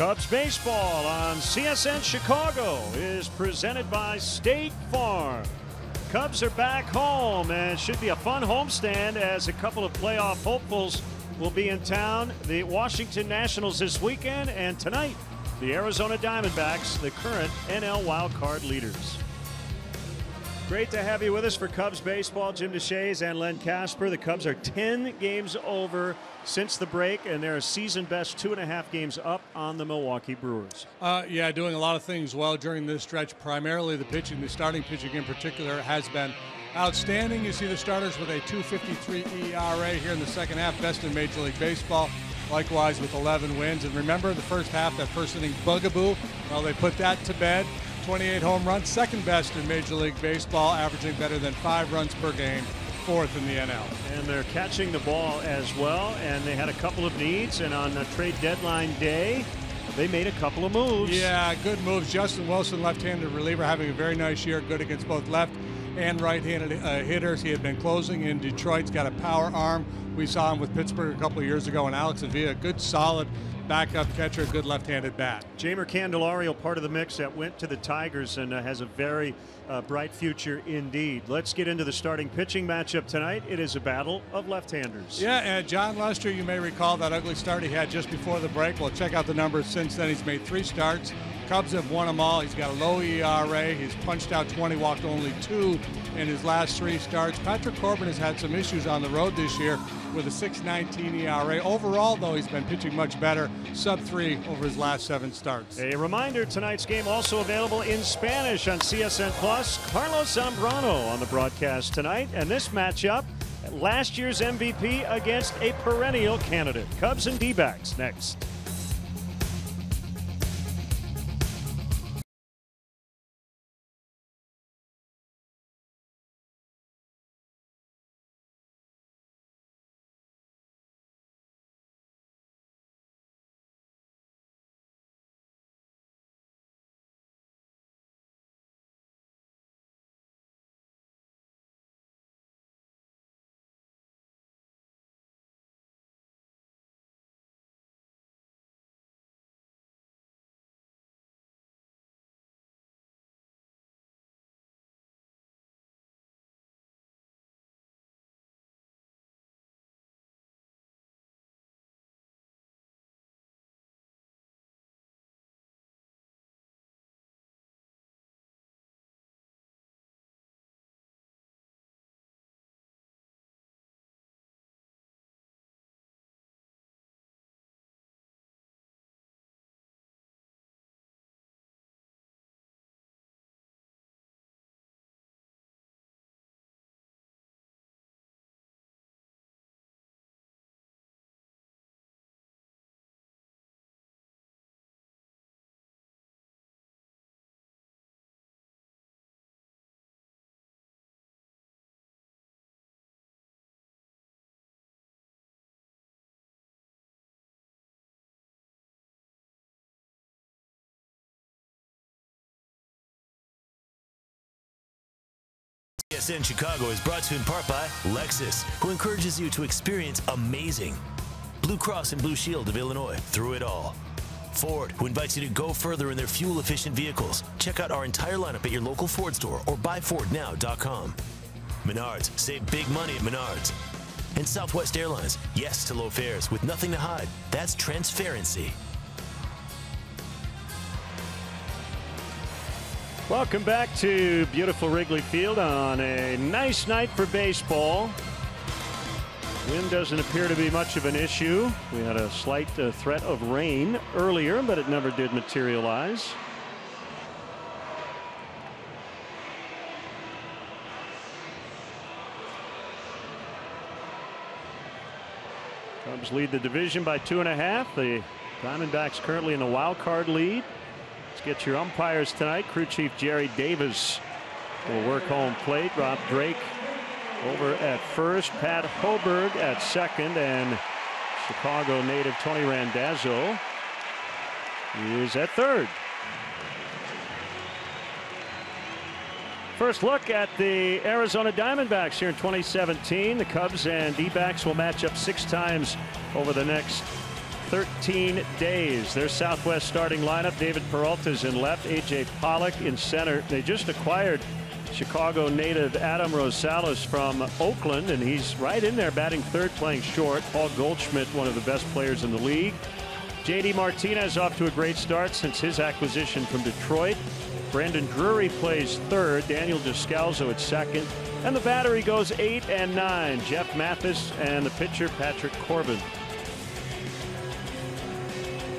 Cubs baseball on CSN Chicago is presented by State Farm. Cubs are back home, and it should be a fun homestand as a couple of playoff hopefuls will be in town. The Washington Nationals this weekend, and tonight the Arizona Diamondbacks, the current NL wildcard leaders. Great to have you with us for Cubs baseball. Jim Deshaies and Len Kasper. The Cubs are 10 games over since the break, and they're a season best 2.5 games up on the Milwaukee Brewers. Yeah, doing a lot of things well during this stretch. Primarily the pitching, the starting pitching in particular, has been outstanding. You see the starters with a 2.53 ERA here in the second half, best in Major League Baseball. Likewise with 11 wins. And remember the first half, that first inning bugaboo, well, they put that to bed. 28 home runs, second best in Major League Baseball, averaging better than 5 runs per game, 4th in the NL. And they're catching the ball as well, and they had a couple of needs, and on the trade deadline day, they made a couple of moves. Yeah, good moves. Justin Wilson, left-handed reliever, having a very nice year, good against both left and right-handed hitters. He had been closing in Detroit. He's got a power arm. We saw him with Pittsburgh a couple of years ago, and Alex Avila, good solid backup catcher, good left-handed bat. Jeimer Candelario, part of the mix that went to the Tigers and has a very bright future indeed. Let's get into the starting pitching matchup tonight. It is a battle of left-handers. Yeah, and John Lester, you may recall that ugly start he had just before the break. Well, check out the numbers since then. He's made 3 starts. Cubs have won them all. He's got a low ERA. He's punched out 20, walked only 2 in his last 3 starts. Patrick Corbin has had some issues on the road this year with a 6.19 ERA. Overall, though, he's been pitching much better, sub-3 over his last 7 starts. A reminder, tonight's game also available in Spanish on CSN Plus. Carlos Zambrano on the broadcast tonight, and this matchup, last year's MVP against a perennial candidate. Cubs and D-backs next. CSN Chicago is brought to you in part by Lexus, who encourages you to experience amazing. Blue Cross and Blue Shield of Illinois, through it all. Ford, who invites you to go further in their fuel-efficient vehicles. Check out our entire lineup at your local Ford store or buyfordnow.com. Menards, save big money at Menards. And Southwest Airlines, yes to low fares with nothing to hide. That's transparency. Welcome back to beautiful Wrigley Field on a nice night for baseball. Wind doesn't appear to be much of an issue. We had a slight threat of rain earlier, but it never did materialize. Cubs lead the division by 2.5. The Diamondbacks currently in the wild card lead. Let's get your umpires tonight. Crew Chief Jerry Davis will work home plate. Rob Drake over at first. Pat Hoberg at second. And Chicago native Tony Randazzo is at third. First look at the Arizona Diamondbacks here in 2017. The Cubs and D-backs will match up 6 times over the next 13 days. Their Southwest starting lineup: David Peralta's in left, A.J. Pollock in center. They just acquired Chicago native Adam Rosales from Oakland, and he's right in there batting third, playing short. Paul Goldschmidt, one of the best players in the league. J.D. Martinez off to a great start since his acquisition from Detroit. Brandon Drury plays third, Daniel Descalzo at second, and the battery goes 8 and 9. Jeff Mathis and the pitcher Patrick Corbin.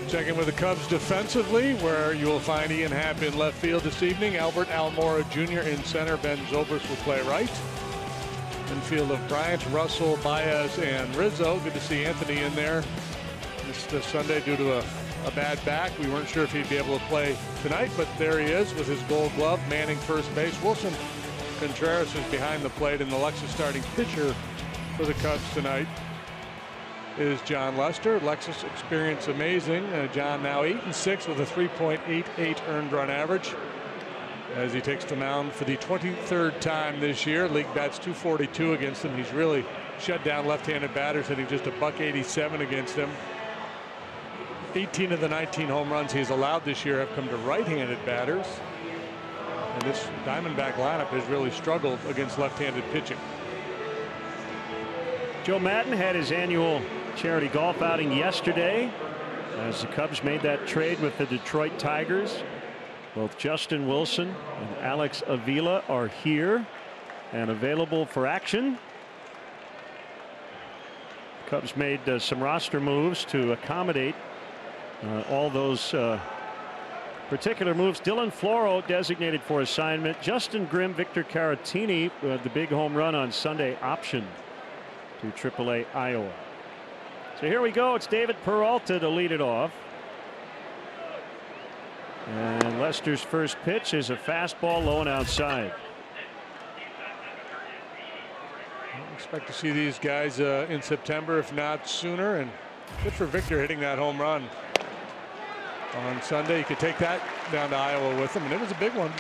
Checking with the Cubs defensively, where you will find Ian Happ in left field this evening. Albert Almora Jr. in center. Ben Zobrist will play right. Infield of Bryant, Russell, Baez, and Rizzo. Good to see Anthony in there. This Sunday due to a bad back. We weren't sure if he'd be able to play tonight, but there he is with his Gold Glove, manning first base. Wilson Contreras is behind the plate, and the Lexus starting pitcher for the Cubs tonight is John Lester. Lexus experience amazing. John now 8-6 with a 3.88 earned run average as he takes the mound for the 23rd time this year. League bats .242 against him. He's really shut down left-handed batters, hitting just a .187 against him. 18 of the 19 home runs he's allowed this year have come to right-handed batters. And this Diamondback lineup has really struggled against left-handed pitching. Joe Maddon had his annual charity golf outing yesterday as the Cubs made that trade with the Detroit Tigers. Both Justin Wilson and Alex Avila are here and available for action. Cubs made some roster moves to accommodate all those particular moves. Dylan Floro designated for assignment. Justin Grimm, Victor Caratini, the big home run on Sunday, option to AAA Iowa. So here we go. It's David Peralta to lead it off. And Lester's first pitch is a fastball low and outside. I expect to see these guys in September, if not sooner. And good for Victor hitting that home run on Sunday. You could take that down to Iowa with him, and it was a big one.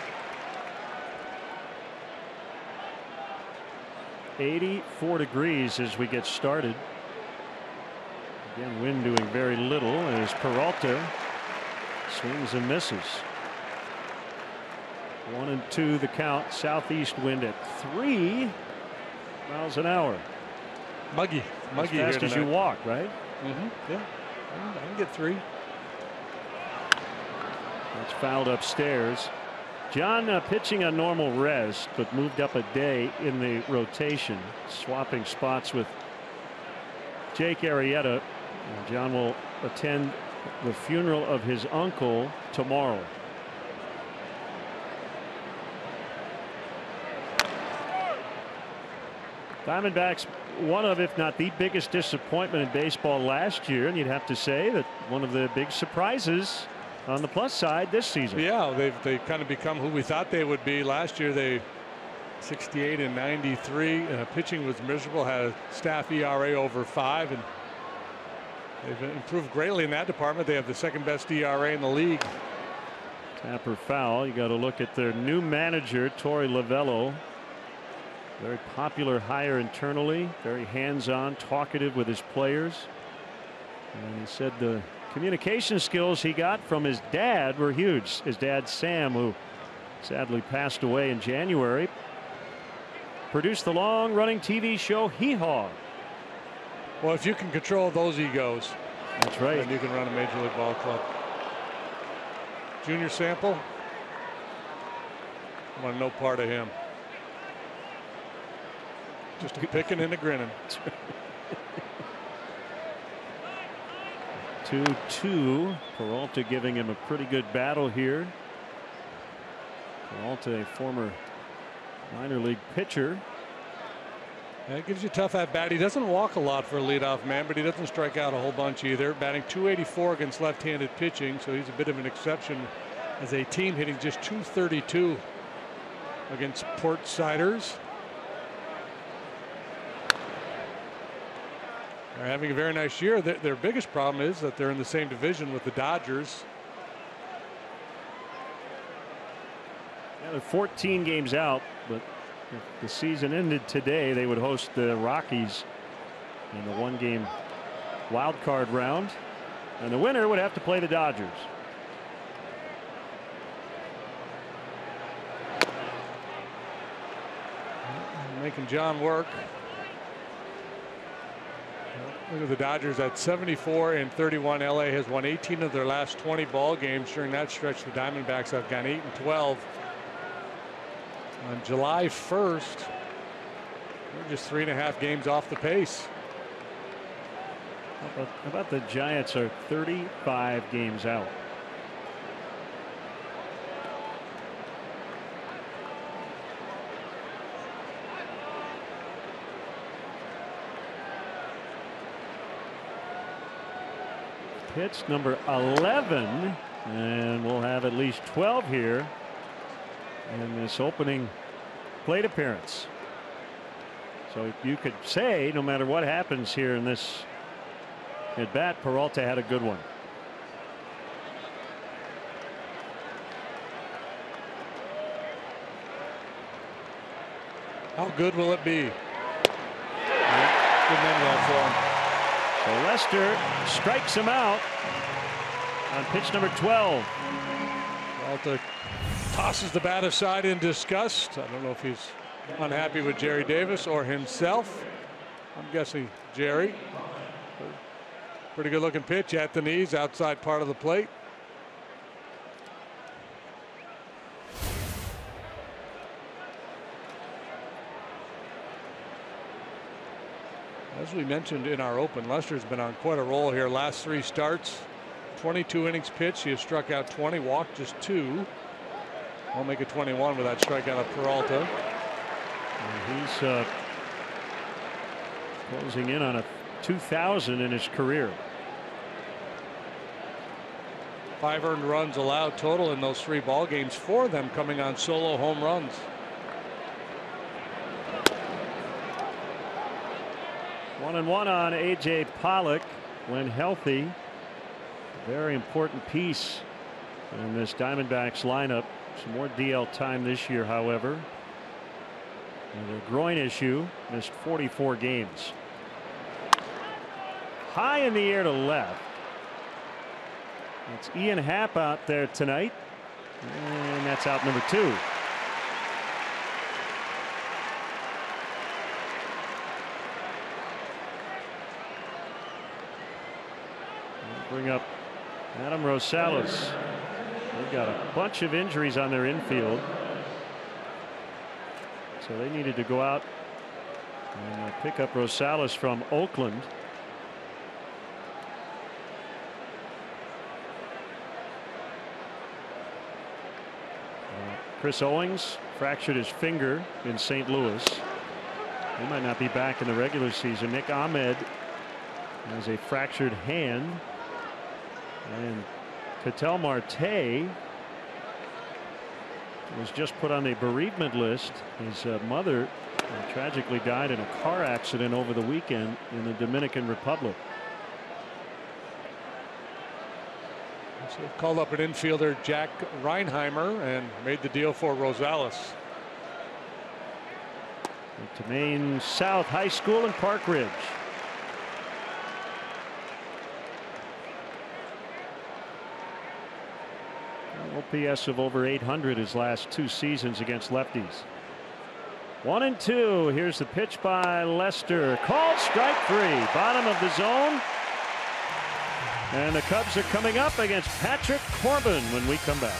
84 degrees as we get started. Again, wind doing very little as Peralta swings and misses. 1-2 the count. Southeast wind at 3 miles an hour. Muggy as fast here as you walk, right? Yeah, I can get 3. That's fouled upstairs. John pitching a normal rest, but moved up a day in the rotation, swapping spots with Jake Arrieta. John will attend the funeral of his uncle tomorrow. Diamondbacks, one of, if not the biggest disappointment in baseball last year, and you'd have to say that one of the big surprises on the plus side this season. Yeah, they've kind of become who we thought they would be. Last year they 68 and 93. Pitching was miserable, had a staff ERA over 5, and they've improved greatly in that department. They have the second best ERA in the league. Tapper foul. You got to look at their new manager, Torey Lovello. Very popular hire internally, very hands-on, talkative with his players. And he said the communication skills he got from his dad were huge. His dad, Sam, who sadly passed away in January, produced the long-running TV show Hee Haw. Well, if you can control those egos, that's right, then you can run a major league ball club. Junior Sample, I want no part of him. Just a picking and a grinning. 2-2. Peralta giving him a pretty good battle here. Peralta, a former minor league pitcher. That gives you a tough at bat. He doesn't walk a lot for a leadoff man, but he doesn't strike out a whole bunch either. Batting .284 against left-handed pitching, so he's a bit of an exception as a team, hitting just .232 against Port Siders. They're having a very nice year. Their biggest problem is that they're in the same division with the Dodgers. Yeah, they're 14 games out, but if the season ended today, they would host the Rockies in the one-game wild card round. And the winner would have to play the Dodgers. Making John work. Look at the Dodgers at 74-31. LA has won 18 of their last 20 ball games. During that stretch, the Diamondbacks have gone 8-12. On July 1st, they're just 3.5 games off the pace. How about the Giants are 35 games out? Pitch number 11, and we'll have at least 12 here in this opening plate appearance. So you could say no matter what happens here in this at bat, Peralta had a good one. How good will it be? Good memory for him. So Lester strikes him out on pitch number 12. Peralta tosses the bat aside in disgust. I don't know if he's unhappy with Jerry Davis or himself. I'm guessing Jerry. Pretty good looking pitch at the knees, outside part of the plate. As we mentioned in our open, Lester's been on quite a roll here. Last 3 starts, 22 innings pitched. He has struck out 20, walked just 2. I'll make it 21 with that strikeout of Peralta. And he's closing in on a 2,000 in his career. 5 earned runs allowed total in those 3 ball games. 4 of them coming on solo home runs. One and one on A.J. Pollock when healthy. Very important piece in this Diamondbacks lineup. Some more DL time this year, however. And a groin issue, missed 44 games. High in the air to left. It's Ian Happ out there tonight. And that's out number 2. Bring up Adam Rosales. They've got a bunch of injuries on their infield. So they needed to go out and pick up Rosales from Oakland. Chris Owings fractured his finger in St. Louis. He might not be back in the regular season. Nick Ahmed has a fractured hand. And Ketel Marte was just put on a bereavement list. His mother tragically died in a car accident over the weekend in the Dominican Republic. So called up an infielder, Jack Reinheimer, and made the deal for Rosales. To Maine South High School in Park Ridge. OPS of over 800 his last 2 seasons against lefties. 1-2. Here's the pitch by Lester. Called strike 3. Bottom of the zone. And the Cubs are coming up against Patrick Corbin when we come back.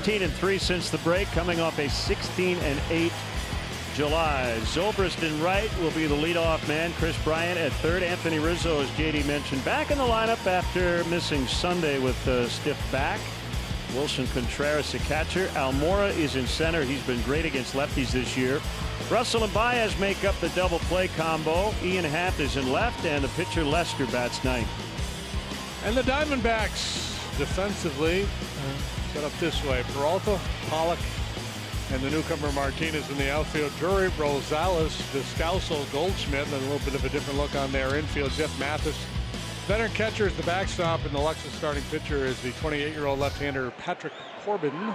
16-3 since the break, coming off a 16-8 July. Zobrist in right will be the leadoff man. Chris Bryant at third. Anthony Rizzo, as JD mentioned, back in the lineup after missing Sunday with a stiff back. Wilson Contreras, a catcher. Almora is in center. He's been great against lefties this year. Russell and Baez make up the double play combo. Ian Happ is in left, and the pitcher Lester bats ninth. And the Diamondbacks defensively set up this way: Peralta, Pollock, and the newcomer Martinez in the outfield. Drury, Rosales, Descalso, Goldschmidt, and a little bit of a different look on their infield. Jeff Mathis. Veteran catcher is the backstop, and the Lexus starting pitcher is the 28-year-old left-hander Patrick Corbin.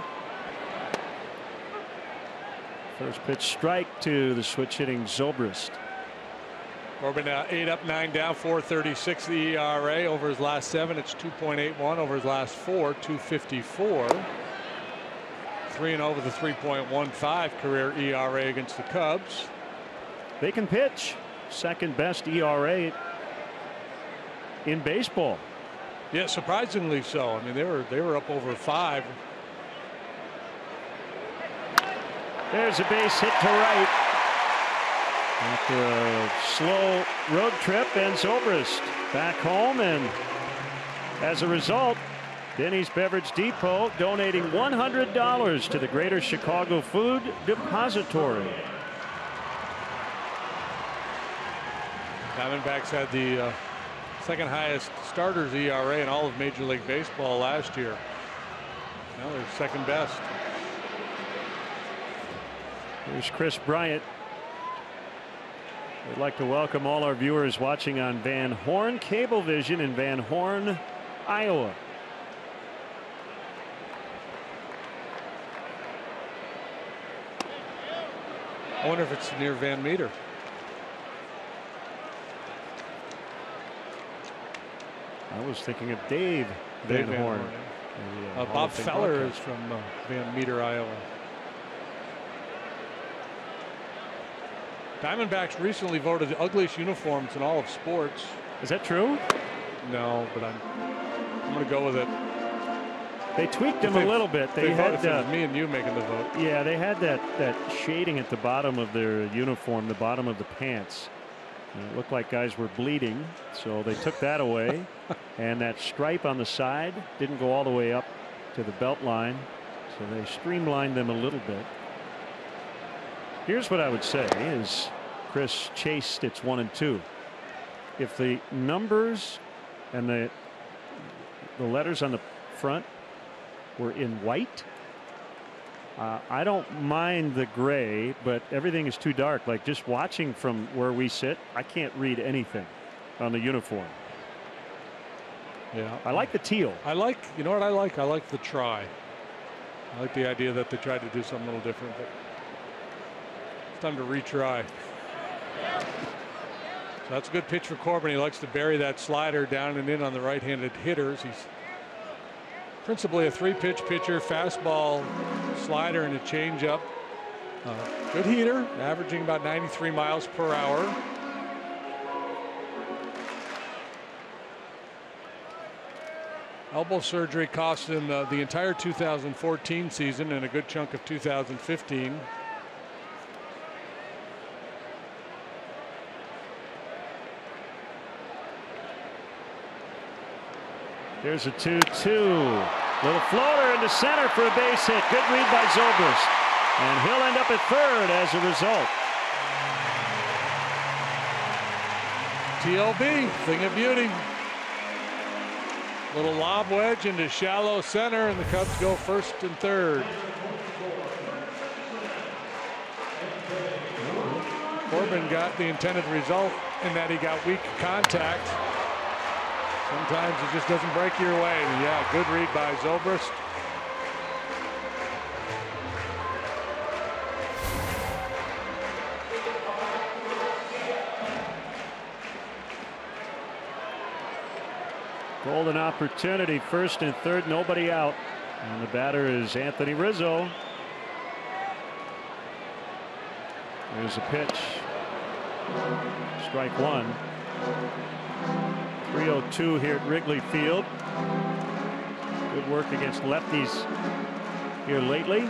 First pitch strike to the switch hitting Zobrist. Corbin 8 up, 9 down, 4.36 the ERA. Over his last 7, it's 2.81. Over his last 4, 2.54. 3-0 with a 3.15 career ERA against the Cubs. They can pitch. Second best ERA in baseball. Yeah, surprisingly so. I mean, they were up over 5. There's a base hit to right after a slow road trip, and Zobrist back home, and as a result, Denny's Beverage Depot donating $100 to the Greater Chicago Food Depository. Diamondbacks had the second highest starters ERA in all of Major League Baseball last year. Now they're second best. Here's Chris Bryant. We'd like to welcome all our viewers watching on Van Horn Cablevision in Van Horn, Iowa. I wonder if it's near Van Meter. I was thinking of Dave Van Horn. Bob Feller is from Van Meter, Iowa. Diamondbacks recently voted the ugliest uniforms in all of sports. Is that true? No, but I'm going to go with it. They tweaked them a little bit. They had me and you making the vote. Yeah, they had that shading at the bottom of their uniform, the bottom of the pants. And it looked like guys were bleeding, so they took that away. And that stripe on the side didn't go all the way up to the belt line, so they streamlined them a little bit. Here's what I would say is Chris chased its 1 and 2. If the numbers and the letters on the front were in white, I don't mind the gray, but everything is too dark. Like just watching from where we sit, I can't read anything on the uniform. Yeah, I like the teal. You know what I like? I like the try. I like the idea that they tried to do something a little different, but it's time to retry. So that's a good pitch for Corbin. He likes to bury that slider down and in on the right-handed hitters. He's principally a 3-pitch pitcher: fastball, slider, and a changeup. Good heater, averaging about 93 miles per hour. Elbow surgery cost him the entire 2014 season and a good chunk of 2015. There's a 2-2. Little floater into center for a base hit. Good read by Zobrist. And he'll end up at third as a result. TLB, thing of beauty. Little lob wedge into shallow center, and the Cubs go first and third. Corbin got the intended result in that he got weak contact. Sometimes it just doesn't break your way. Yeah, good read by Zobrist. Golden opportunity, first and third, nobody out. And the batter is Anthony Rizzo. There's a pitch. Strike one. 3:02 here at Wrigley Field. Good work against lefties here lately.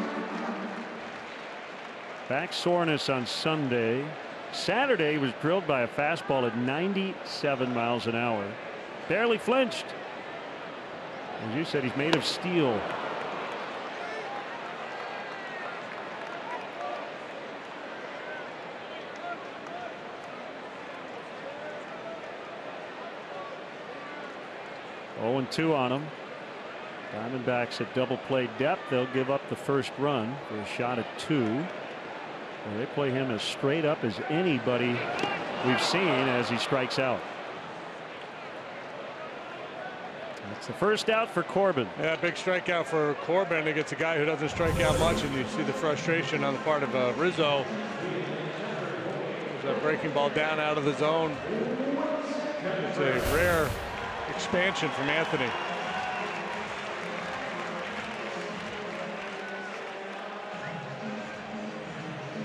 Back soreness on Sunday. Saturday was drilled by a fastball at 97 miles an hour. Barely flinched. As you said, he's made of steel. Oh, 2 on him. Diamondbacks at double play depth. They'll give up the first run for a shot at 2. Well, they play him as straight up as anybody we've seen as he strikes out. That's the first out for Corbin. Yeah, big strikeout for Corbin against a guy who doesn't strike out much, and you see the frustration on the part of Rizzo. There's a breaking ball down out of the zone. It's a rare expansion from Anthony.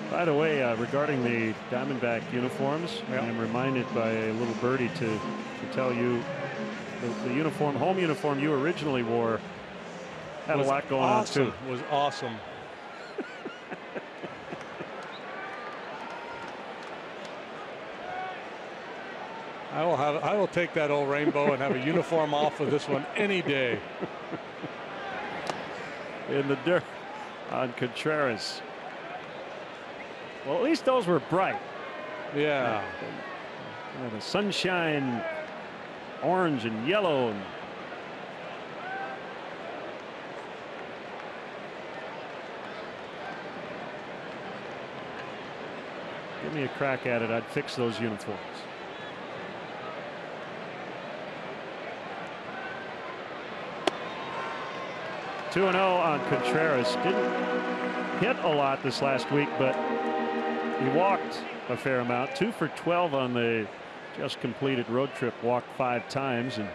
By the way, regarding the Diamondback uniforms, I'm reminded by a little birdie to tell you the uniform, home uniform you originally wore, had a lot going on too. Was awesome. I will take that old rainbow and have a uniform off of this one any day. In the dirt on Contreras. Well, at least those were bright. Yeah. The sunshine, orange and yellow. Give me a crack at it. I'd fix those uniforms. Two 2-0 on Contreras. Didn't hit a lot this last week, but he walked a fair amount. 2 for 12 on the just completed road trip. Walked 5 times, and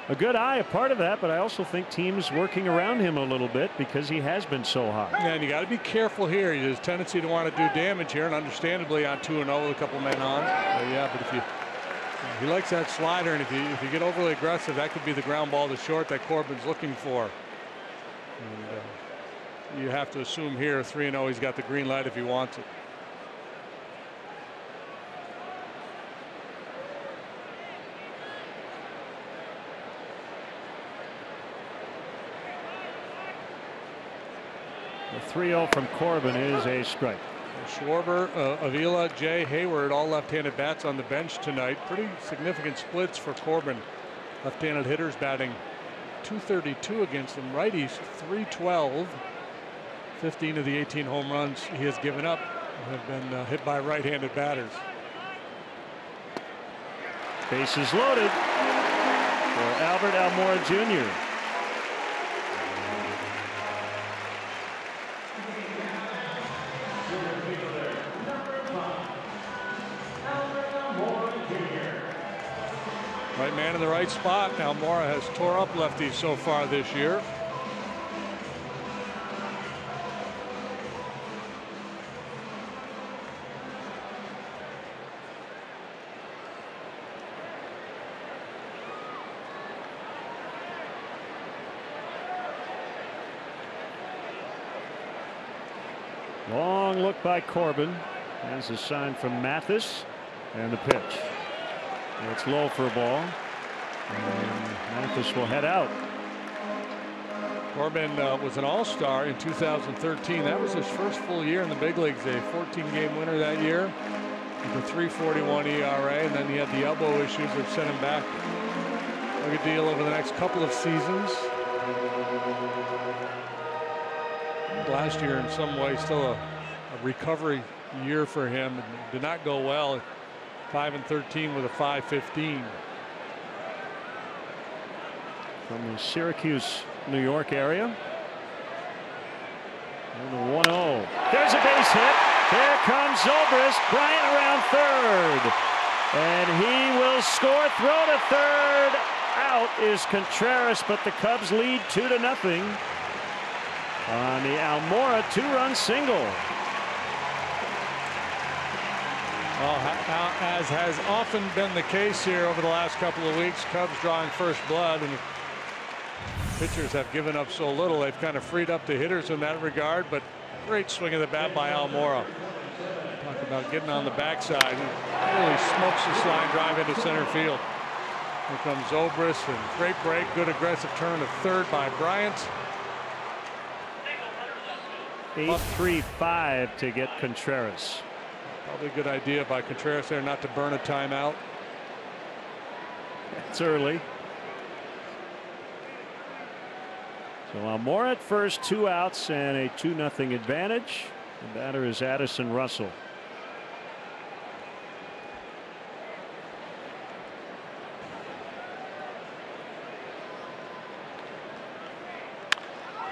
a good eye a part of that, but I also think teams working around him a little bit because he has been so hot. Yeah, and you got to be careful here. He has a tendency to want to do damage here, and understandably on 2-0 with a couple men on. Yeah, but if he likes that slider, and if you get overly aggressive, that could be the ground ball to short that Corbin's looking for. And, you have to assume here 3-0 he's got the green light if he wants it. The 3-0 from Corbin is a strike. Schwarber, Avila, Jay, Hayward, all left-handed bats on the bench tonight. Pretty significant splits for Corbin. Left-handed hitters batting .232 against them. Righties .312. 15 of the 18 home runs he has given up have been hit by right-handed batters. Bases loaded for Albert Almora Jr. Right man in the right spot. Almora has tore up lefties so far this year. Long look by Corbin. As a sign from Mathis, and the pitch. It's low for a ball. And Mathis will head out. Corbin was an all-star in 2013. That was his first full year in the big leagues. A 14-game winner that year with a 3.41 ERA, and then he had the elbow issues that sent him back a good deal over the next couple of seasons. Last year, in some ways, still a recovery year for him. It did not go well. 5-13 with a 5.15. From the Syracuse, New York area. And the 1-0. There's a base hit. There comes Zobrist. Bryant around third. And he will score. Throw to third. Out is Contreras, but the Cubs lead 2-0 on the Almora 2-run single. Well, as has often been the case here over the last couple of weeks, Cubs drawing first blood, and pitchers have given up so little. They've kind of freed up the hitters in that regard, but great swing of the bat by Almora. Talk about getting on the backside. He really smokes the line drive into center field. Here comes Zobrist, and great break, good aggressive turn to third by Bryant. 8-3-5 to get Contreras. Probably a good idea by Contreras there not to burn a timeout. It's early. So Almora at first, 2 outs and a 2-0 advantage. The batter is Addison Russell.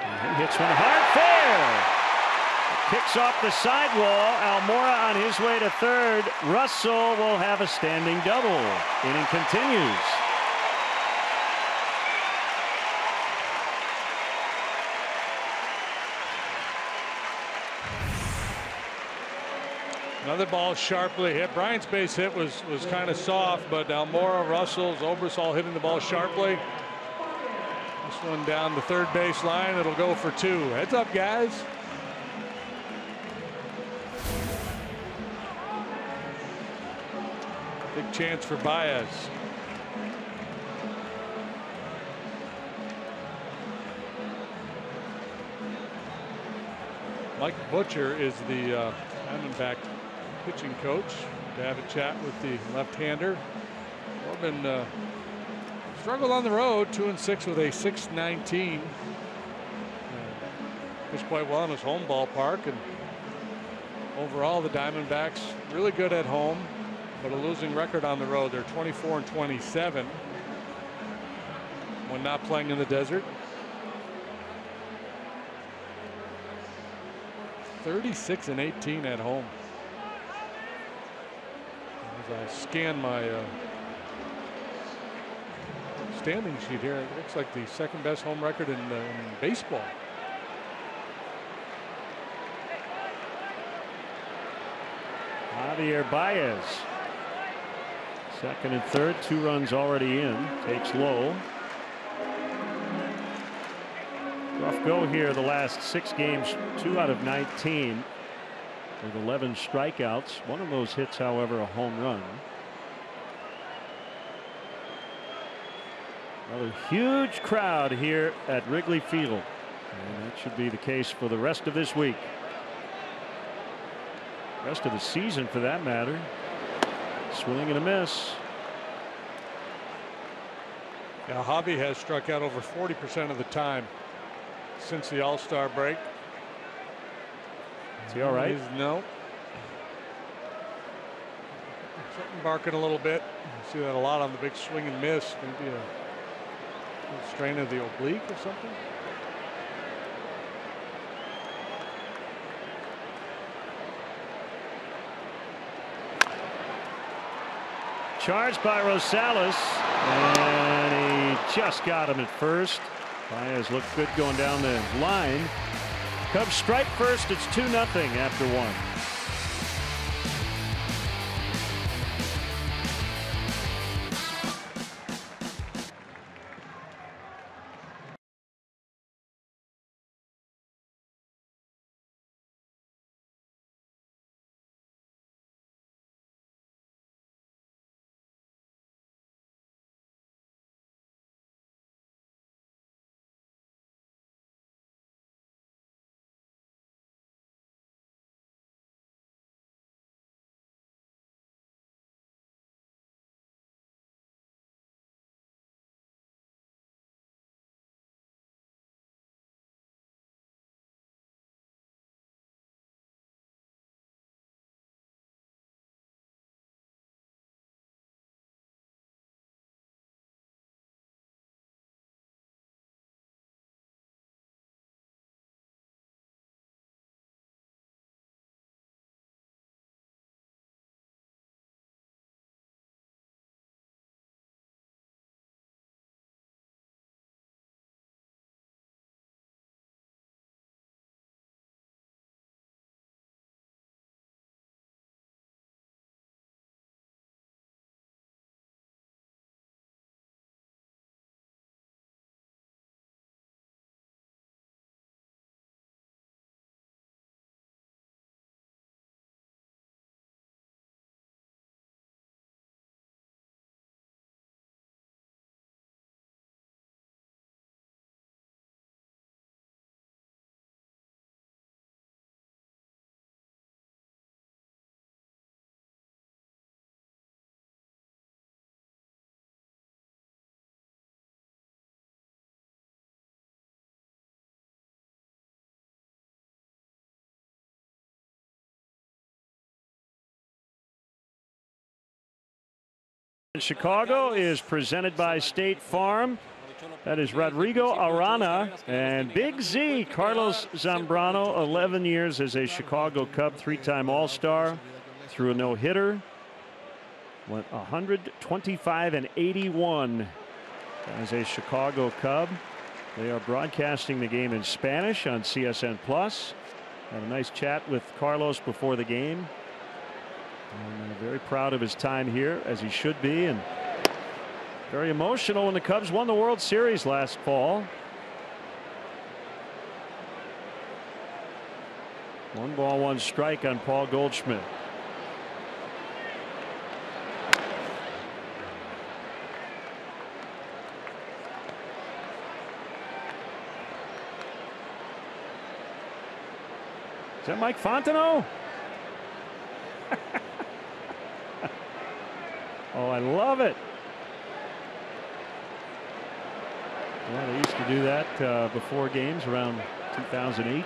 And he hits one hard, fair. Kicks off the sidewall. Almora on his way to third. Russell will have a standing double. Inning continues. Another ball sharply hit. Bryant's base hit was kind of soft, but Almora, Russell, Zobrist all hitting the ball sharply. This one down the third base line. It'll go for 2. Heads up, guys. Big chance for Baez. Mike Butcher is the Diamondback pitching coach. To have a chat with the left-hander. Corbin struggled on the road, 2-6 with a 6.19. Pitched quite well in his home ballpark, and overall the Diamondbacks really good at home, but a losing record on the road. They're 24-27 when not playing in the desert. 36-18 at home. As I scan my standing sheet here, it looks like the second best home record in baseball. Javier Baez. Second and third, 2 runs already in. Takes low. Rough go here the last 6 games, 2 out of 19 with 11 strikeouts. One of those hits, however, a home run. Another huge crowd here at Wrigley Field, and that should be the case for the rest of this week. Rest of the season, for that matter. Swing and a miss. Yeah, Javi has struck out over 40% of the time since the All-Star break. Is he all right? No. Something barking a little bit. You see that a lot on the big swing and miss. Maybe a strain of the oblique or something. Charged by Rosales, and he just got him at first. Baez looked good going down the line. Cubs strike first. It's 2-0 after 1. Chicago is presented by State Farm. That is Rodrigo Arana and Big Z, Carlos Zambrano, 11 years as a Chicago Cub, 3-time All-Star, threw a no-hitter, went 125 and 81 as a Chicago Cub. They are broadcasting the game in Spanish on CSN Plus. Had a nice chat with Carlos before the game. And very proud of his time here, as he should be, and very emotional when the Cubs won the World Series last fall. 1 ball, 1 strike on Paul Goldschmidt. Is that Mike Fontenot? Oh, I love it. Yeah, they used to do that before games around 2008.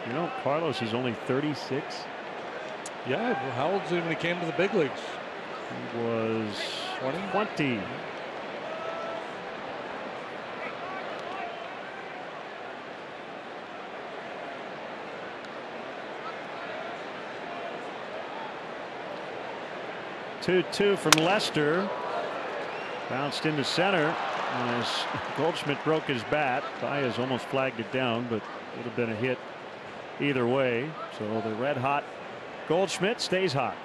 You know, Carlos is only 36. Yeah, well, how old was he when he came to the big leagues? He was 20. Two from Lester, bounced into center as Goldschmidt broke his bat. Baez almost flagged it down, but would have been a hit either way. So the red hot Goldschmidt stays hot.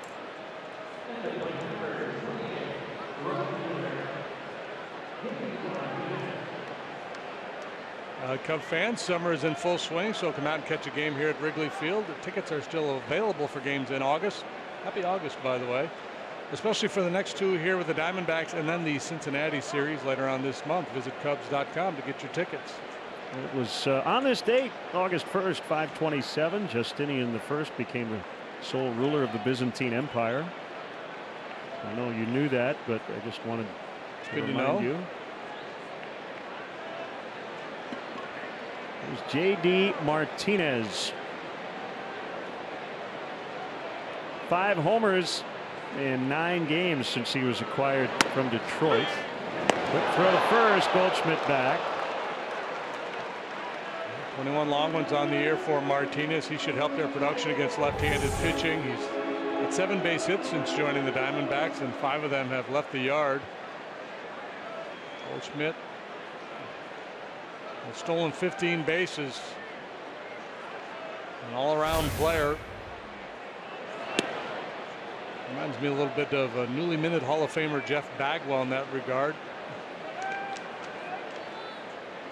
Cub fans, summer is in full swing, so come out and catch a game here at Wrigley Field. The tickets are still available for games in August. Happy August, by the way. Especially for the next 2 here with the Diamondbacks and then the Cincinnati series later on this month. Visit Cubs.com to get your tickets. It was on this date, August 1st, 527. Justinian I became the sole ruler of the Byzantine Empire. I know you knew that, but I just wanted to remind you. There's J.D. Martinez. 5 homers in 9 games since he was acquired from Detroit. Quick throw to first, Goldschmidt back. 21 long ones on the year for Martinez. He should help their production against left-handed pitching. He's had 7 base hits since joining the Diamondbacks, and 5 of them have left the yard. Goldschmidt has stolen 15 bases. An all-around player. Reminds me a little bit of a newly minted Hall of Famer Jeff Bagwell in that regard.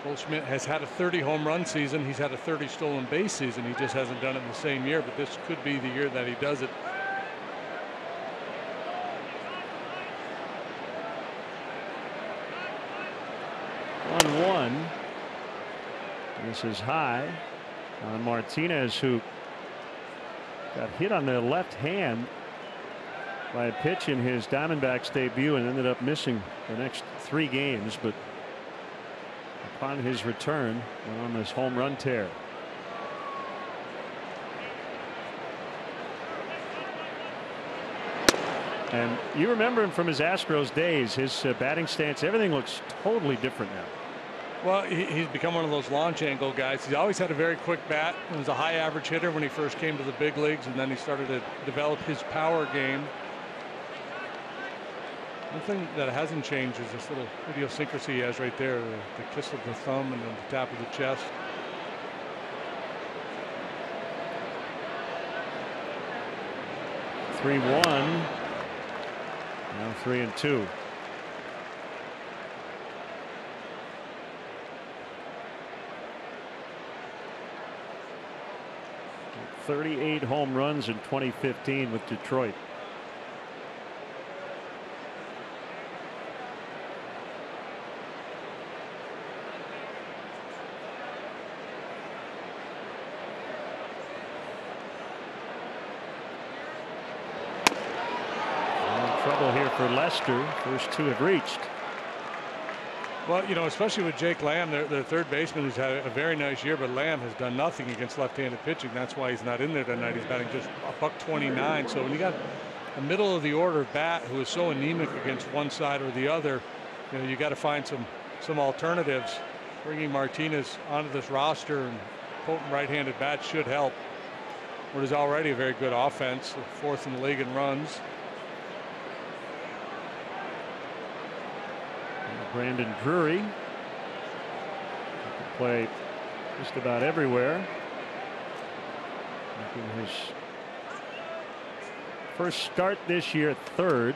Goldschmidt has had a 30 home run season. He's had a 30 stolen base season. He just hasn't done it in the same year, but this could be the year that he does it. One. This is high on Martinez, who got hit on the left hand by a pitch in his Diamondbacks debut and ended up missing the next 3 games, but upon his return went on this home run tear. And you remember him from his Astros days. His batting stance, everything looks totally different now. Well, he's become one of those launch angle guys. He's always had a very quick bat. He was a high average hitter when he first came to the big leagues, and then he started to develop his power game. One thing that hasn't changed is this little idiosyncrasy he has right there, the kiss of the thumb and then the tap of the chest. Three one. Now 3-2. .38 home runs in 2015 with Detroit. Trouble here for Lester. First 2 have reached. Well, you know, especially with Jake Lamb, their third baseman, who's had a very nice year, but Lamb has done nothing against left-handed pitching. That's why he's not in there tonight. He's batting just $129. So when you got a middle of the order bat who is so anemic against one side or the other, you know, you got to find some alternatives. Bringing Martinez onto this roster and potent right-handed bat should help what is already a very good offense, fourth in the league in runs. Brandon Drury can play just about everywhere. Making his first start this year at third.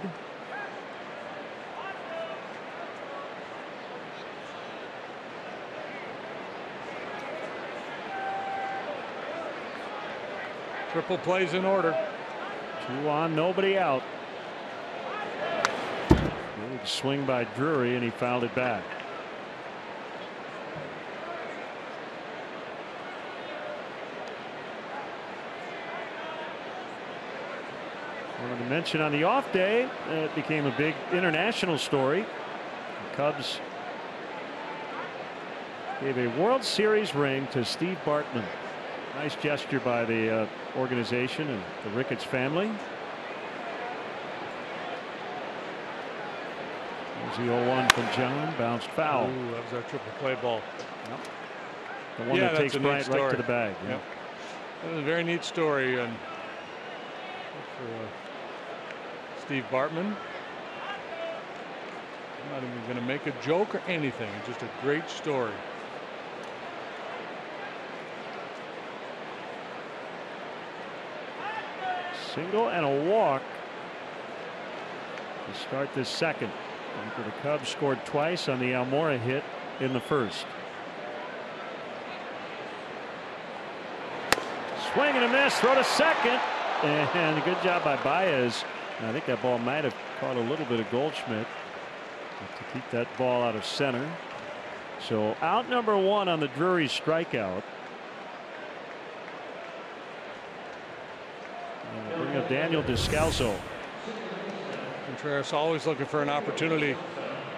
Triple plays in order. 2 on, nobody out. Good swing by Drury, and he fouled it back. Wanted to mention on the off day, it became a big international story. The Cubs gave a World Series ring to Steve Bartman. Nice gesture by the organization and the Ricketts family. There's the 0-1 from John, bounced foul. Ooh, that was our triple play ball. Yep. The one that takes Bryant right to the bag. Yeah. Yep. That was a very neat story, and for Steve Bartman. I'm not even going to make a joke or anything. It's just a great story. Single and a walk to start this second. After the Cubs scored twice on the Almora hit in the first. Swing and a miss, throw to second, and a good job by Baez. I think that ball might have caught a little bit of Goldschmidt to keep that ball out of center. So out number 1 on the Drury strikeout. Bring up Daniel Descalso. Contreras always looking for an opportunity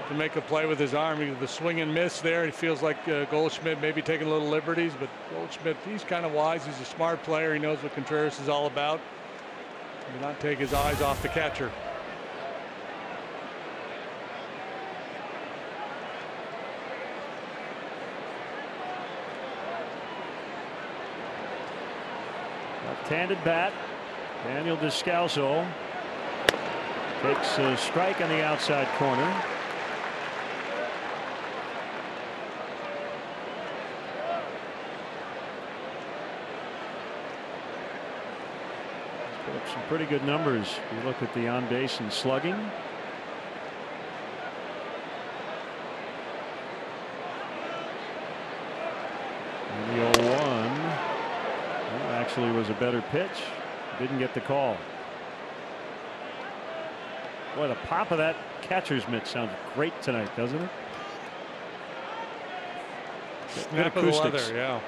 to make a play with his arm. The swing and miss there. He feels like Goldschmidt maybe taking a little liberties, but Goldschmidt, he's kind of wise. He's a smart player. He knows what Contreras is all about. He did not take his eyes off the catcher. Left-handed bat. Daniel Descalso takes a strike on the outside corner. He's put up some pretty good numbers. If you look at the on base and slugging. And the 0-1 actually was a better pitch. Didn't get the call. Boy, the pop of that catcher's mitt sounds great tonight, doesn't it? Snap of the leather, yeah.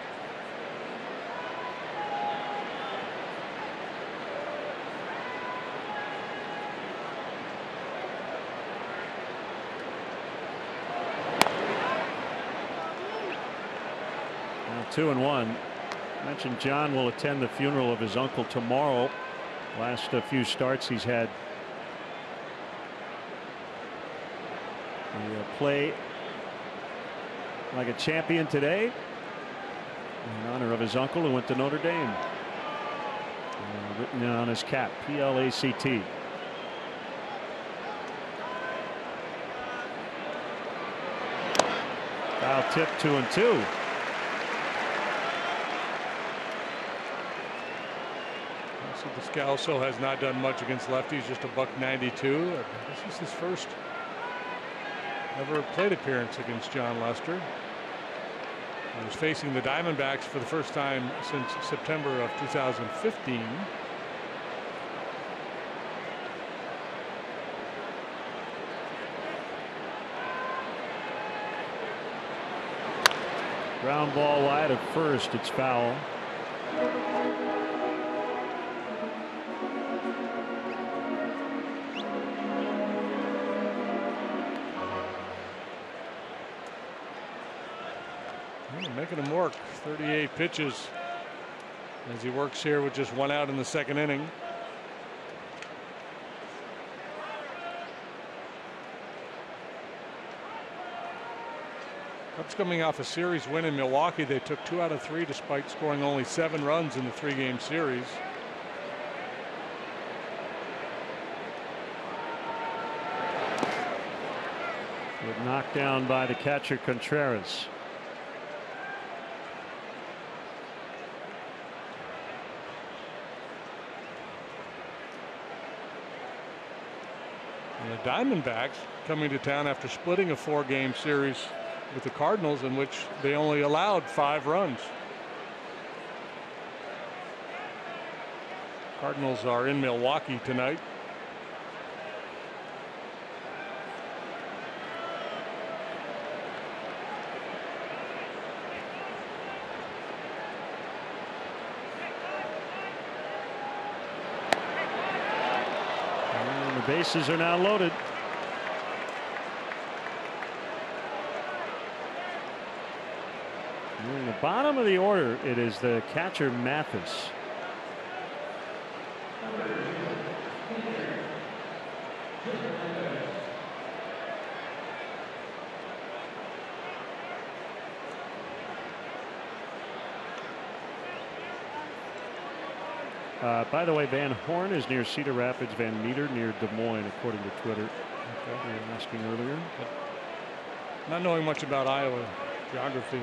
Now 2-1. Mentioned John will attend the funeral of his uncle tomorrow. Last few starts he's had. He play like a champion today in honor of his uncle who went to Notre Dame. Written on his cap, P-L-A-C-T. Foul tip, 2-2. Descalso has not done much against lefties, just a $192. This is his first ever plate appearance against John Lester. He was facing the Diamondbacks for the first time since September of 2015. Ground ball wide of first. It's foul. making him work. 38 pitches as he works here with just 1 out in the 2nd inning. Cubs coming off a series win in Milwaukee. They took 2 out of 3 despite scoring only 7 runs in the 3-game series. Good knocked down by the catcher Contreras. And the Diamondbacks coming to town after splitting a 4-game series with the Cardinals in which they only allowed 5 runs. Cardinals are in Milwaukee tonight. And the bases are now loaded. In the bottom of the order, it is the catcher Mathis. By the way, Van Horn is near Cedar Rapids, Van Meter near Des Moines, according to Twitter. Okay. You were asking earlier. Not knowing much about Iowa geography.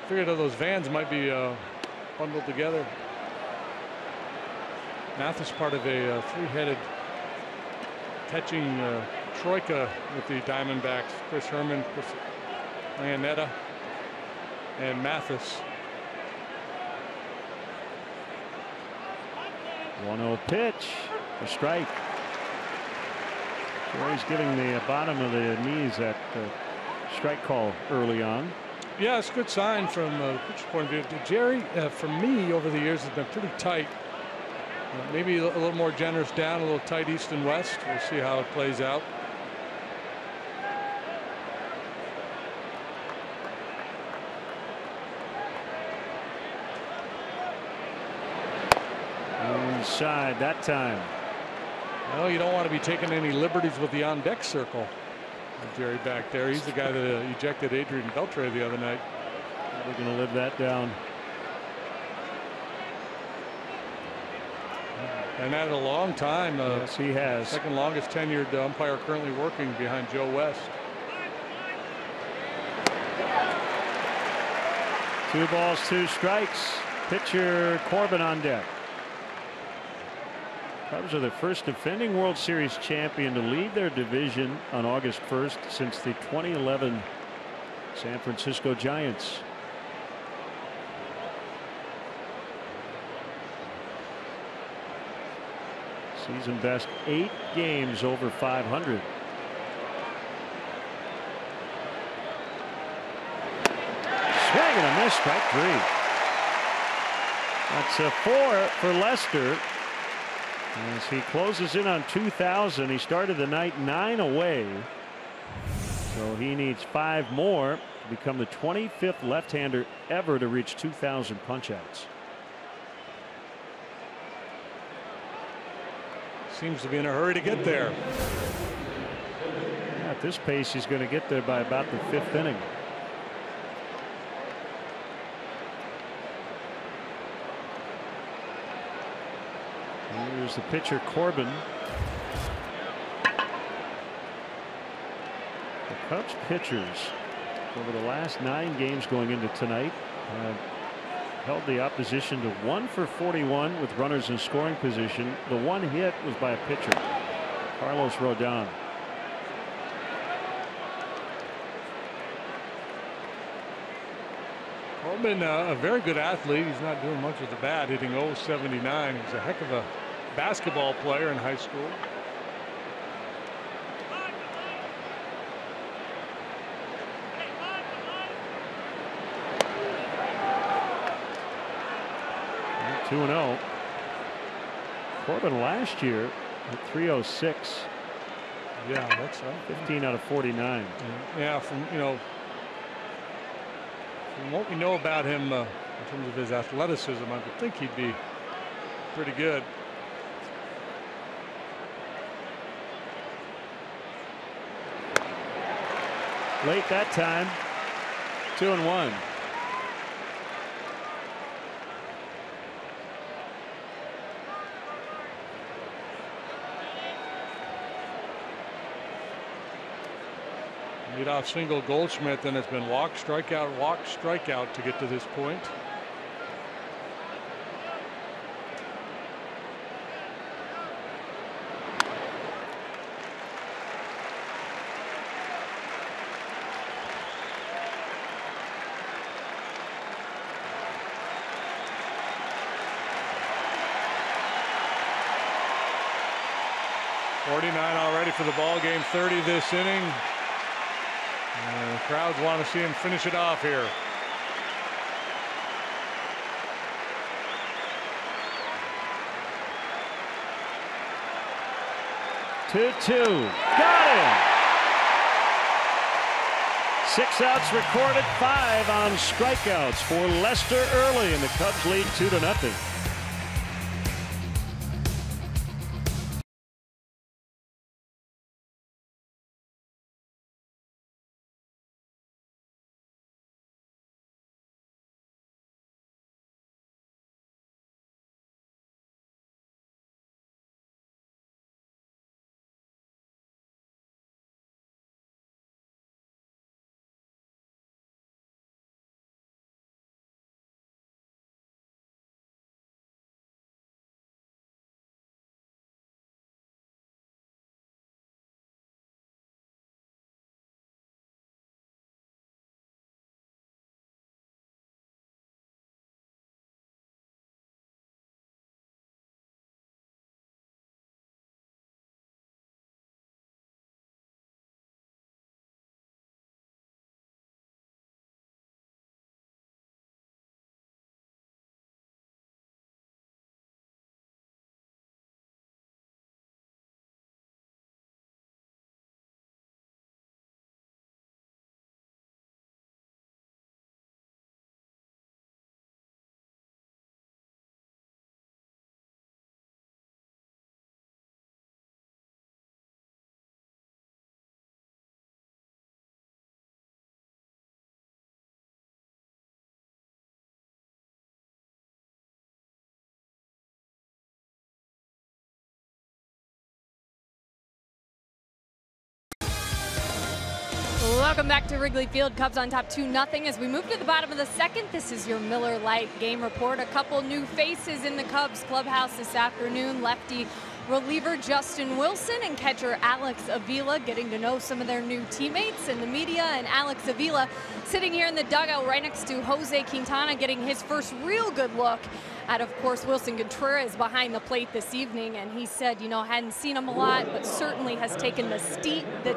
Figured those vans might be bundled together. Mathis part of a 3-headed catching troika with the Diamondbacks. Chris Herman, Chris Iannetta, and Mathis. 1-0 pitch, a strike. So he's giving the bottom of the knees that strike call early on. Yeah, it's a good sign from a pitcher's point of view. Jerry, for me, over the years, has been pretty tight. Maybe a little more generous down, a little tight east and west. We'll see how it plays out. Inside that time. Well, you don't want to be taking any liberties with the on-deck circle. Jerry back there. He's the guy that ejected Adrian Beltre the other night. We're going to live that down. And that a long time. Yes, he has. Second longest tenured umpire currently working behind Joe West. 2 balls, 2 strikes. Pitcher Corbin on deck. Cubs are the first defending World Series champion to lead their division on August 1st since the 2011 San Francisco Giants. Season best 8 games over 500. Swing and a miss, strike 3. That's a 4 for Lester. As he closes in on 2,000, he started the night 9 away. So he needs 5 more to become the 25th left-hander ever to reach 2,000 punch-outs. Seems to be in a hurry to get there. At this pace, he's going to get there by about the 5th inning. Here's the pitcher Corbin. The Cubs pitchers over the last 9 games going into tonight have held the opposition to 1 for 41 with runners in scoring position. The 1 hit was by a pitcher, Carlos Rodon. Corbin, a very good athlete. He's not doing much with the bat, hitting .079. He's a heck of a basketball player in high school. And 2-0. Corbin last year at .306. Yeah, that's right. 15 out of 49. Yeah, from From what we know about him in terms of his athleticism, I would think he'd be pretty good. Late that time. 2-1. Leadoff single Goldschmidt, then it's been walk, strikeout to get to this point. .49 already for the ball game. 30 this inning. The crowds want to see him finish it off here. Two. Got him. 6 outs recorded, 5 on strikeouts for Lester early, and the Cubs lead 2-0. Welcome back to Wrigley Field. Cubs on top 2-0 as we move to the bottom of the second. This is your Miller Lite game report. A couple new faces in the Cubs clubhouse this afternoon. Lefty reliever Justin Wilson and catcher Alex Avila getting to know some of their new teammates and the media. And Alex Avila sitting here in the dugout right next to Jose Quintana getting his first real good look at, of course, Wilson Contreras behind the plate this evening. And he said, you know, hadn't seen him a lot, but certainly has taken the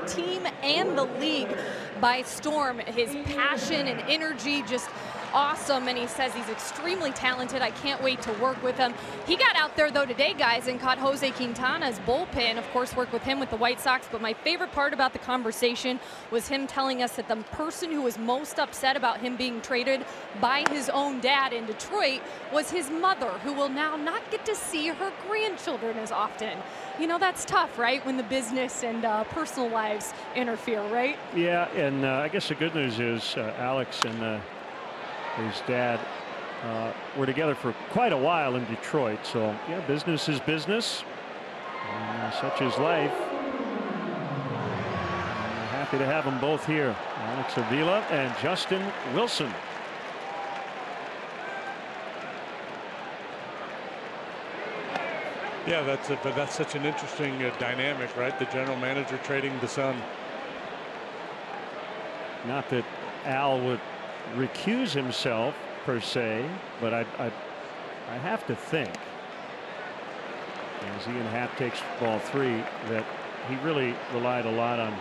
team and the league by storm. His passion and energy just awesome, and he says he's extremely talented. I can't wait to work with him. He got out there, though, today, guys, and caught Jose Quintana's bullpen. Of course, worked with him with the White Sox, but my favorite part about the conversation was him telling us that the person who was most upset about him being traded by his own dad in Detroit was his mother, who will now not get to see her grandchildren as often. You know, that's tough, right, when the business and personal lives interfere, right? Yeah, and I guess the good news is Alex and his dad were together for quite a while in Detroit. So, yeah, business is business. Such is life. Happy to have them both here. Alex Avila and Justin Wilson. Yeah, that's such an interesting dynamic, right? The general manager trading the son. Not that Al would recuse himself per se, but I have to think, as Ian Happ takes ball 3, that he really relied a lot on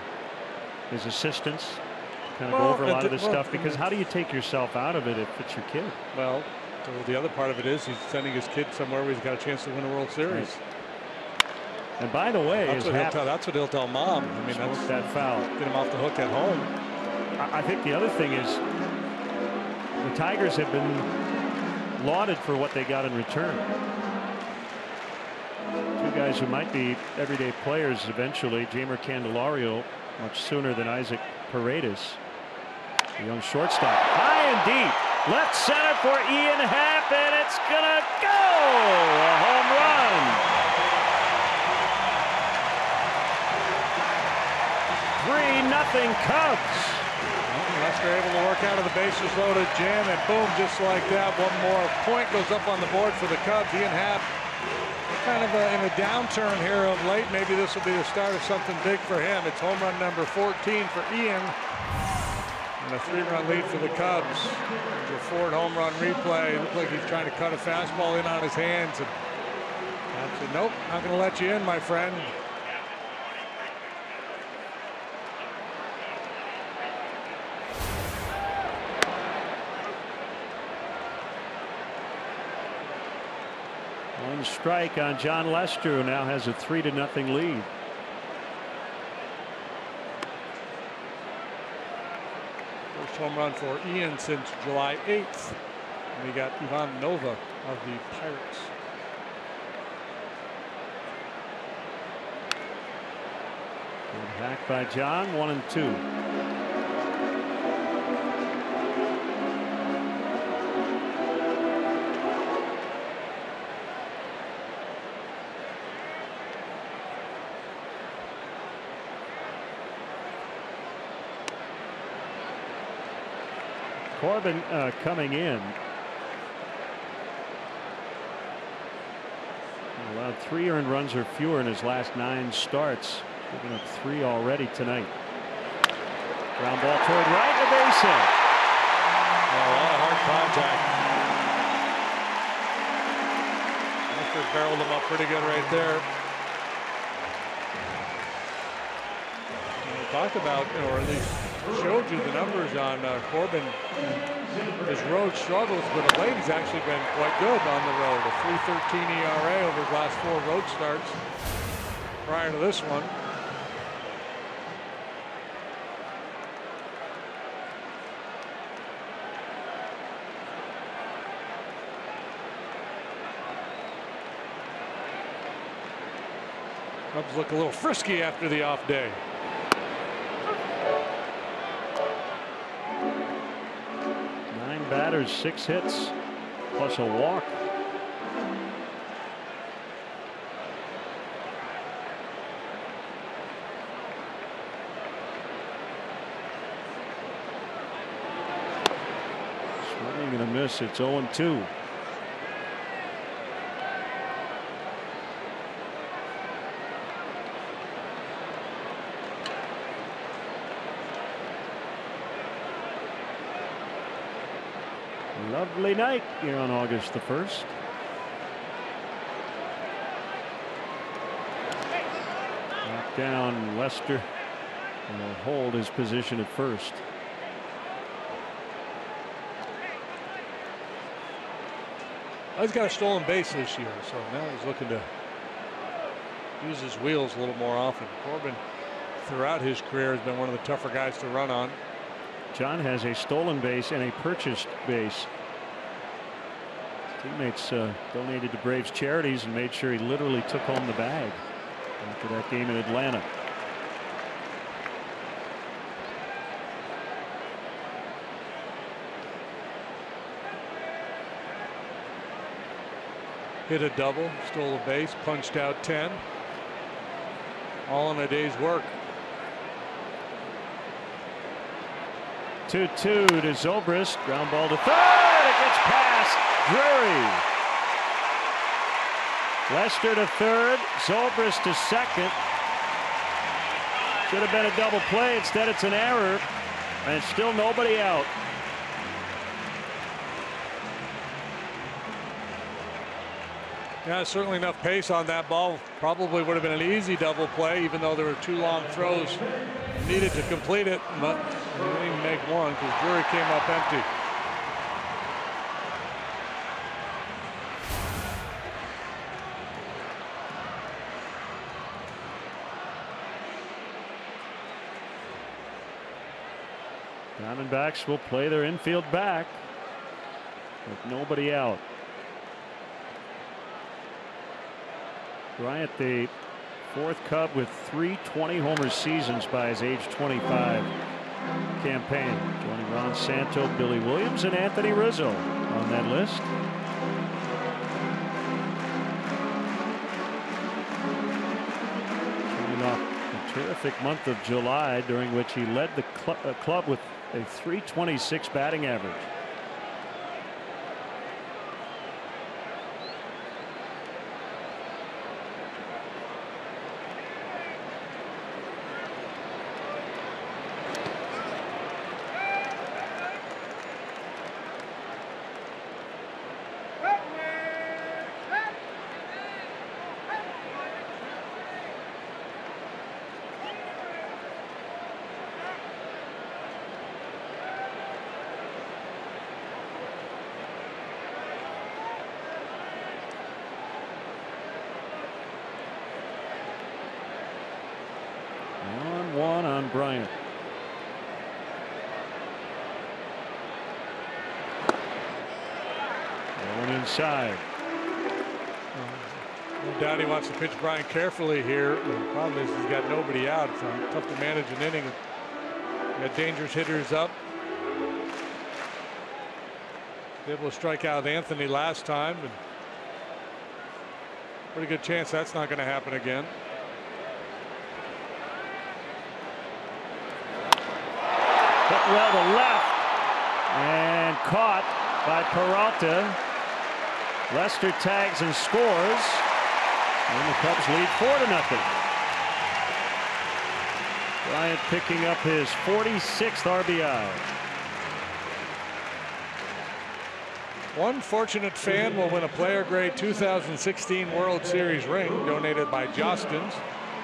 his assistants to kind of go over a lot of this stuff, because how do you take yourself out of it if it's your kid? Well, the other part of it is he's sending his kid somewhere where he's got a chance to win a World Series. Right. And by the way, that's what he'll tell mom. I mean, that's that foul. Get him off the hook at home. I think the other thing is, The Tigers have been lauded for what they got in return. Two guys who might be everyday players eventually. Jeimer Candelario much sooner than Isaac Paredes. The young shortstop. High and deep. Left center for Ian Happ, and it's gonna go! A home run. 3-0 Cubs. Unless they're able to work out of the bases loaded jam, and boom, just like that, one more point goes up on the board for the Cubs. Ian Happ kind of in a downturn here of late. Maybe this will be the start of something big for him. It's home run number 14 for Ian. And a 3-run lead for the Cubs. The Ford home run replay. It looked like he's trying to cut a fastball in on his hands. And I said, nope, not going to let you in, my friend. One strike on John Lester, who now has a 3-0 lead. First home run for Ian since July 8th. And we got Ivan Nova of the Pirates. Back by John, 1-2. Corbin coming in. Allowed 3 earned runs or fewer in his last 9 starts. Giving up 3 already tonight. Ground ball toward right, a base hit. A lot of hard contact. Lester barreled him up pretty good right there. We talked about, or at least showed you the numbers on Corbin. His road struggles, but of late he's actually been quite good on the road. A 3.13 ERA over his last 4 road starts prior to this one. Cubs look a little frisky after the off day. Batters, 6 hits, plus a walk. Swing and a miss. It's 0-2. Lovely night here on August the 1st. Knocked down. Lester will hold his position at first. He's got a stolen base this year, so now he's looking to use his wheels a little more often. Corbin, throughout his career, has been one of the tougher guys to run on. John has a stolen base and a purchased base. Teammates donated to Braves charities and made sure he literally took home the bag after that game in Atlanta. Hit a double, stole a base, punched out 10. All in a day's work. 2-2 to Zobrist. Ground ball to third. It gets past Drury. Lester to third. Zobrist to second. Should have been a double play. Instead, it's an error. And still nobody out. Yeah, certainly enough pace on that ball. Probably would have been an easy double play, even though there were 2 long throws needed to complete it. But he didn't even make one because Drury came up empty. Diamondbacks will play their infield back. with nobody out. Bryant, the fourth Cub with 3 20-homer seasons by his age 25 campaign. Joining Ron Santo, Billy Williams, and Anthony Rizzo on that list. Coming off a terrific month of July, during which he led the club with a .326 batting average. On Bryant. Going inside. No doubt he wants to pitch Bryant carefully here. The problem is he's got nobody out. It's tough to manage an inning. Got dangerous hitters up. Able to strike out Anthony last time, and pretty good chance that's not going to happen again. Hit well to left and caught by Peralta. Lester tags and scores, and the Cubs lead 4-0. Bryant picking up his 46th RBI. One fortunate fan will win a player grade 2016 World Series ring donated by Jostens,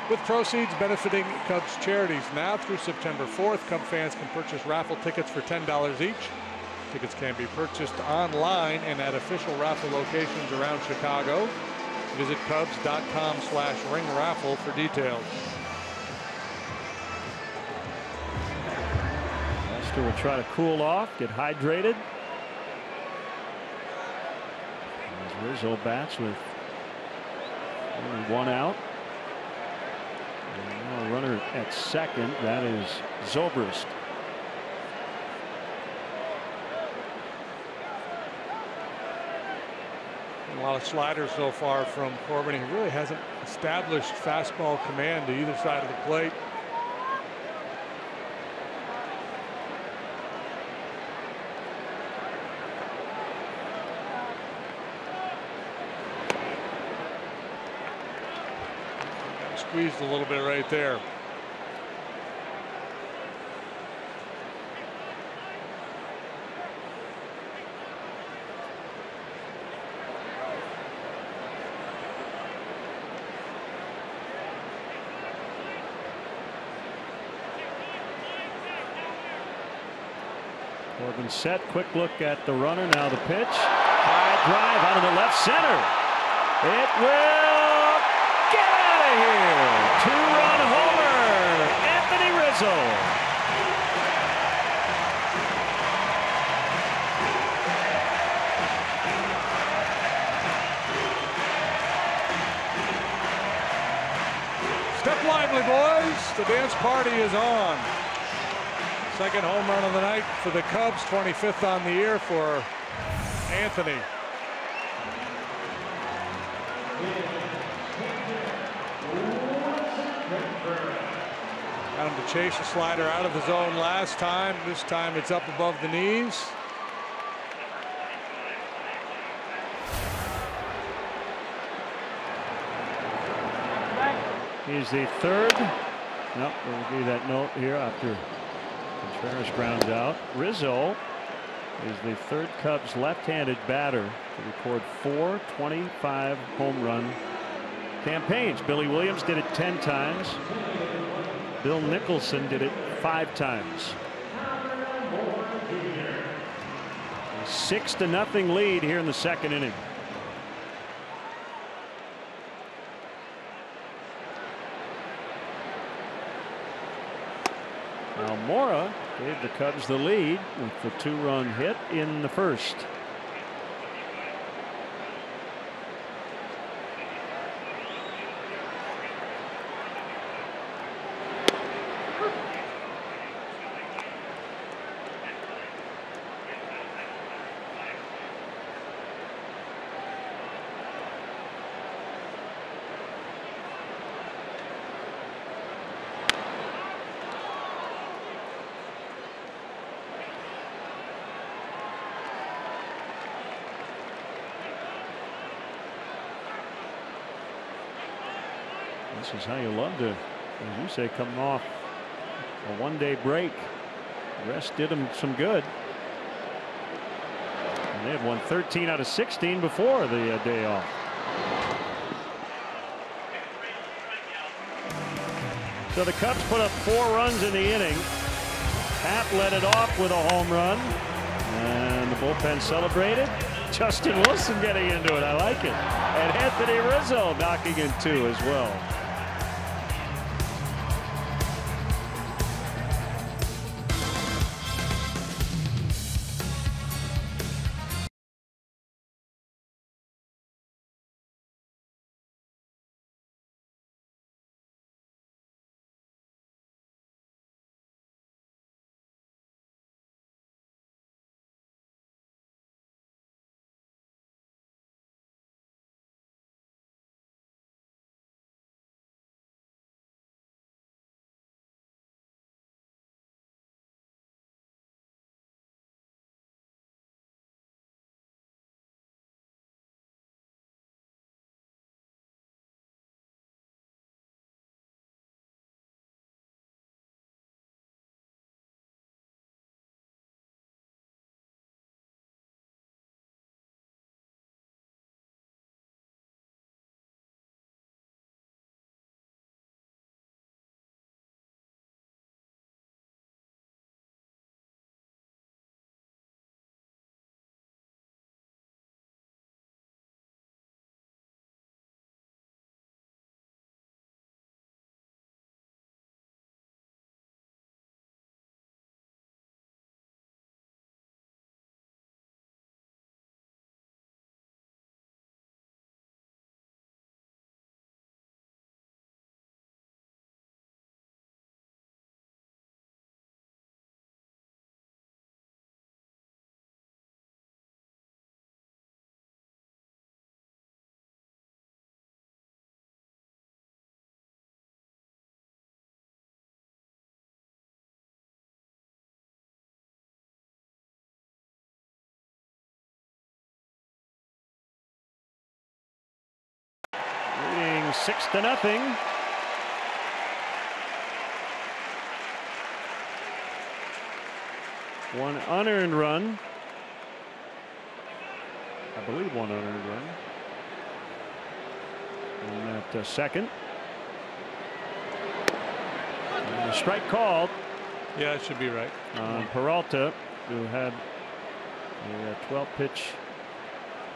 with proceeds benefiting Cubs charities. Now through September 4th, Cub fans can purchase raffle tickets for $10 each. Tickets can be purchased online and at official raffle locations around Chicago. Visit Cubs.com/ring-raffle for details. Lester will try to cool off, get hydrated. As Rizzo bats with only 1 out. A runner at second. That is Zobrist. A lot of sliders so far from Corbin. He really hasn't established fastball command to either side of the plate. Squeezed a little bit right there. Corbin set. Quick look at the runner. Now the pitch. High drive out of the left center. It will get out of here. 2-run homer. Anthony Rizzo. Step lively, boys. The dance party is on. Second home run of the night for the Cubs, 25th on the year for Anthony. Got him to chase the slider out of the zone last time. This time it's up above the knees. He's the third. No, we'll give you that note here after Contreras grounds out. Rizzo is the third Cubs left-handed batter to record 4 25 home run campaigns. Billy Williams did it 10 times. Bill Nicholson did it 5 times. 6-0 lead here in the second inning. Almora gave the Cubs the lead with the 2-run hit in the first. This is how you love to, as you say, come off a one-day break. Rest did them some good. And they had won 13 out of 16 before the day off. So the Cubs put up 4 runs in the inning. Pat led it off with a home run. And the bullpen celebrated. Justin Wilson getting into it. I like it. And Anthony Rizzo knocking in 2 as well. Leading 6-0. One unearned run. I believe one unearned run. And that second. And a strike called. Yeah, it should be right. On Peralta, who had a 12 pitch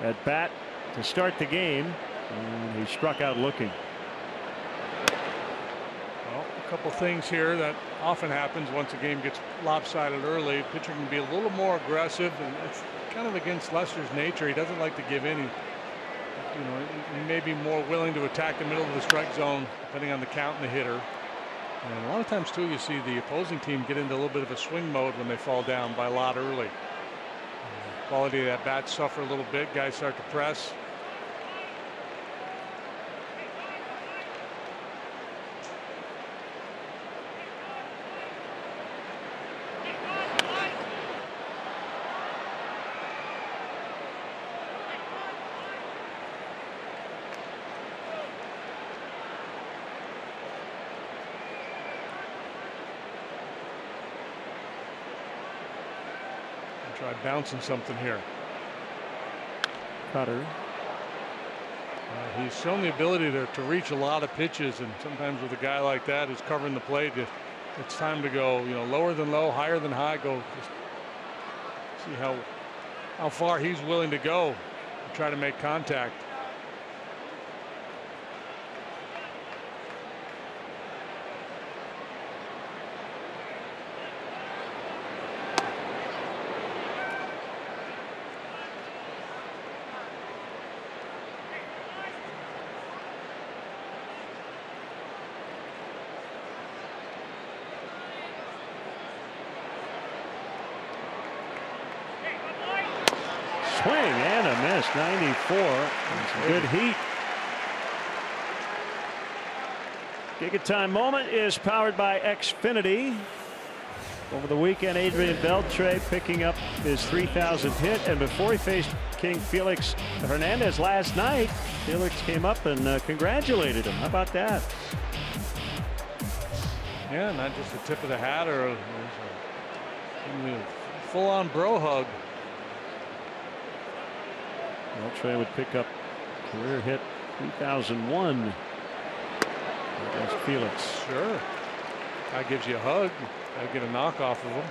at bat to start the game. And he struck out looking. Well, a couple things here that often happens once a game gets lopsided early. Pitcher can be a little more aggressive, and it's kind of against Lester's nature. He doesn't like to give in. He may be more willing to attack the middle of the strike zone depending on the count and the hitter. And a lot of times too, you see the opposing team get into a little bit of a swing mode when they fall down by a lot early. Quality of that bat suffer a little bit. Guys start to press. Try bouncing something here. Cutter. He's shown the ability to reach a lot of pitches, and sometimes with a guy like that who's covering the plate, it's time to go, lower than low, higher than high. Go just see how far he's willing to go to try to make contact. Swing and a miss. 94. That's a good heat. Giga Time Moment is powered by Xfinity. Over the weekend, Adrian Beltre picking up his 3,000th hit, and before he faced King Felix Hernandez last night, Felix came up and congratulated him. How about that? Yeah, not just the tip of the hat or a full-on bro hug. Beltre would pick up career hit 3001 against Felix. Sure. Guy gives you a hug. Gotta get a knock off of him.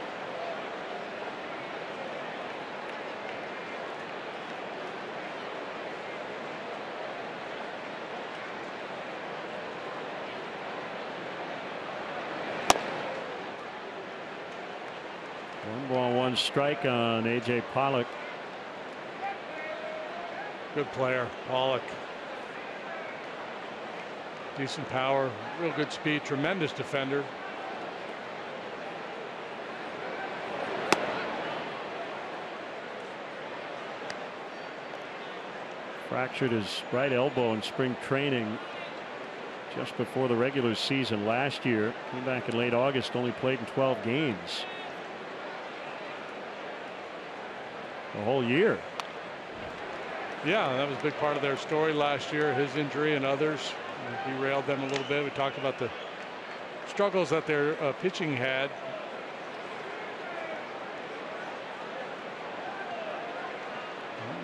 One ball, one strike on AJ Pollock. Good player, Pollock. Decent power, real good speed, tremendous defender. Fractured his right elbow in spring training just before the regular season last year. Came back in late August, only played in 12 games. A whole year. Yeah, that was a big part of their story last year, his injury and others. Derailed them a little bit. We talked about the struggles that their pitching had.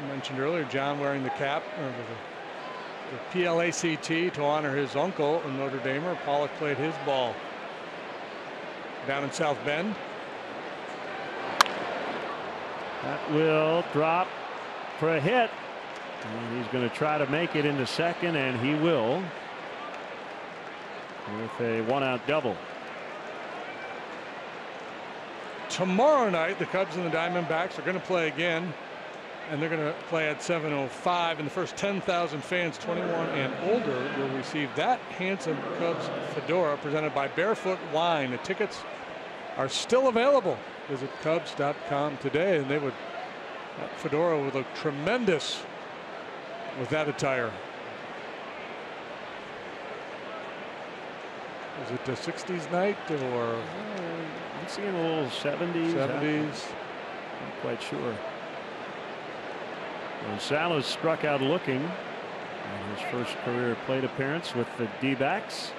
I mentioned earlier John wearing the cap, or the PLACT, to honor his uncle, a Notre Damer. Pollock played his ball down in South Bend. That will drop for a hit. And he's going to try to make it into second, and he will, with a one-out double. Tomorrow night, the Cubs and the Diamondbacks are going to play again, and they're going to play at 7:05. And the first 10,000 fans 21 and older will receive that handsome Cubs fedora presented by Barefoot Wine. The tickets are still available. Visit Cubs.com today, and that fedora would look tremendous with that attire. Is it the 60s night, or I'm seeing a little 70s. Not quite sure. Gonzalez struck out looking in his first career plate appearance with the D-backs.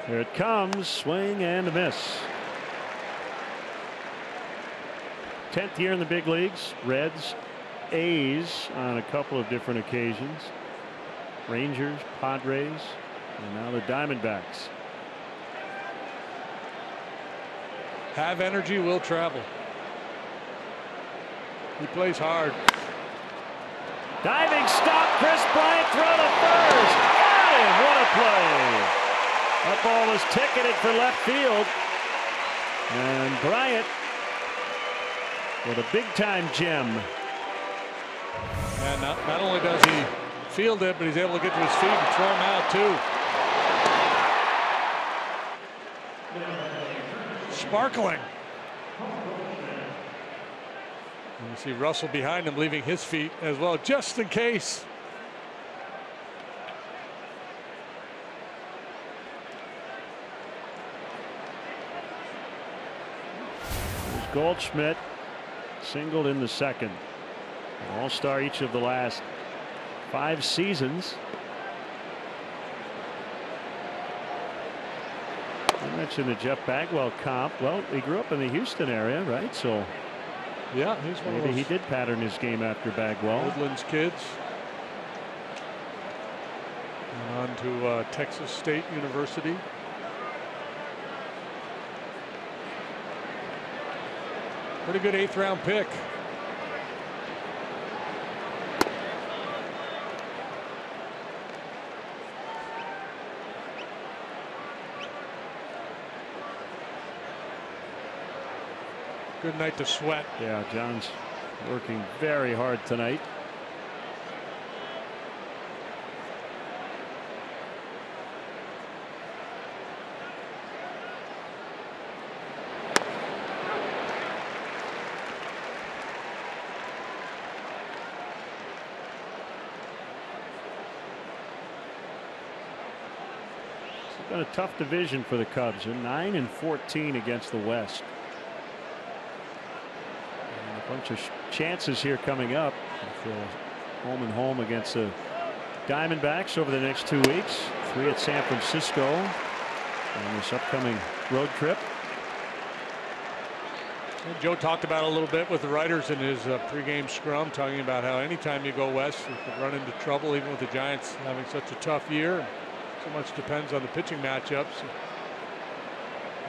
Here it comes, swing and a miss. 10th year in the big leagues. Reds, A's on a couple of different occasions. Rangers, Padres, and now the Diamondbacks. Have energy, will travel. He plays hard. Diving stop, Chris Bryant, throw to first. Got him, what a play. That ball was ticketed for left field. And Bryant with a big-time gem. And not only does he field it, but he's able to get to his feet and throw him out too. Sparkling. And you see Russell behind him, leaving his feet as well, just in case. Goldschmidt singled in the second. An all-star each of the last 5 seasons. I mentioned the Jeff Bagwell comp. Well, he grew up in the Houston area, right? So yeah, he's one of maybe those he did pattern his game after Bagwell. Woodlands kids. And on to Texas State University. Pretty good 8th round pick. Good night to Sweat. Yeah, John's working very hard tonight. been a tough division for the Cubs. They're 9-14 against the West. And a bunch of chances here coming up. Home and home against the Diamondbacks over the next 2 weeks. 3 at San Francisco on this upcoming road trip. Joe talked about it a little bit with the writers in his pregame scrum, talking about how anytime you go west, you could run into trouble, even with the Giants having such a tough year. So much depends on the pitching matchups.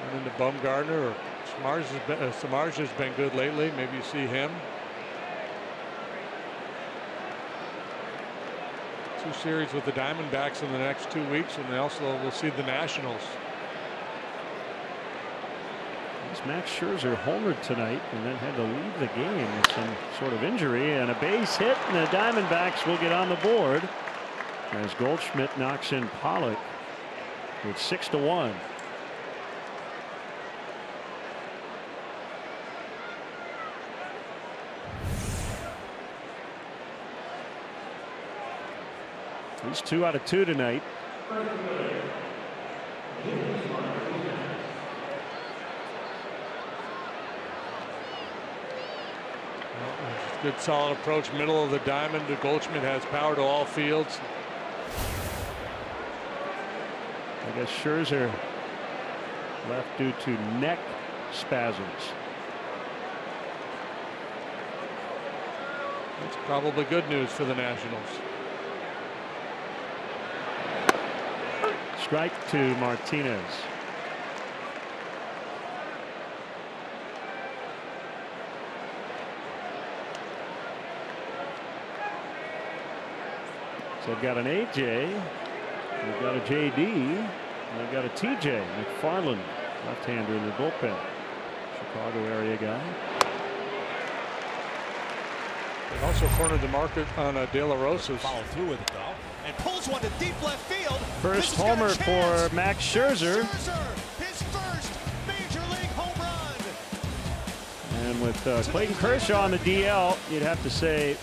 Run into Bumgarner or Samardzija has been good lately. Maybe you see him. 2 series with the Diamondbacks in the next 2 weeks, and also we'll see the Nationals. Max Scherzer homered tonight and then had to leave the game with some sort of injury, and a base hit, and the Diamondbacks will get on the board as Goldschmidt knocks in Pollock with 6-1. He's 2 out of 2 tonight. Good solid approach, middle of the diamond. Goldschmidt has power to all fields. I guess Scherzer left due to neck spasms. That's probably good news for the Nationals. Strike to Martinez. So they've got an AJ, they've got a JD, and they've got a TJ McFarland, left-hander in the bullpen. Chicago area guy. They also cornered the market on De La Rosa's. Follow through with it though, and pulls one to deep left field. First homer for Max Scherzer. His first major league home run. And with Clayton Kershaw on the DL, you'd have to say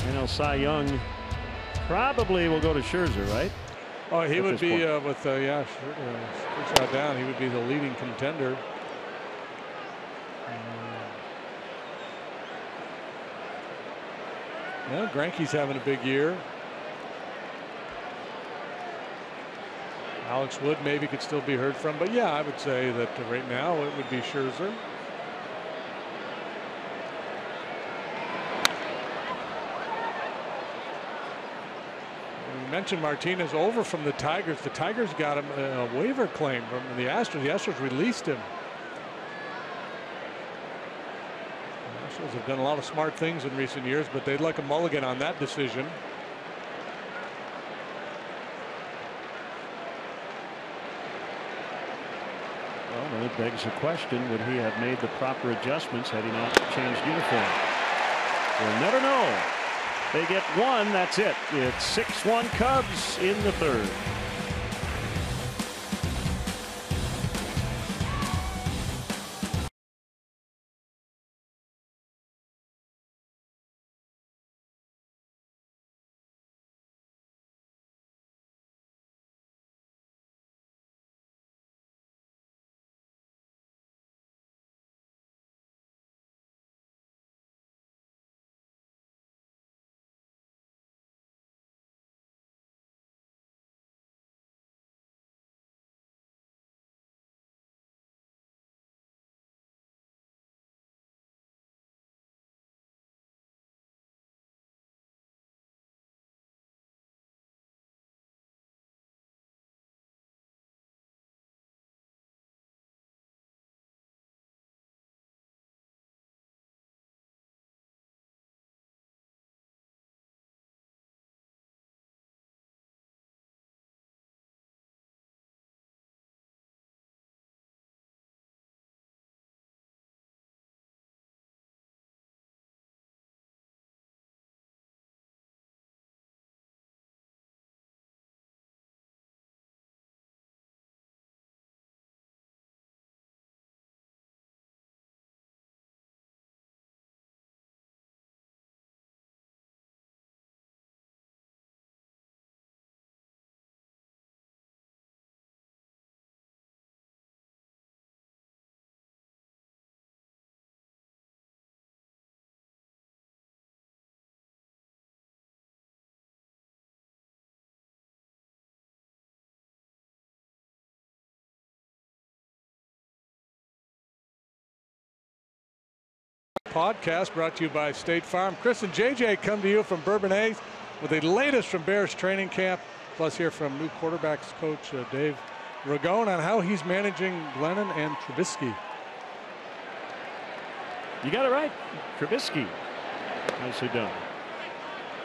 NL Cy Young probably will go to Scherzer, right? Oh, he would be with Kershaw down. He would be the leading contender. Yeah, Greinke's having a big year. Alex Wood maybe could still be heard from, but yeah, I would say that right now it would be Scherzer. Mentioned Martinez over from the Tigers. The Tigers got him a waiver claim from the Astros. The Astros released him. The Astros have done a lot of smart things in recent years, but they'd like a mulligan on that decision. Well, then it begs the question, would he have made the proper adjustments had he not changed uniform? We'll never know. They get one. That's it. It's 6-1 Cubs in the 3rd. Podcast brought to you by State Farm. Chris and JJ come to you from Bourbonnais with the latest from Bears training camp. Plus hear from new quarterbacks coach Dave Ragone on how he's managing Glennon and Trubisky. You got it right. Trubisky. Nicely done.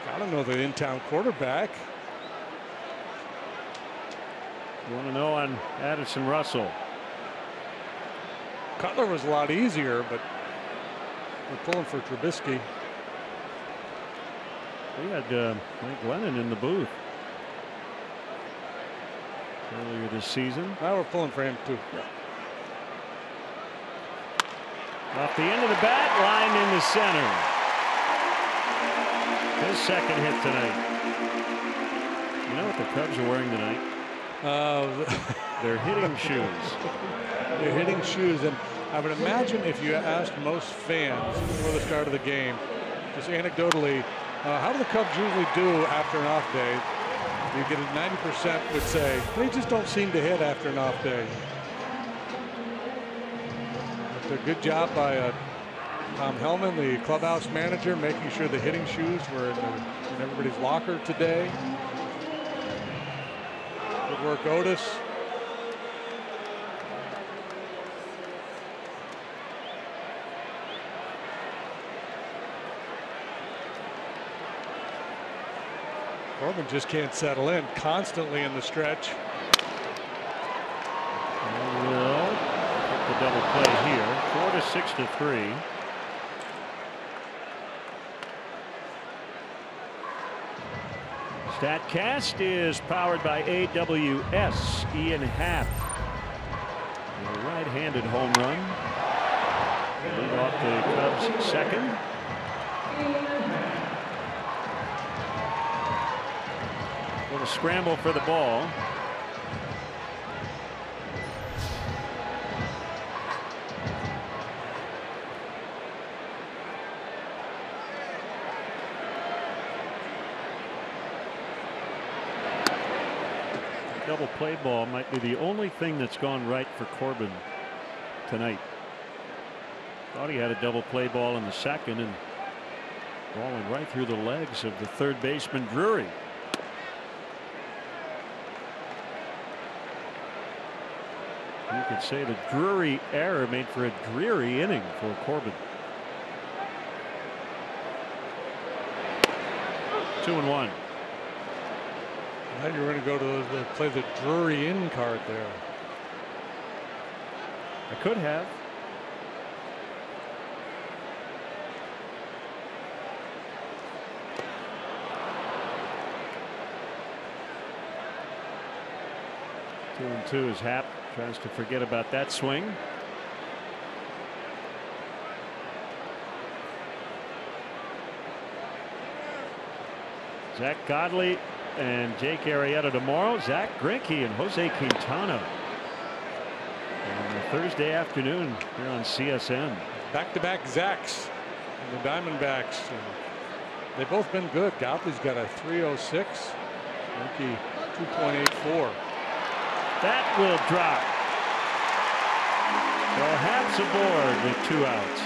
Gotta know the in-town quarterback. You want to know on Addison Russell? Cutler was a lot easier, but we're pulling for Trubisky. We had Mike Glennon in the booth earlier this season. Now we're pulling for him too. Off the end of the bat, line in the center. His second hit tonight. You know what the Cubs are wearing tonight? They're hitting shoes. They're hitting shoes, and I would imagine if you asked most fans before the start of the game, just anecdotally, how do the Cubs usually do after an off day? You get a 90% would say they just don't seem to hit after an off day. But a good job by Tom Hellman, the clubhouse manager, making sure the hitting shoes were in everybody's locker today. Good work, Otis. Corbin just can't settle in, constantly in the stretch. Will get the double play here. 4-6-3. StatCast is powered by AWS. Ian Happ, a right-handed home run. Lead off the Cubs second. Little scramble for the ball. Double play ball might be the only thing that's gone right for Corbin tonight. Thought he had a double play ball in the second, and ball went right through the legs of the third baseman Drury. You could say the Drury error made for a dreary inning for Corbin. 2-1. Now you're going to go to play the Drury in card there. I could have. Two and two as Happ tries to forget about that swing. Zach Godley and Jake Arrieta tomorrow. Zach Greinke and Jose Quintana on a Thursday afternoon here on CSN. Back-to-back Zacks and the Diamondbacks. They've both been good. Godley's got a 3.06. Greinke 2.84. That will drop. So Happ's aboard with 2 outs.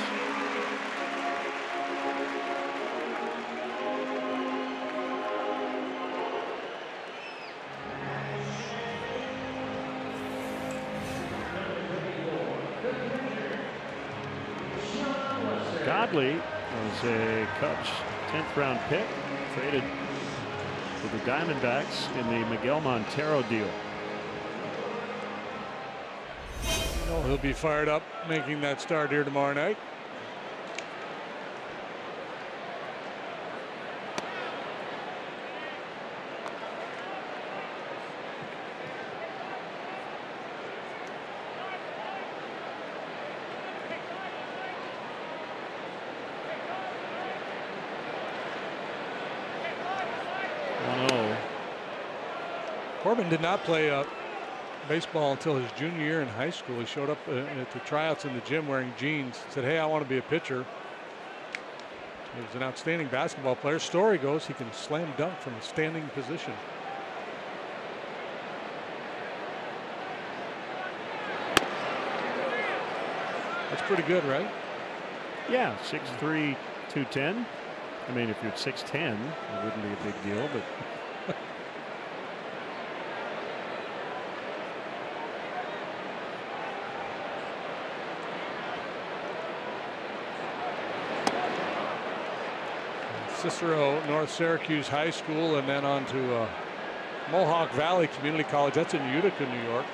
Godley was a Cubs 10th round pick, traded to the Diamondbacks in the Miguel Montero deal. He'll be fired up making that start here tomorrow night. Corbin did not play baseball until his junior year in high school. He showed up at the tryouts in the gym wearing jeans. Said, "Hey, I want to be a pitcher." He was an outstanding basketball player. Story goes he can slam dunk from a standing position. That's pretty good, right? Yeah, 6'3", 210. I mean, if you're 6'10", it wouldn't be a big deal, but. Cicero, North Syracuse High School, and then on to Mohawk Valley Community College. That's in Utica, New York.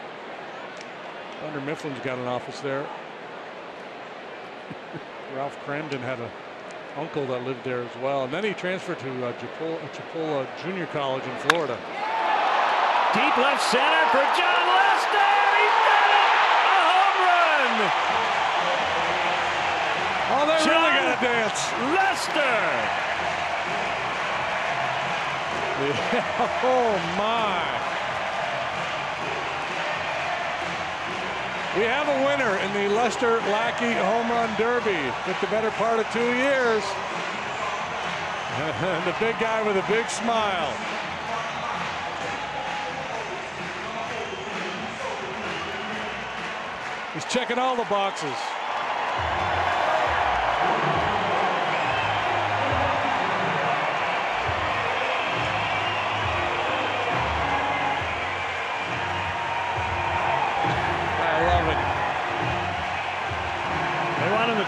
Thunder Mifflin's got an office there. Ralph Cramden had an uncle that lived there as well. And then he transferred to Chipola Junior College in Florida. Deep left center for John Lester. He's got it! A home run! Oh, they John really got to dance. Lester! Oh, my. We have a winner in the Lester Lackey Home Run Derby. Took the better part of 2 years. And the big guy with a big smile. He's checking all the boxes.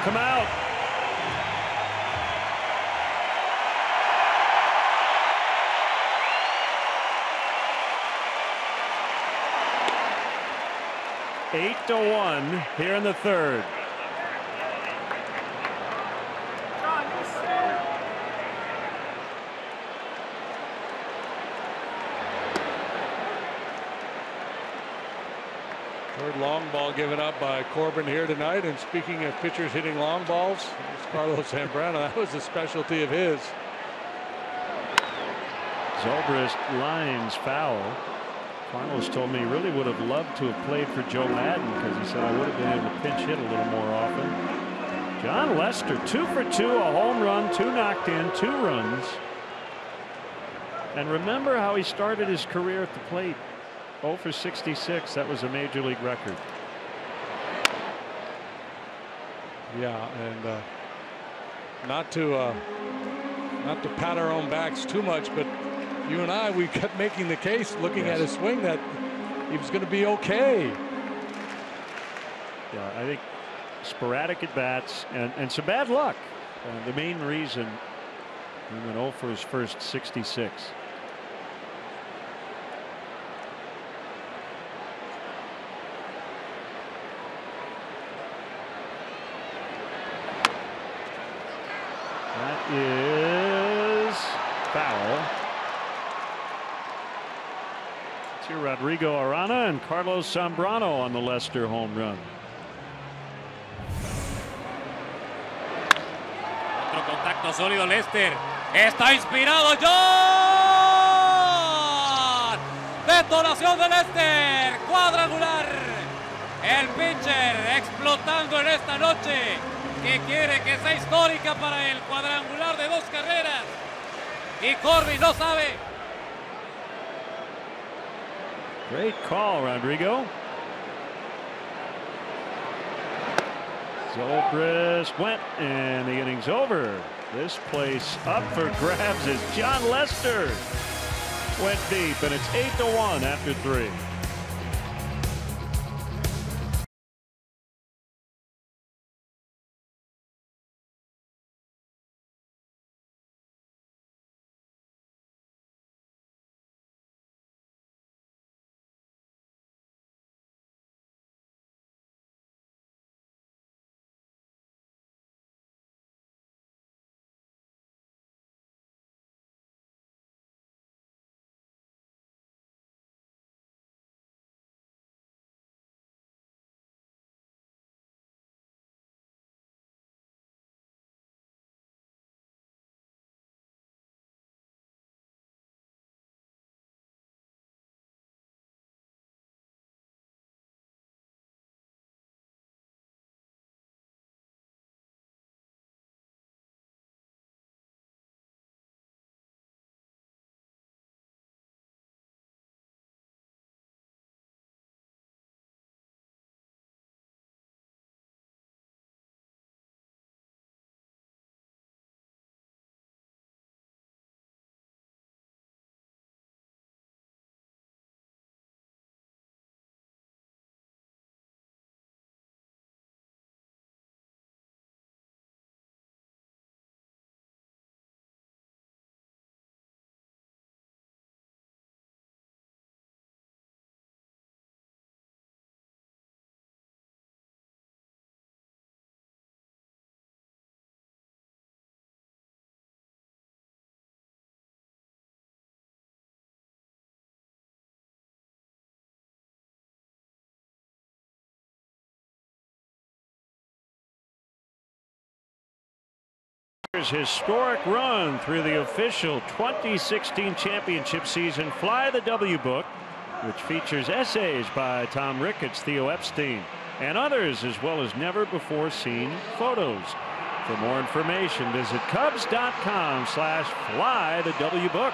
Come out. Eight to 1 here in the third. Third long ball given up by Corbin here tonight. And speaking of pitchers hitting long balls, it's Carlos Zambrano. That was a specialty of his. Zobrist lines foul. Carlos told me he really would have loved to have played for Joe Madden because he said I would have been able to pinch hit a little more often. John Lester 2 for 2, a home run, 2 knocked in, 2 runs. And remember how he started his career at the plate. 0 for 66. That was a major league record. Yeah, and not to pat our own backs too much, but you and I, we kept making the case, looking at his swing, that he was going to be okay. Yeah, I think sporadic at bats and some bad luck. The main reason he went 0 for his first 66. That is foul. It's here Rodrigo Arana and Carlos Zambrano on the Lester home run. Otro contacto sólido Lester. Está inspirado John. Detonación de Lester. Cuadrangular. El pitcher explotando en esta noche, que quiere que sea histórica para el cuadrangular de 2 carreras. Y Corbin no sabe. Great call, Rodrigo. Zobrist went, and the inning's over. This place up for grabs as John Lester went deep, and it's 8 to 1 after 3. Historic run through the official 2016 championship season. Fly the W book, which features essays by Tom Ricketts, Theo Epstein, and others, as well as never before seen photos. For more information, visit Cubs.com/fly the W book.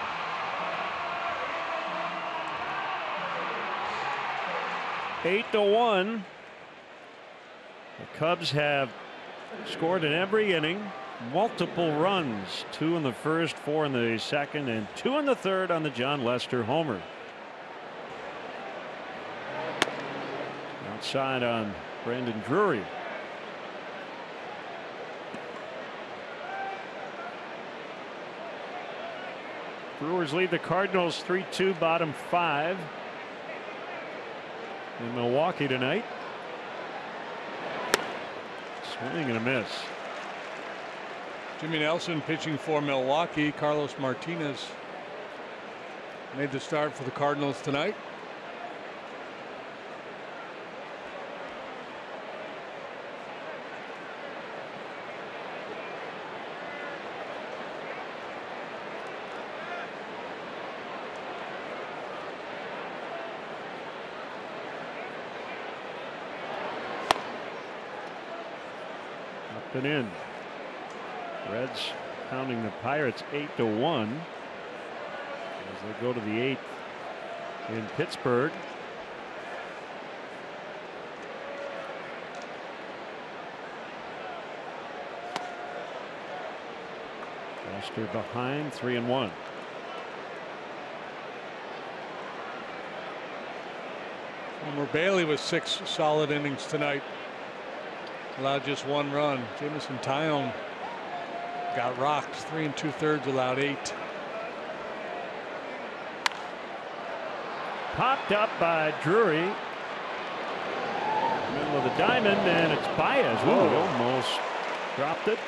Eight to 1. The Cubs have scored in every inning. Multiple runs, 2 in the first, 4 in the second, and 2 in the third on the John Lester homer. Outside on Brandon Drury. Brewers lead the Cardinals 3-2, bottom 5 in Milwaukee tonight. Swing and a miss. Jimmy Nelson pitching for Milwaukee. Carlos Martinez made the start for the Cardinals tonight. Up and in. Reds pounding the Pirates 8-1 as they go to the 8th in Pittsburgh. Lester behind 3-1. Homer Bailey with 6 solid innings tonight. Allowed just 1 run. Jameson Taillon got rocked. 3 2/3, allowed 8. Popped up by Drury. Middle of the diamond, and it's Baez. Ooh, almost dropped it.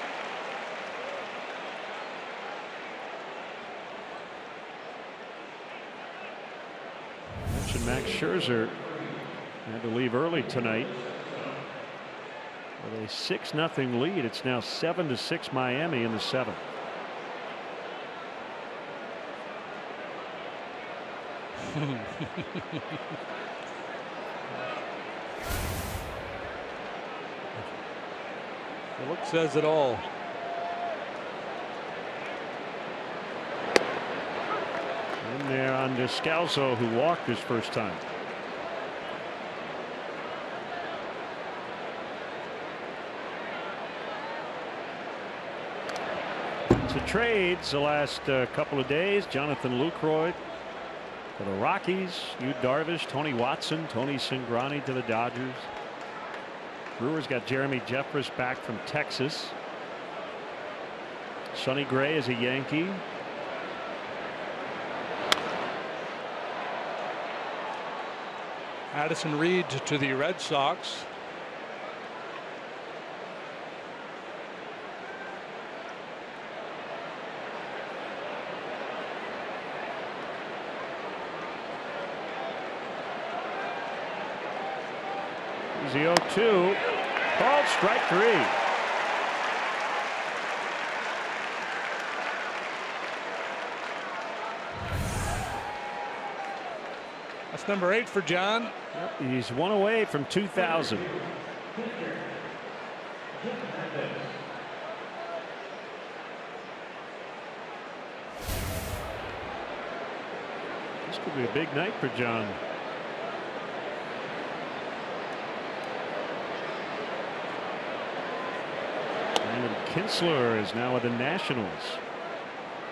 Mentioned Max Scherzer had to leave early tonight. With a 6-0 lead, it's now 7-6 Miami in the 7th. The look says it all. In there on Descalso, who walked his first time. To trades the last couple of days. Jonathan Lucroy to the Rockies. Yu Darvish, Tony Watson, Tony Cingrani to the Dodgers. Brewers got Jeremy Jeffress back from Texas. Sonny Gray is a Yankee. Addison Reed to the Red Sox. The 0-2 called strike 3. That's number 8 for John. Yep, he's 1 away from 2,000. This could be a big night for John. Kinsler is now with the Nationals.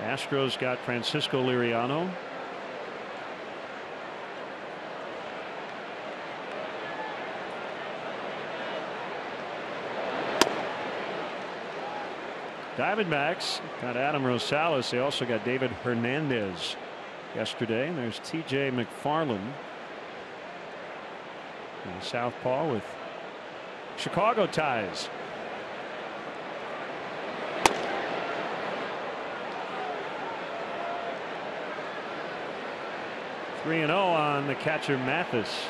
Astros got Francisco Liriano. Diamondbacks got Adam Rosales. They also got David Hernandez yesterday. And there's TJ McFarland, southpaw with Chicago ties. 3-0 on the catcher Mathis.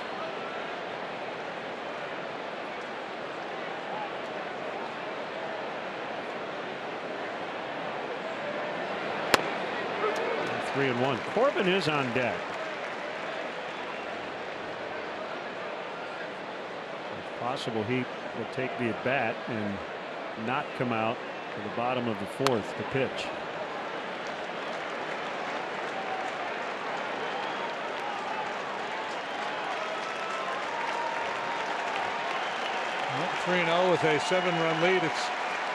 3-1. Corbin is on deck. It's possible he will take the at bat and not come out to the bottom of the fourth to pitch. 3-0 with a 7-run lead. It's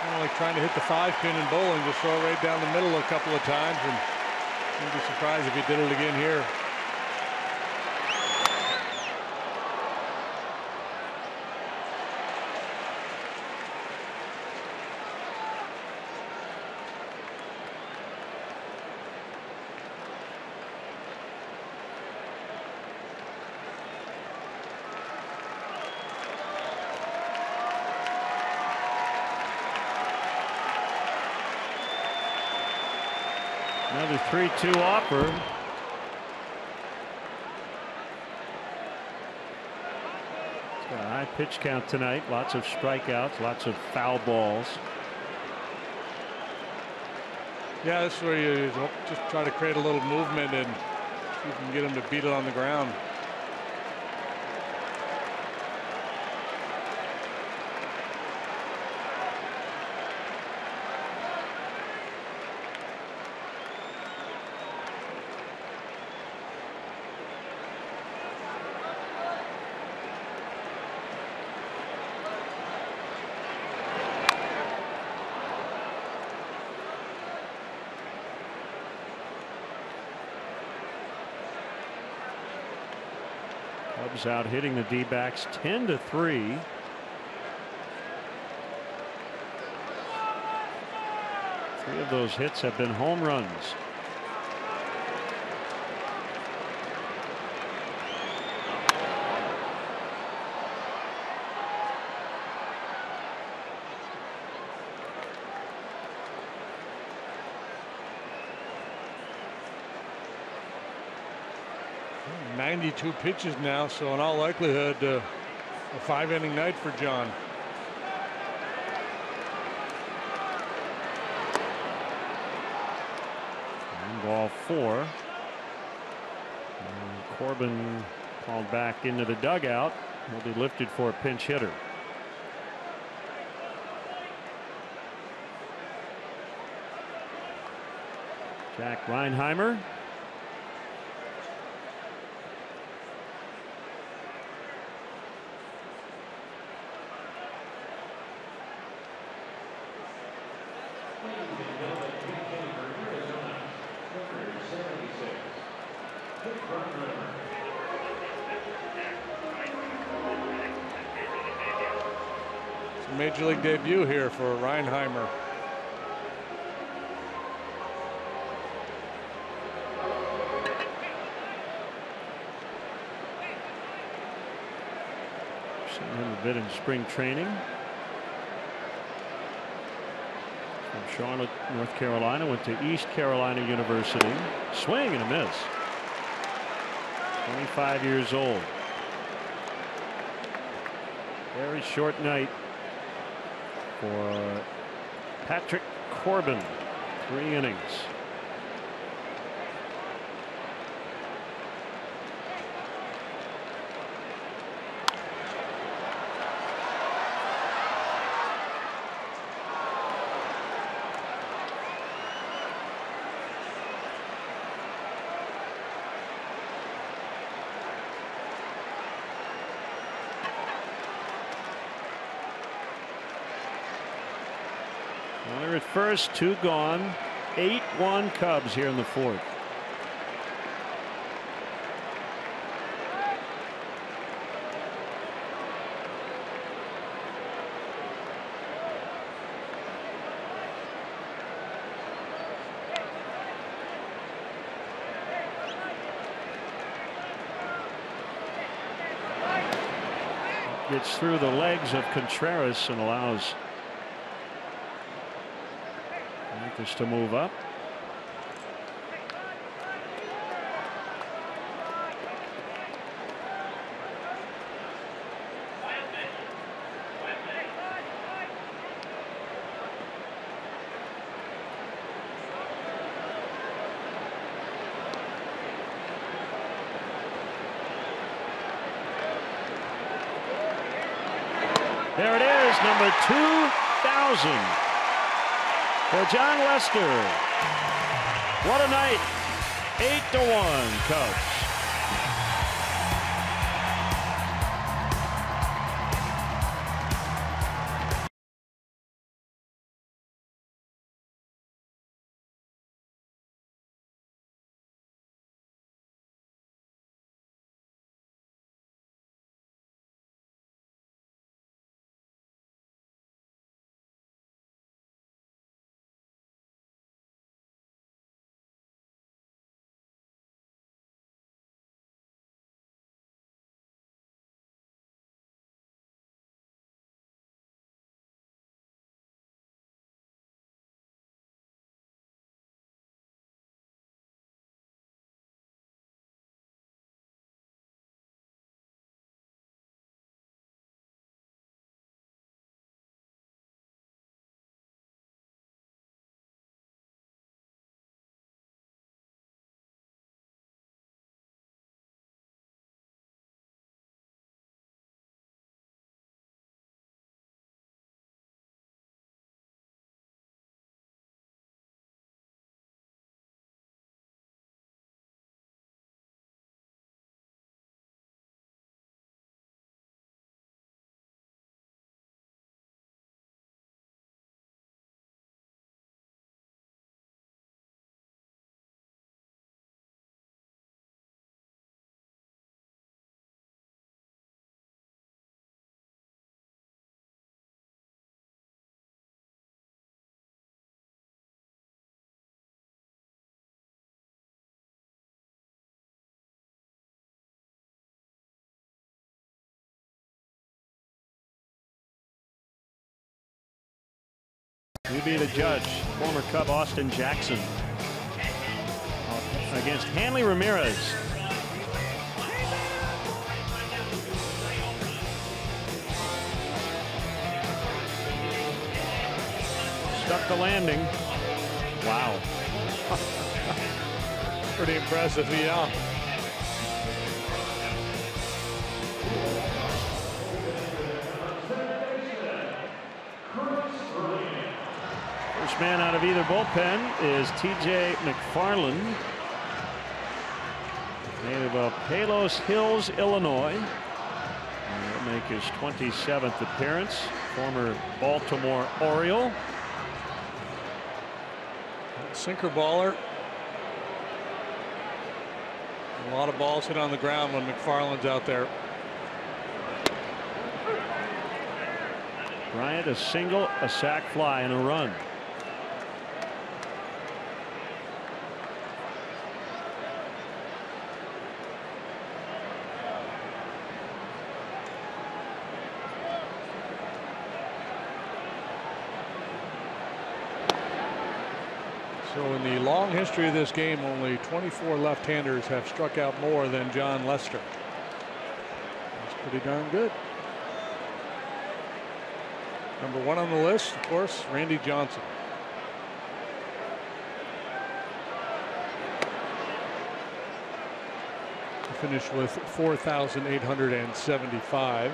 kind of like trying to hit the 5-pin in bowling, just throw it right down the middle a couple of times, and you'd be surprised if he did it again here. Another 3-2 offer. It's got a high pitch count tonight. Lots of strikeouts, lots of foul balls. Yeah, this is where you just try to create a little movement and see if you can get him to beat it on the ground. Cubs out hitting the D-backs 10-3. 3 of those hits have been home runs. Hmm, 92 pitches now, so in all likelihood a 5-inning night for John. And ball 4. And Corbin called back into the dugout. Will be lifted for a pinch hitter. Jack Reinheimer. It's a major league debut here for Reinheimer. Seen him a bit in spring training. From Charlotte, North Carolina, went to East Carolina University. Swing and a miss. 25 years old. Very short night for Patrick Corbin. 3 innings. Runner at first, 2 gone. 8-1 Cubs here in the 4th. Gets through the legs of Contreras and allows Yankees to move up. is number 2,000 for John Lester. What a night. 8-1 Cubs. You be the judge. Former Cub Austin Jackson against Hanley Ramirez. Stuck the landing. Wow. Pretty impressive, yeah. First man out of either bullpen is T.J. McFarland, native of Palos Hills, Illinois. He'll make his 27th appearance. Former Baltimore Oriole. Sinker baller. A lot of balls hit on the ground when McFarland's out there. Bryant, a single, a sac fly, and a run. So in the long history of this game, only 24 left-handers have struck out more than John Lester. That's pretty darn good. Number one on the list, of course, Randy Johnson. He finished with 4,875.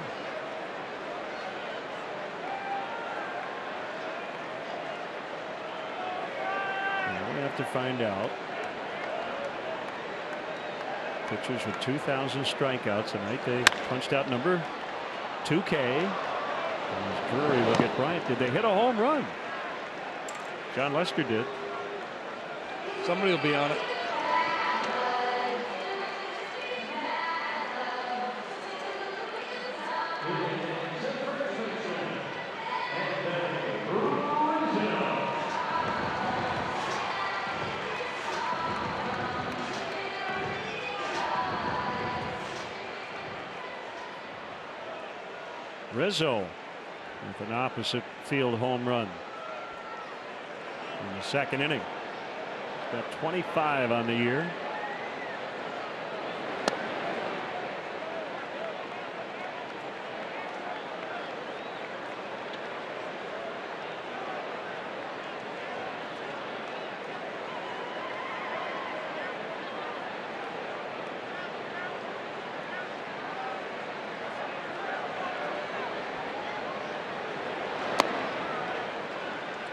To find out. Pitchers with 2,000 strikeouts tonight. They punched out number 2K. Drury will get Bryant. Did they hit a home run? John Lester did. Somebody will be on it. Rizzo with an opposite field home run in the second inning. He's got 25 on the year.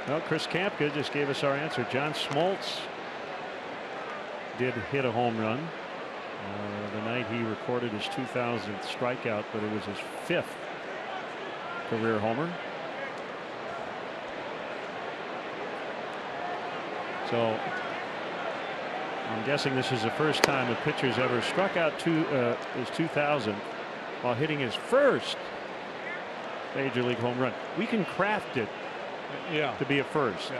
Well, Chris Kampka just gave us our answer. John Smoltz did hit a home run the night he recorded his 2000th strikeout, but it was his 5th career homer. So I'm guessing this is the first time a pitcher's ever struck out his 2000th while hitting his first major league home run. We can craft it to be a first. Yeah.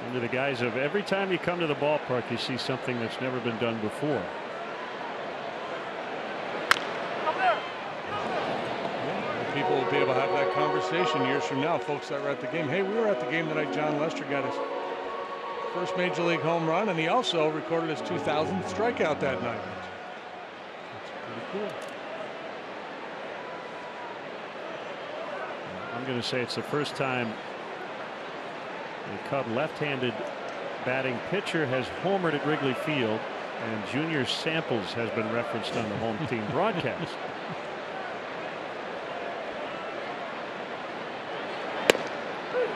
Under the guise of every time you come to the ballpark, you see something that's never been done before. People will be able to have that conversation years from now. Folks that were at the game. Hey, we were at the game tonight. John Lester got his first major league home run, and he also recorded his 2000th strikeout that night. That's pretty cool. I'm going to say it's the first time a Cub left-handed batting pitcher has homered at Wrigley Field, and Junior Samples has been referenced on the home team broadcast.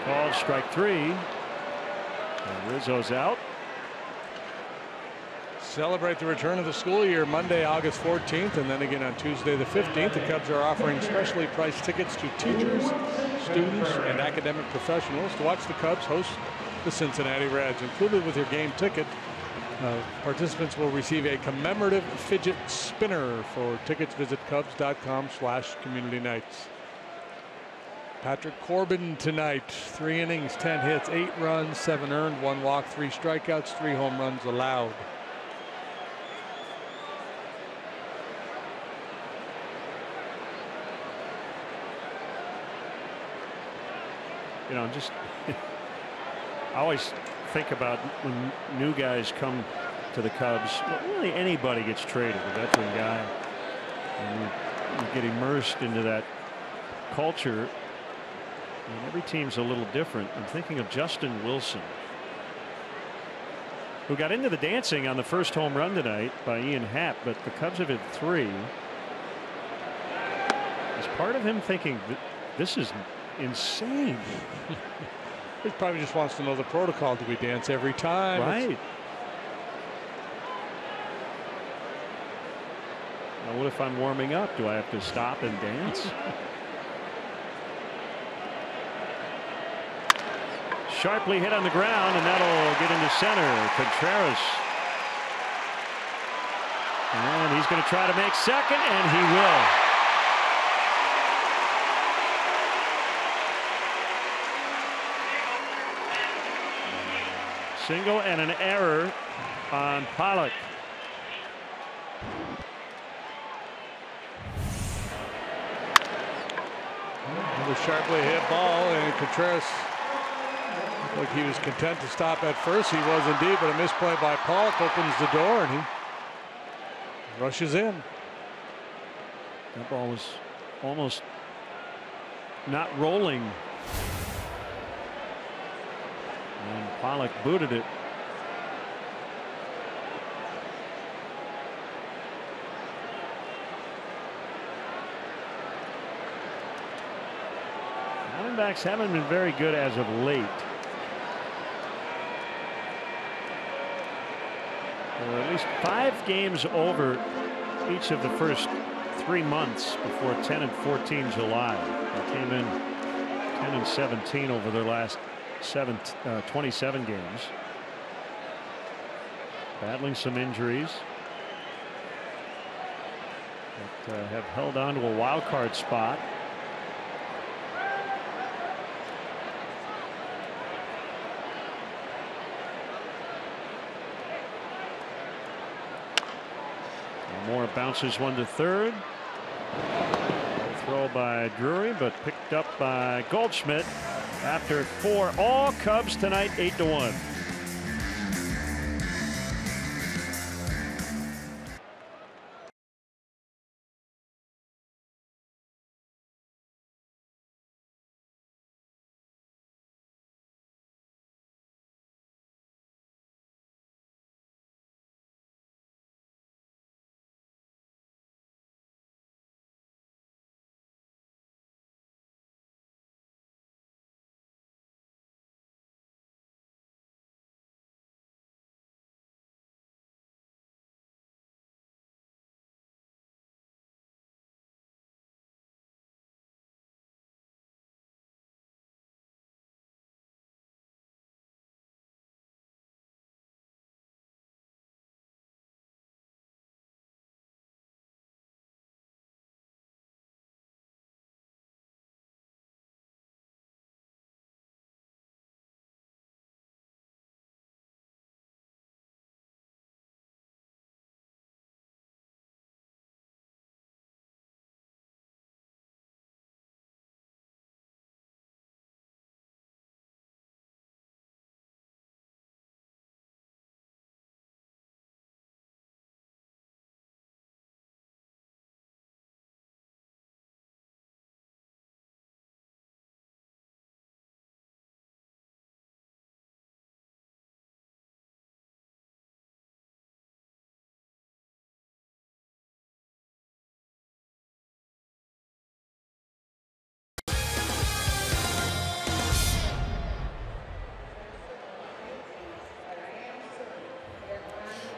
Called strike 3. And Rizzo's out. Celebrate the return of the school year Monday, August 14th, and then again on Tuesday the 15th. The Cubs are offering specially priced tickets to teachers, students, and academic professionals to watch the Cubs host the Cincinnati Reds. Included with your game ticket, participants will receive a commemorative fidget spinner. For tickets, visit Cubs.com/community nights. Patrick Corbin tonight, 3 innings, 10 hits, 8 runs, 7 earned, 1 walk, 3 strikeouts, 3 home runs allowed. You know, just I always think about when new guys come to the Cubs. Really, anybody gets traded, a veteran guy, and you get immersed into that culture. And every team's a little different. I'm thinking of Justin Wilson, who got into the dancing on the first home run tonight by Ian Happ, but the Cubs have hit 3. Is part of him thinking this is insane? He probably just wants to know the protocol. Do we dance every time? Right. Now, what if I'm warming up? Do I have to stop and dance? Sharply hit on the ground, and that'll get into center. Contreras. And he's going to try to make second, and he will. Single and an error on Pollock. Another sharply hit ball, and Contreras looked like he was content to stop at first. He was indeed, but a misplay by Pollock opens the door, and he rushes in. That ball was almost not rolling. And Pollock booted it. Diamondbacks haven't been very good as of late. They're at least 5 games over each of the first 3 months before 10 and 14 July. They came in 10 and 17 over their last 27 games. Battling some injuries that have held on to a wild card spot. Moore bounces one to third. Throw by Drury, but picked up by Goldschmidt after 4. All Cubs tonight, 8-1.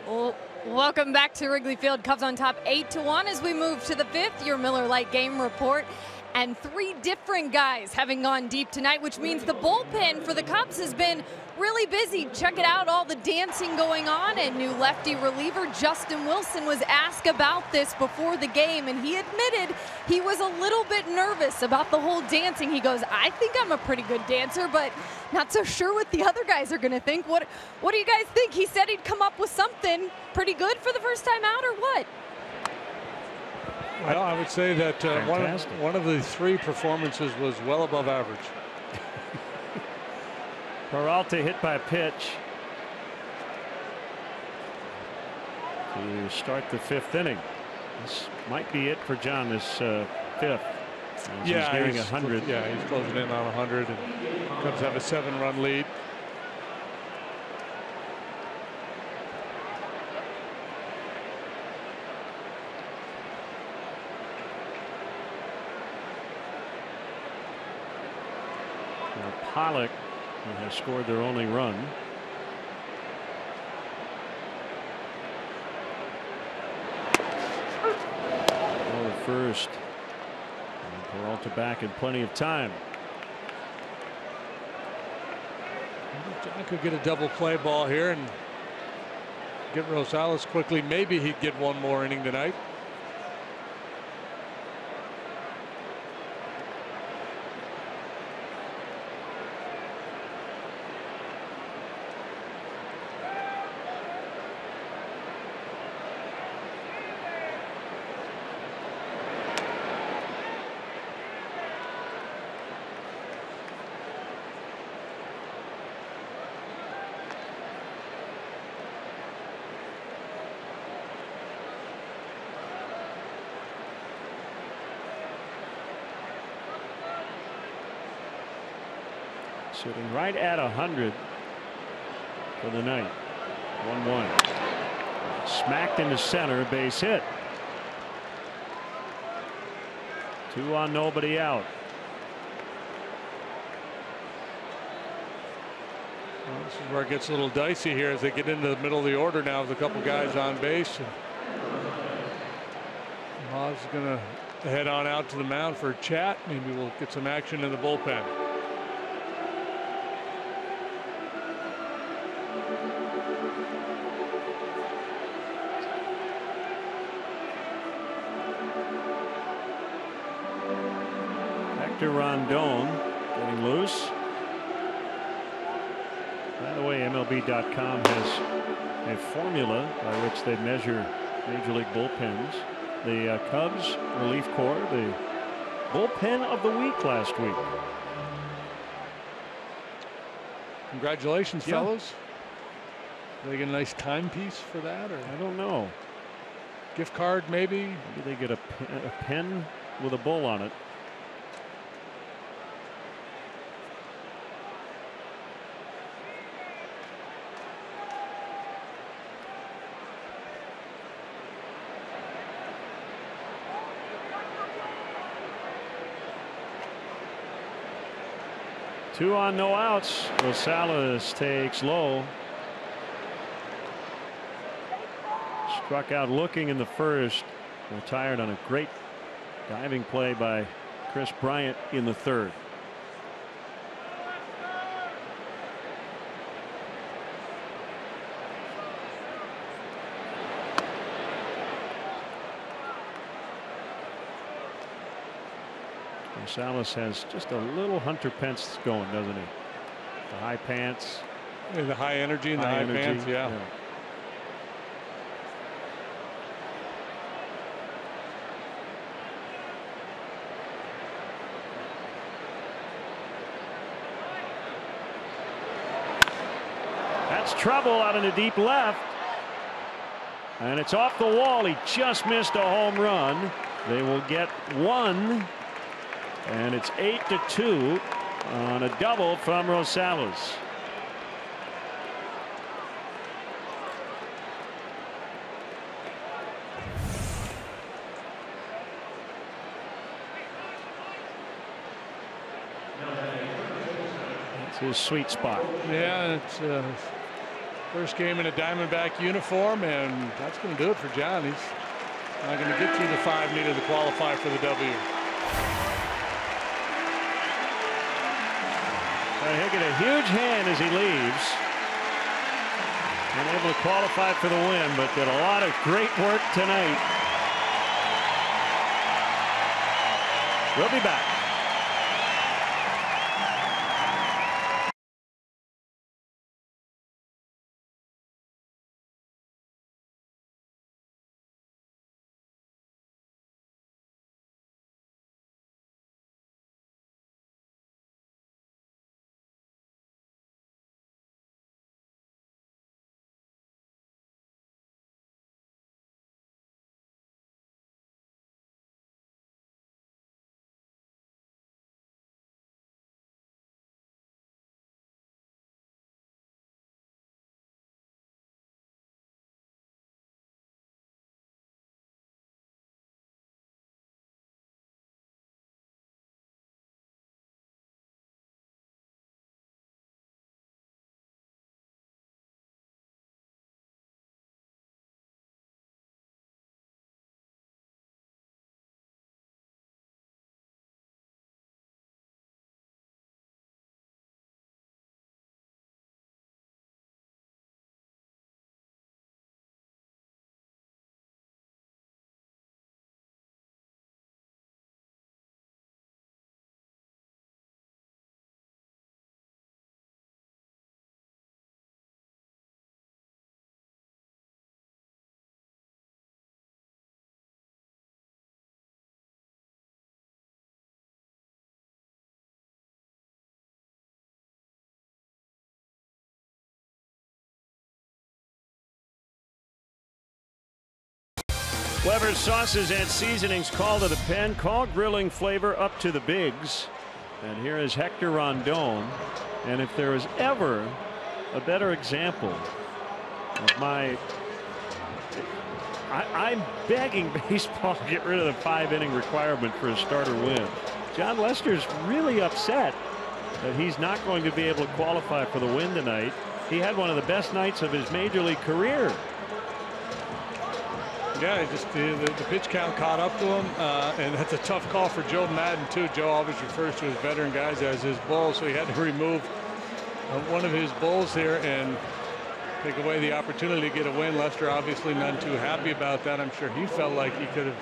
Well, welcome back to Wrigley Field. Cubs on top 8-1 as we move to the 5th. Your Miller Lite game report. And 3 different guys having gone deep tonight, which means the bullpen for the Cubs has been really busy. Check it out, all the dancing going on. And new lefty reliever Justin Wilson was asked about this before the game, and he admitted he was a little bit nervous about the whole dancing. He goes, I think I'm a pretty good dancer, but not so sure what the other guys are going to think. What do you guys think? He said he'd come up with something pretty good for the first time out, or what? Well, I would say that one of the 3 performances was well above average. Peralta hit by a pitch to start the 5th inning. This might be it for John, this 5th. Yeah, he's nearing 100. Yeah, he's closing in on 100, and Cubs have a 7-run lead. Pollock has scored their only run. Over first. And Peralta back in plenty of time. John could get a double play ball here and get Rosales quickly. Maybe he'd get one more inning tonight. Sitting right at 100 for the night. 1-1. Smacked into center, base hit. 2 on, nobody out. Well, this is where it gets a little dicey here as they get into the middle of the order now with a couple guys on base. Haas is going to head on out to the mound for a chat. Maybe we'll get some action in the bullpen. Rondon getting loose. By the way, MLB.com has a formula by which they measure Major League bullpens. The Cubs relief corps, the bullpen of the week last week. Congratulations, fellas. Do they get a nice timepiece for that, or I don't know. Gift card, maybe? Maybe they get a pen with a bull on it. Two on, no outs. Rosales takes low. Struck out looking in the first. Retired on a great diving play by Chris Bryant in the 3rd. Rosales has just a little Hunter Pence going, doesn't he? The high pants. And the high energy and the high pants, yeah. That's trouble out in the deep left. And it's off the wall. He just missed a home run. They will get 1. And it's 8-2 on a double from Rosales. It's his sweet spot. Yeah, it's First game in a Diamondback uniform, and that's going to do it for John. He's not going to get through the 5 needed to qualify for the W. He'll get a huge hand as he leaves. Unable to qualify for the win, but did a lot of great work tonight. We'll be back. Weber's sauces and seasonings call to the pen. Call grilling flavor up to the bigs. And here is Hector Rondon. And if there was ever a better example of I'm begging baseball to get rid of the 5-inning requirement for a starter win. John Lester's really upset that he's not going to be able to qualify for the win tonight. He had one of the best nights of his major league career. Yeah, just the pitch count caught up to him, and that's a tough call for Joe Madden too. Joe always refers to his veteran guys as his bulls, so he had to remove one of his bulls here and take away the opportunity to get a win. Lester obviously none too happy about that. I'm sure he felt like he could have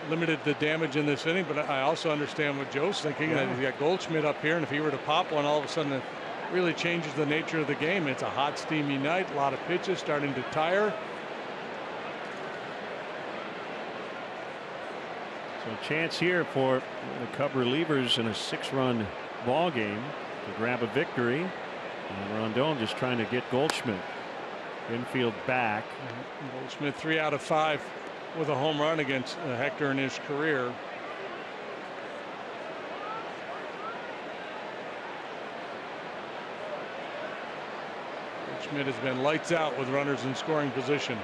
limited the damage in this inning, but I also understand what Joe's thinking, that he's got Goldschmidt up here, and if he were to pop one, all of a sudden it really changes the nature of the game. It's a hot, steamy night, a lot of pitches starting to tire. So a chance here for the Cub relievers in a 6-run ball game to grab a victory. And Rondon just trying to get Goldschmidt infield back. Goldschmidt 3 out of 5 with a home run against Hector in his career. Goldschmidt has been lights out with runners in scoring position.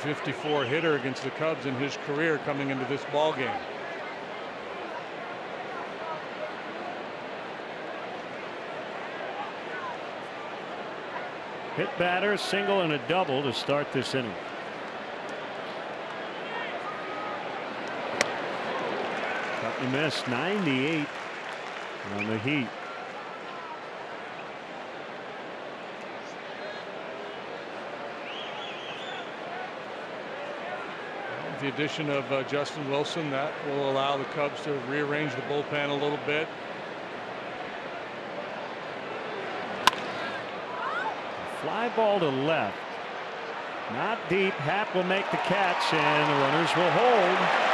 .354 hitter against the Cubs in his career coming into this ball game. Hit batter, single and a double to start this inning. Cut and miss, 98 on the Heat. The addition of Justin Wilson, that will allow the Cubs to rearrange the bullpen a little bit. Fly ball to left, not deep. Happ will make the catch and the runners will hold.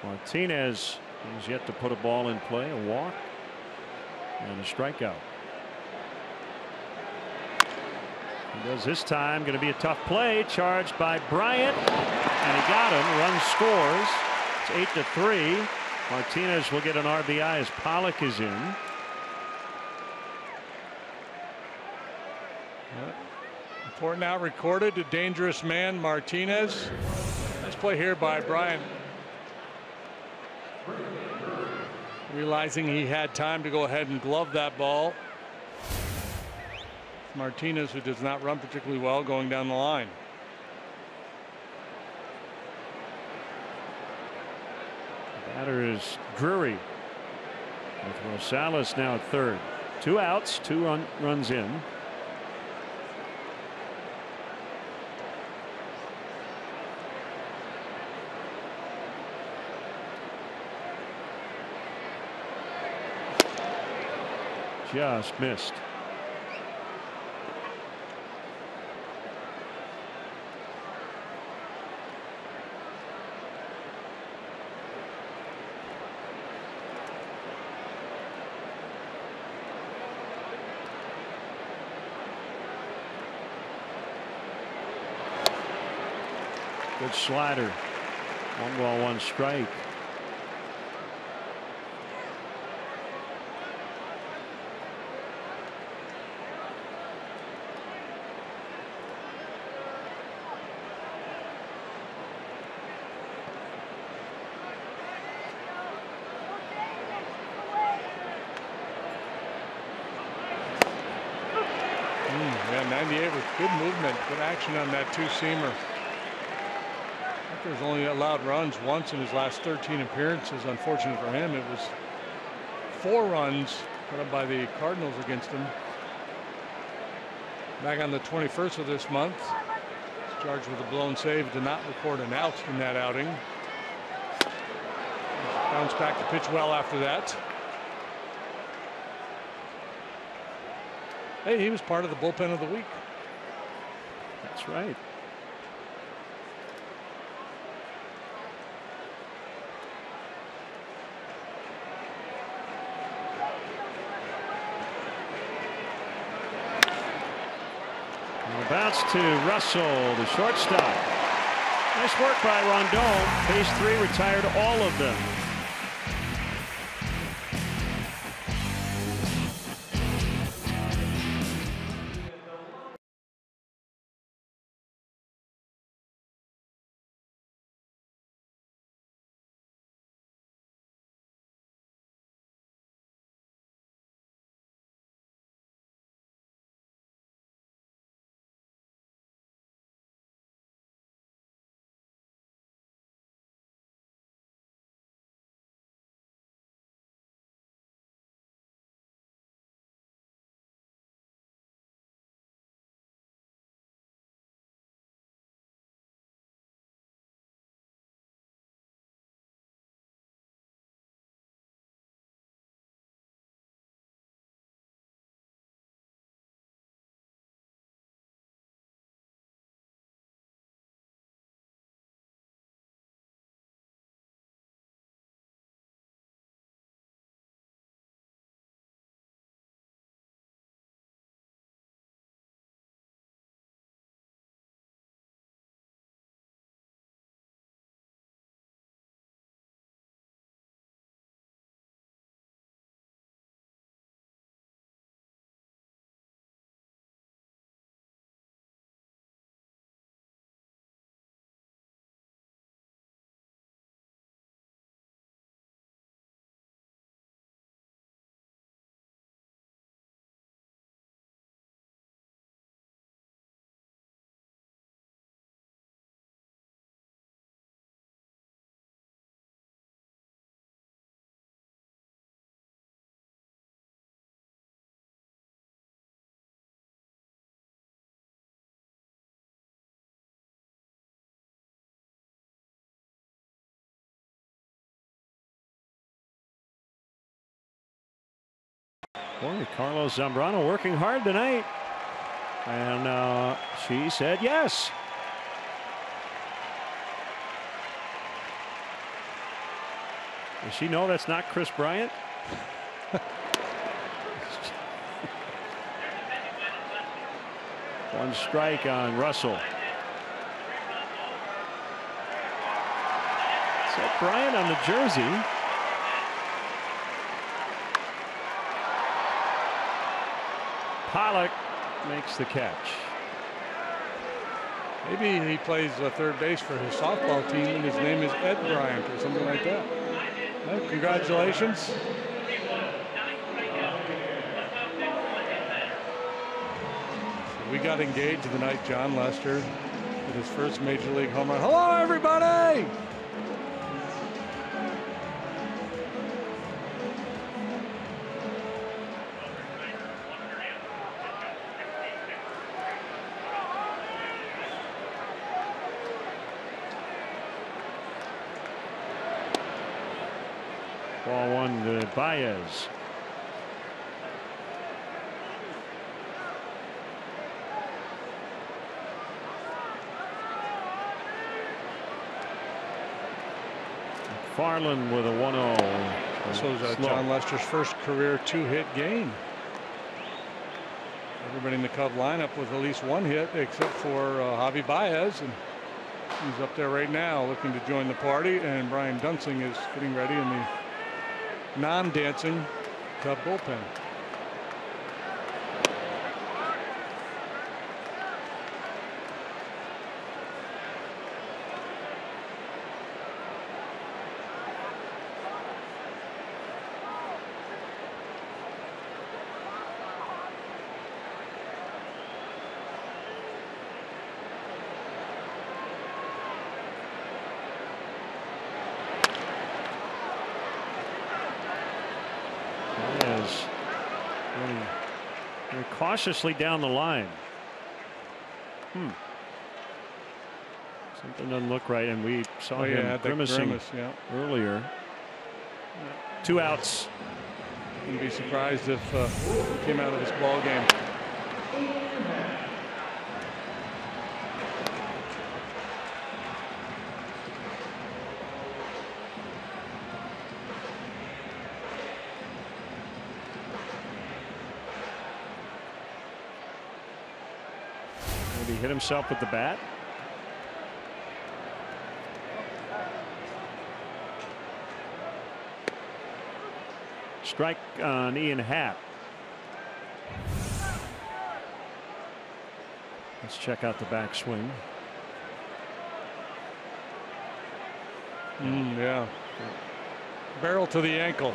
Martinez has yet to put a ball in play, a walk and a strikeout. He does this time. Going to be a tough play. Charged by Bryant, and he got him. Run scores. It's 8-3. Martinez will get an RBI as Pollock is in. Important out recorded to dangerous man Martinez. Nice play here by Bryant. Realizing he had time to go ahead and glove that ball. Martinez, who does not run particularly well, going down the line. The batter is Drury, with Rosales now at third. 2 outs, 2 runs in. Just missed. Good slider. 1 ball, 1 strike. Yeah, 98 with good movement, good action on that 2-seamer. He's only allowed runs once in his last 13 appearances. Unfortunate for him, it was 4 runs put up by the Cardinals against him. Back on the 21st of this month, he's charged with a blown save. Did not record an out in that outing. Bounced back to pitch well after that. Hey, he was part of the bullpen of the week. That's right. And the bounce to Russell, the shortstop. Nice work by Rondon. Base 3, retired all of them. Boy, Carlos Zambrano working hard tonight. And she said yes. Does she know that's not Chris Bryant? One strike on Russell. Is that Bryant on the jersey? Pollock makes the catch. Maybe he plays third base for his softball team and his name is Ed Bryant or something like that. Well, congratulations. We got engaged the night John Lester with his first major league home run. Hello, everybody. Ball one to Baez. Farland with a 1-0. This was John Lester's first career 2-hit game. Everybody in the Cub lineup with at least 1 hit except for Javi Baez, and he's up there right now looking to join the party, and Brian Dunsing is getting ready in the non-dancing Cub bullpen. Very cautiously down the line. Something doesn't look right, and we saw him grimacing earlier. Yeah. 2 outs. Wouldn't be surprised if he came out of this ball game. Maybe hit himself with the bat. Strike on Ian Happ. Let's check out the backswing. Yeah. Barrel to the ankle.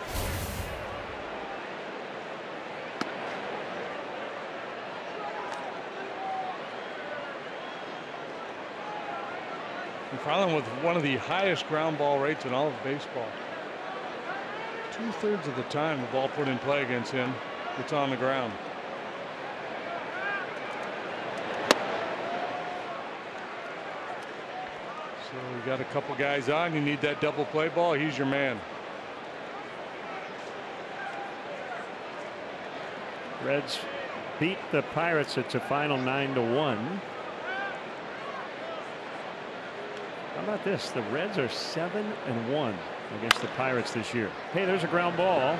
McFarland with one of the highest ground ball rates in all of baseball. 2/3 of the time the ball put in play against him, it's on the ground. So we got a couple guys on. You need that double play ball. He's your man. Reds beat the Pirates. It's a final 9-1. How about this? The Reds are 7-1 against the Pirates this year. Hey, there's a ground ball.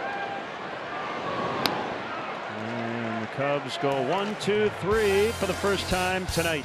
And the Cubs go 1-2-3 for the first time tonight.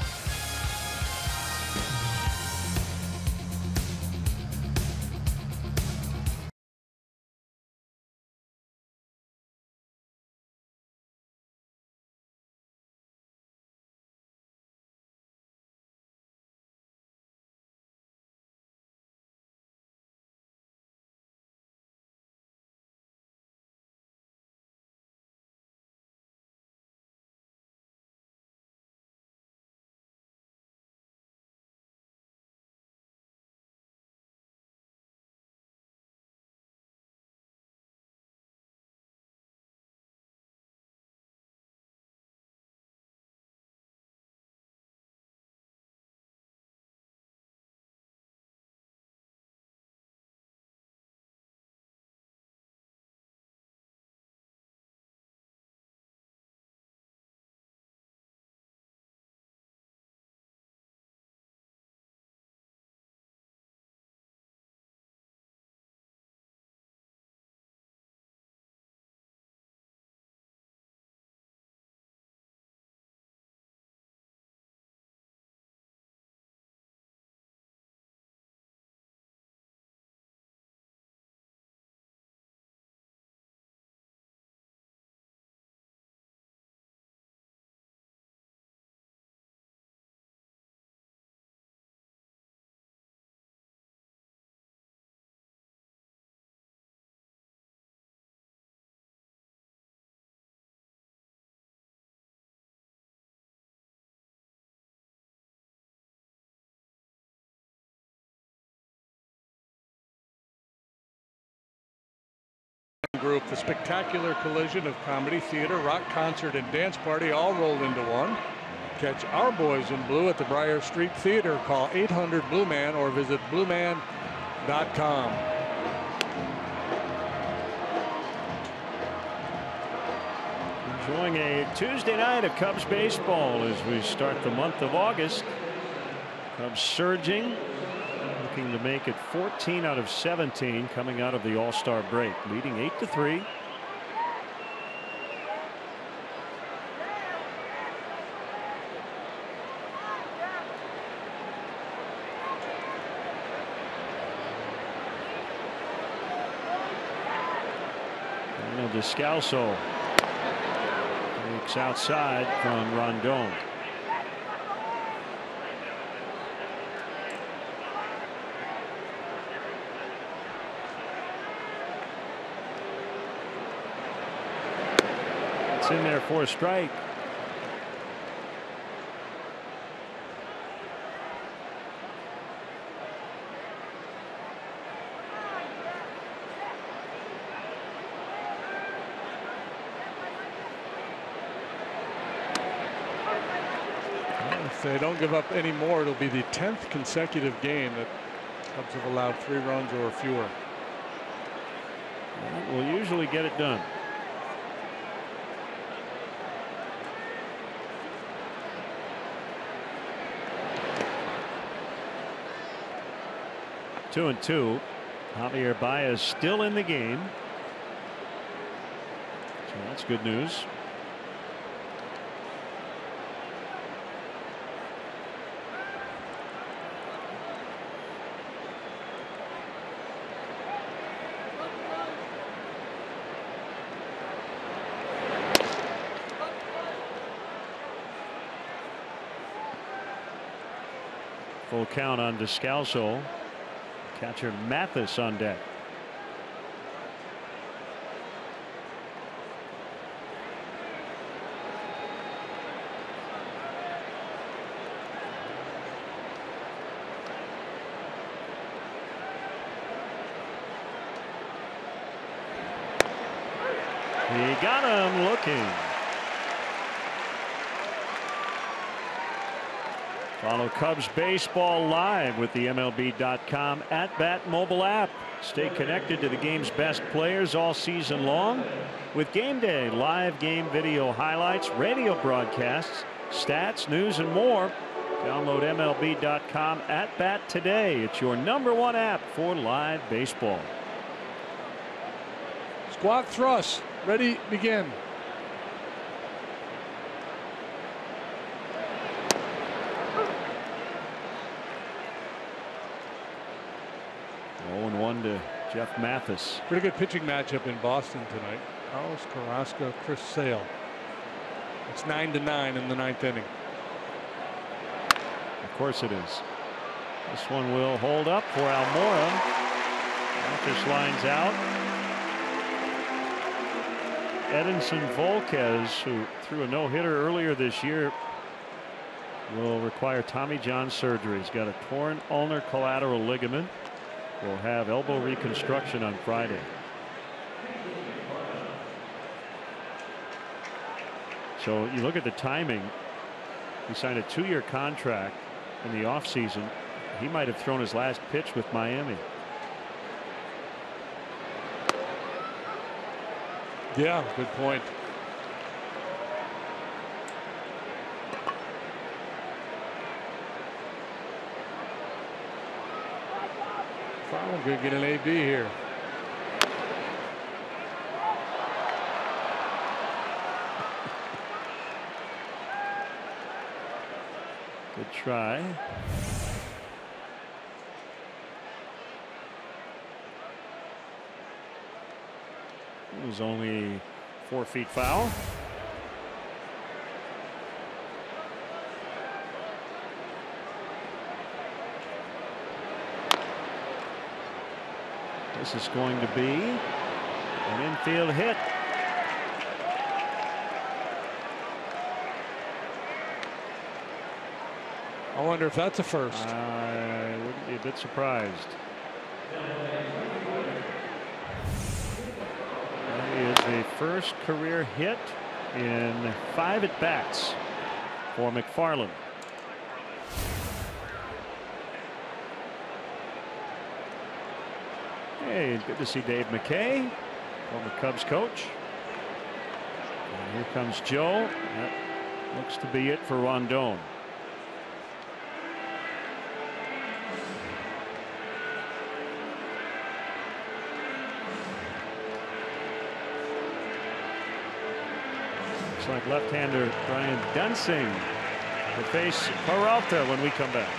group, the spectacular collision of comedy, theater, rock concert, and dance party all rolled into one. Catch our boys in blue at the Briar Street Theater. Call 800-BLUE-MAN or visit blueman.com. Enjoying a Tuesday night of Cubs baseball as we start the month of August. Cubs surging, looking to make it 14 out of 17 coming out of the All-Star break, leading 8-3. Descalso takes outside from Rondon. It's in there for a strike. If they don't give up any more, it'll be the 10th consecutive game that Cubs have allowed 3 runs or fewer. We'll usually get it done. Two and two. Javier Baez still in the game. So that's good news. Full count on Descalso. Catcher Mathis on deck. He got him looking. Follow Cubs baseball live with the MLB.com at-bat mobile app. Stay connected to the game's best players all season long with Game Day, live game video highlights, radio broadcasts, stats, news, and more. Download MLB.com at-bat today. It's your #1 app for live baseball. Squat thrust. Ready, begin. To Jeff Mathis. Pretty good pitching matchup in Boston tonight. Carlos Carrasco, Chris Sale. It's 9-9 in the 9th inning. Of course it is. This one will hold up for Almora. Mathis lines out. Edinson Volquez, who threw a no-hitter earlier this year, will require Tommy John surgery. He's got a torn ulnar collateral ligament. Will have elbow reconstruction on Friday. So you look at the timing. He signed a 2-year contract in the offseason. He might have thrown his last pitch with Miami. Yeah, good point. We're going to get an AB here. Good try. It was only 4 feet foul. This is going to be an infield hit. I wonder if that's a first. I wouldn't be a bit surprised. That is the first career hit in 5 at-bats for McFarland. Hey, good to see Dave McKay, former Cubs coach. And here comes Joe. That looks to be it for Rondon. Looks like left-hander Brian Dunsing to face Peralta when we come back.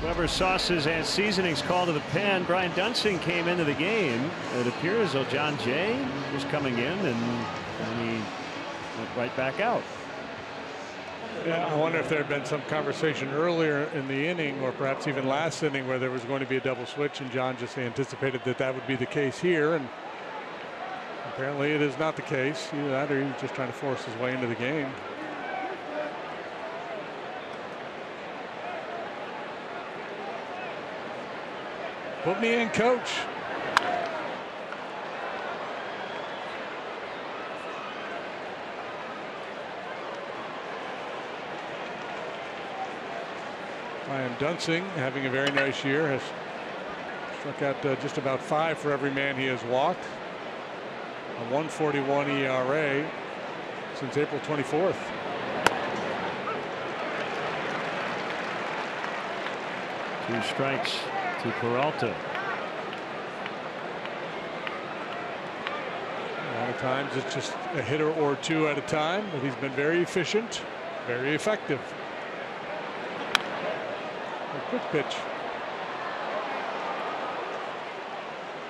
Weber sauces and seasonings called to the pen. Brian Dunsing came into the game. It appears as though John Jay was coming in and he went right back out. Yeah, I wonder if there had been some conversation earlier in the inning or perhaps even last inning where there was going to be a double switch and John just anticipated that that would be the case here, and apparently it is not the case. Either that or he was just trying to force his way into the game. Put me in, coach. Brian Dunsing having a very nice year, has struck out just about 5 for every man he has walked. A 1.41 ERA since April 24th. Two strikes to Peralta. A lot of times it's just a hitter or two at a time, but he's been very efficient, very effective. A quick pitch.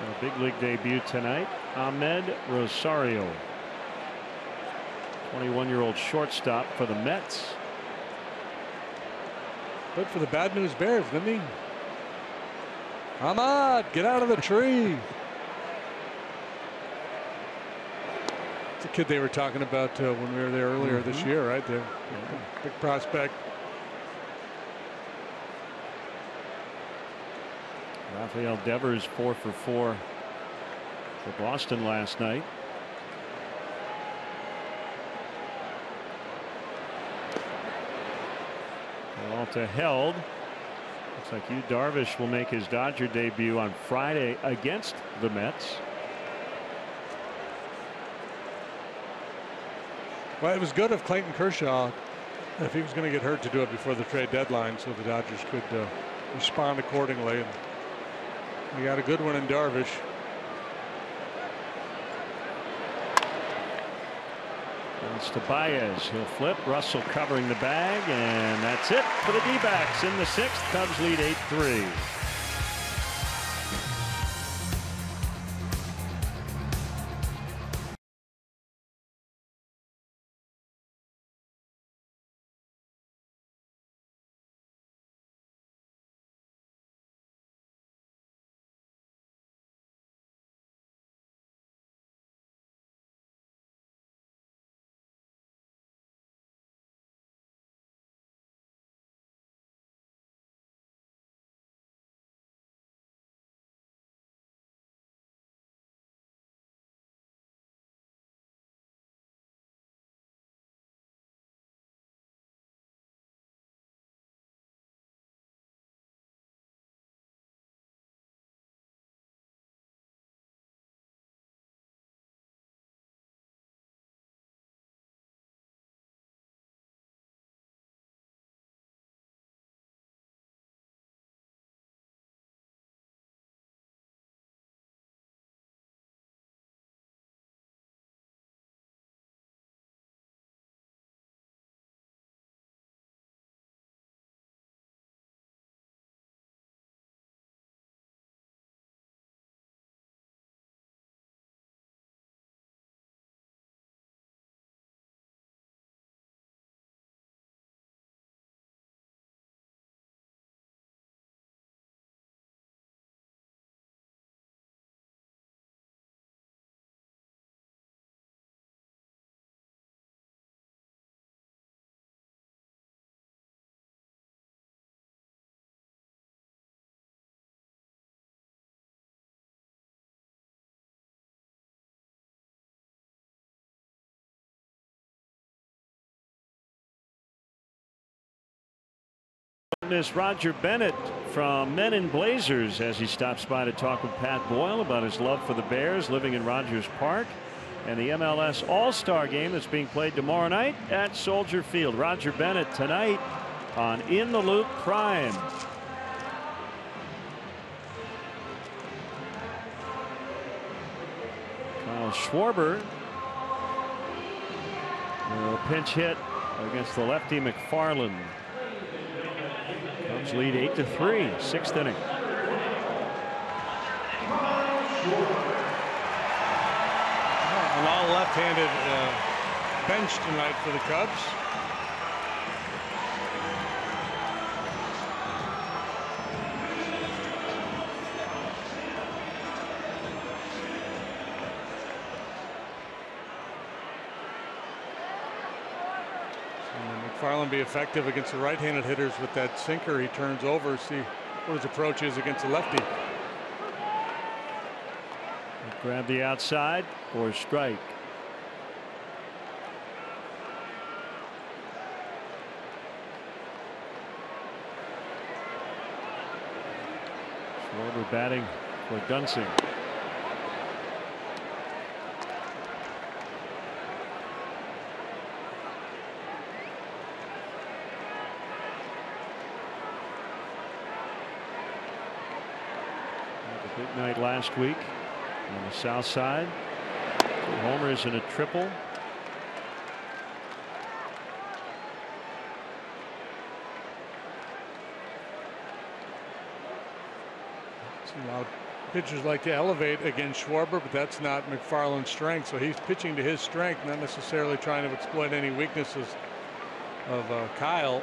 A big league debut tonight. Ahmed Rosario, 21-year-old shortstop for the Mets. Good for the Bad News Bears, didn't he? Ahmad, get out of the tree. It's a kid they were talking about when we were there earlier this year, right? The big prospect. Rafael Devers 4 for 4 for Boston last night. Peralta held. Looks like Yu Darvish will make his Dodger debut on Friday against the Mets. Well, it was good of Clayton Kershaw, if he was going to get hurt, to do it before the trade deadline so the Dodgers could respond accordingly. And we got a good one in Darvish. It's to Baez. He'll flip. Russell covering the bag, and that's it for the D-backs in the 6th. Cubs lead 8-3. Is Roger Bennett from Men in Blazers as he stops by to talk with Pat Boyle about his love for the Bears, living in Rogers Park, and the MLS All-Star game that's being played tomorrow night at Soldier Field. Roger Bennett tonight on In the Loop Prime. Kyle Schwarber, a pinch hit against the lefty McFarland. Cubs lead 8-3, sixth inning. A lot of left-handed bench tonight for the Cubs. McFarland be effective against the right-handed hitters with that sinker he turns over. See what his approach is against the lefty. Grab the outside or strike. Schwarber batting for Dunsing. Big night last week on the south side. 2 homers and a triple. A lot of pitchers like to elevate against Schwarber, but that's not McFarland's strength. So he's pitching to his strength, not necessarily trying to exploit any weaknesses of Kyle.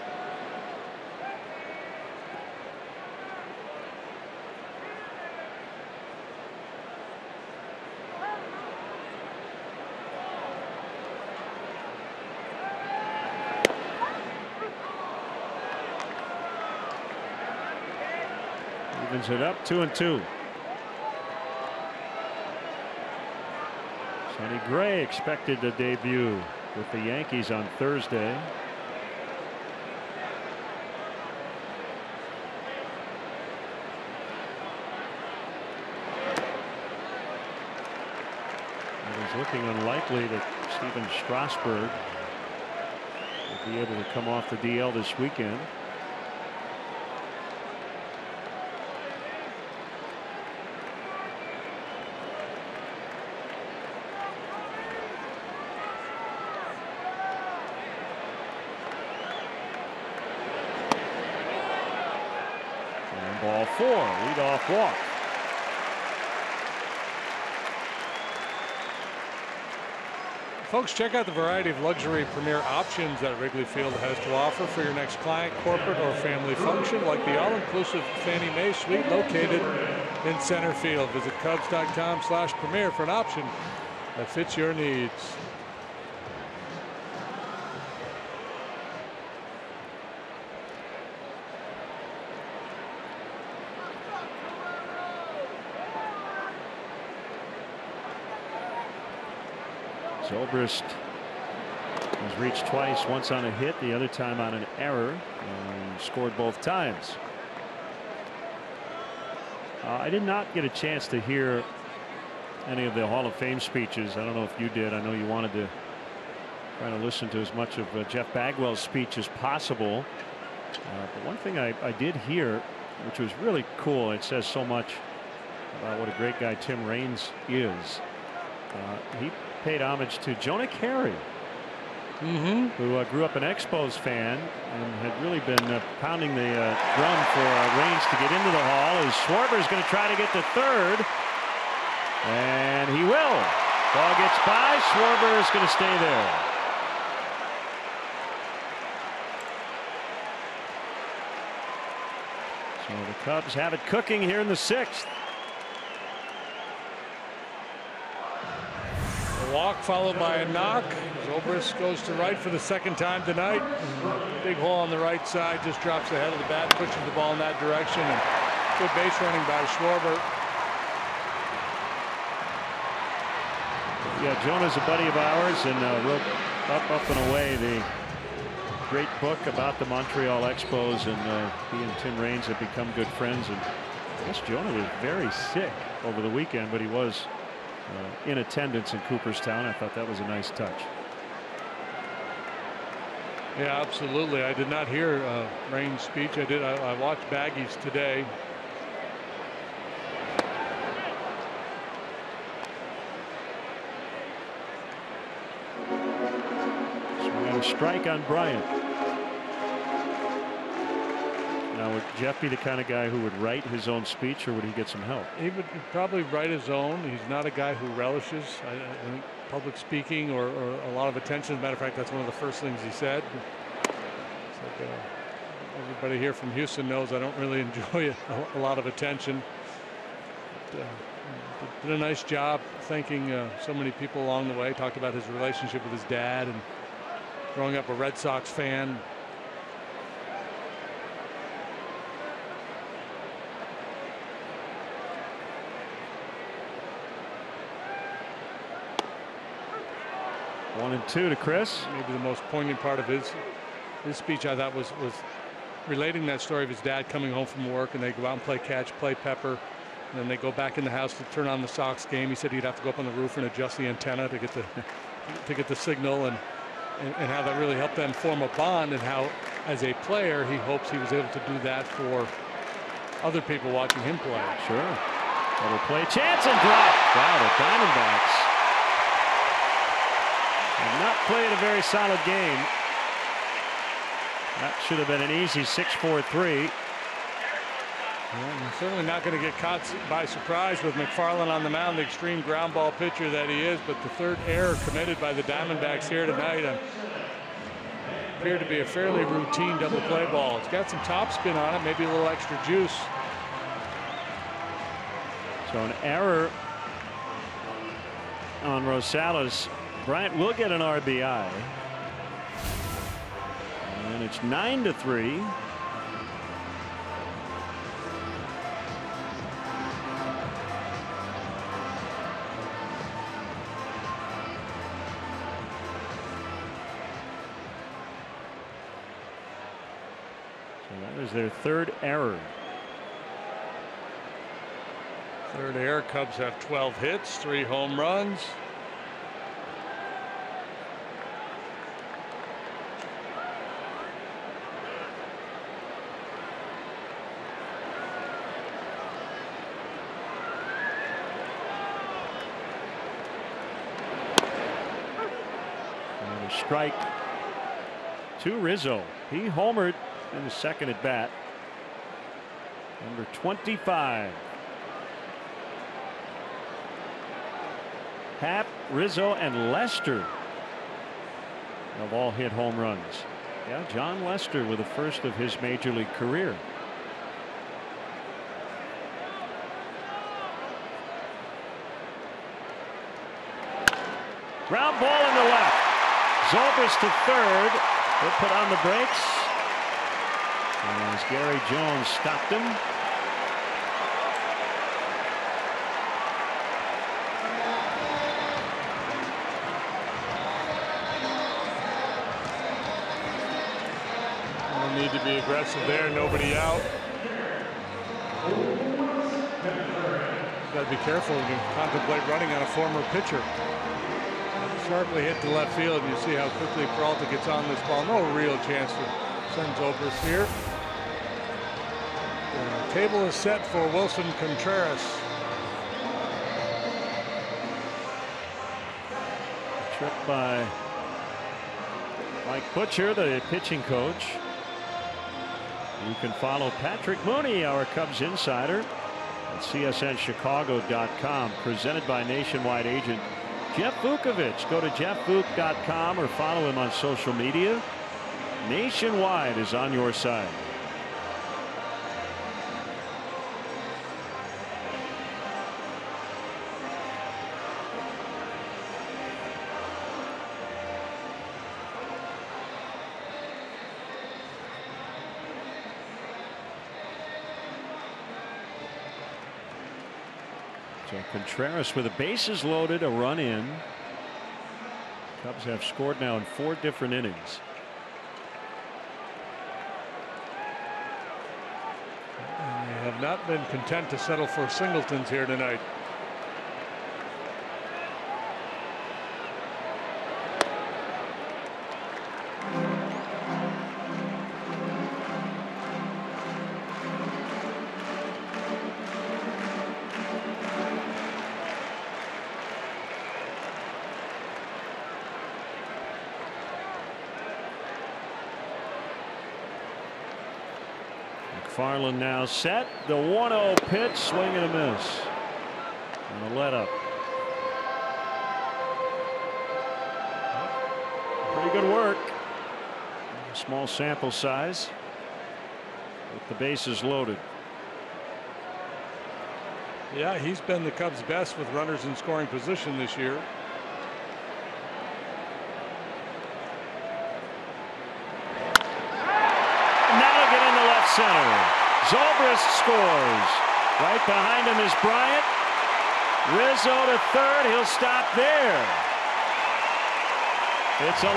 Evens it up 2-2. Sonny Gray expected to debut with the Yankees on Thursday. It is looking unlikely that Steven Strasburg will be able to come off the DL this weekend. Ball 4, leadoff walk. Folks, check out the variety of luxury premier options that Wrigley Field has to offer for your next client, corporate, or family function, like the all-inclusive Fannie Mae suite located in center field. Visit Cubs.com/premier for an option that fits your needs. Zobrist has reached twice, once on a hit, the other time on an error, and scored both times. I did not get a chance to hear any of the Hall of Fame speeches. I don't know if you did. I know you wanted to try to listen to as much of Jeff Bagwell's speech as possible. But one thing I did hear, which was really cool, it says so much about what a great guy Tim Raines is. He paid homage to Jonah Carey, who grew up an Expos fan and had really been pounding the drum for Raines to get into the Hall. As Schwarber is going to try to get to third, and he will. Ball gets by. Schwarber is going to stay there. So the Cubs have it cooking here in the 6th. Walk followed by a knock. Zobrist goes to right for the second time tonight. Big hole on the right side, just drops the head of the bat, pushes the ball in that direction, and good base running by Schwarber. Yeah, Jonah's a buddy of ours, and wrote up and away the great book about the Montreal Expos, and he and Tim Raines have become good friends. And I guess Jonah was very sick over the weekend, but he was in attendance in Cooperstown. I thought that was a nice touch. Yeah, absolutely. I did not hear Raines' speech. I watched Baggies today. Strike on Bryant. Now, would Jeff be the kind of guy who would write his own speech, or would he get some help? He would probably write his own. He's not a guy who relishes public speaking or a lot of attention. As a matter of fact, that's one of the first things he said. Like, everybody here from Houston knows I don't really enjoy a lot of attention. Did a nice job thanking so many people along the way. Talked about his relationship with his dad and growing up a Red Sox fan. One and two to Chris. Maybe the most poignant part of his speech, I thought, was relating that story of his dad coming home from work, and they go out and play catch, play pepper, and then they go back in the house to turn on the Sox game. He said he'd have to go up on the roof and adjust the antenna to get the signal, and how that really helped them form a bond, and how, as a player, he hopes he was able to do that for other people watching him play. Sure. Double play chance and drop. Wow, the Diamondbacks have not played a very solid game. That should have been an easy 6-4-3. Well, certainly not going to get caught by surprise with McFarland on the mound, the extreme ground ball pitcher that he is. But the third error committed by the Diamondbacks here tonight appeared to be a fairly routine double play ball. It's got some top spin on it, maybe a little extra juice. So an error on Rosales. Bryant will get an RBI. And it's 9-3. That is their third error. Third error. Cubs have 12 hits, 3 home runs. And a strike to Rizzo. He homered in his second at bat. Number 25. Happ, Rizzo, and Lester have all hit home runs. Yeah, John Lester with the first of his major league career. Ground ball in the left. Zobrist to third. He'll put on the brakes. As Gary Jones stopped him. No need to be aggressive there. Nobody out. Got to be careful when you contemplate running on a former pitcher. Sharply hit to left field, and you see how quickly Peralta gets on this ball. No real chance to send Zobrist here. The table is set for Wilson Contreras. Trip by Mike Butcher, the pitching coach. You can follow Patrick Mooney, our Cubs insider, at CSNChicago.com, presented by Nationwide agent Jeff Vukovich. Go to jeffvuk.com or follow him on social media. Nationwide is on your side. So Contreras with the bases loaded, a run in. Cubs have scored now in 4 different innings. not been content to settle for singletons here tonight. McFarland now set. The 1-0 pitch, swing and a miss. And a let up. Pretty good work. Small sample size. With the bases loaded. Yeah, he's been the Cubs' best with runners in scoring position this year. Center. Zobrist scores. Right behind him is Bryant. Rizzo to third. He'll stop there. It's 11-3.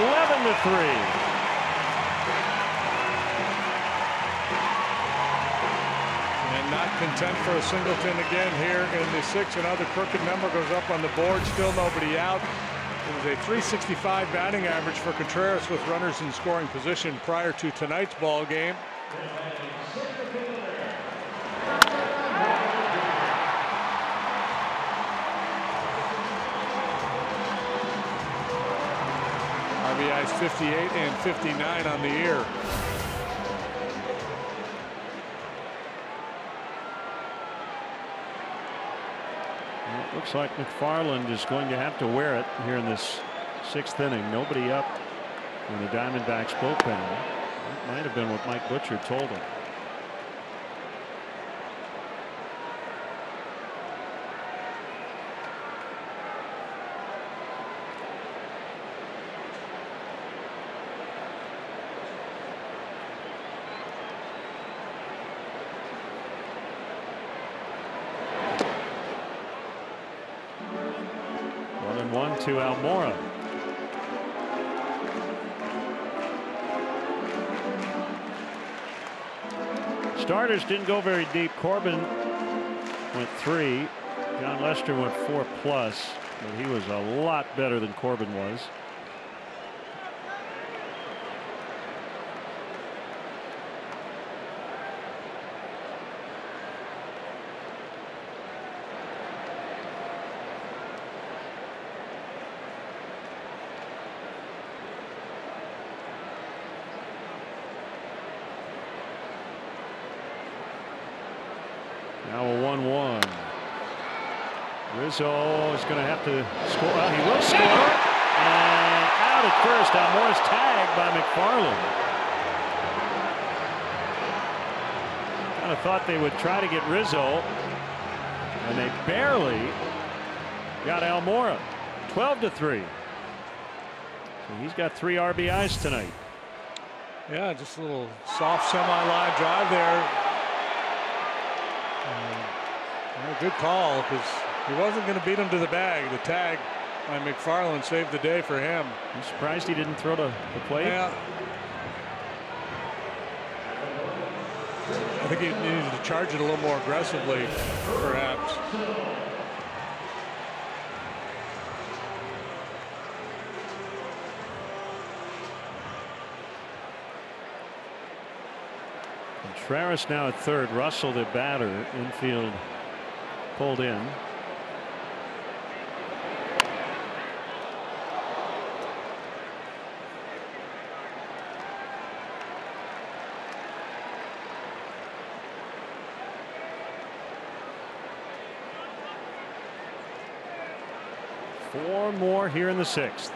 And not content for a singleton again here in the sixth. Another crooked number goes up on the board. Still nobody out. It was a .365 batting average for Contreras with runners in scoring position prior to tonight's ball game. RBIs 58 and 59 on the year. Well, it looks like McFarland is going to have to wear it here in this sixth inning. Nobody up in the Diamondbacks bullpen. That might have been what Mike Butcher told him. One to Almora. Starters didn't go very deep. Corbin went 3. John Lester went 4+, but he was a lot better than Corbin was. Now a 1-1. Rizzo is going to have to score. Well, he will score. And out at first. Almora's tagged by McFarland. Kind of thought they would try to get Rizzo. And they barely got Almora. 12-3. So he's got 3 RBIs tonight. Yeah, just a little soft semi-line drive there. Good call, because he wasn't going to beat him to the bag. The tag by McFarland saved the day for him. I'm surprised he didn't throw to the plate. Yeah. I think he needed to charge it a little more aggressively, perhaps. Contreras now at third. Russell the batter. Infield pulled in. Four more here in the sixth.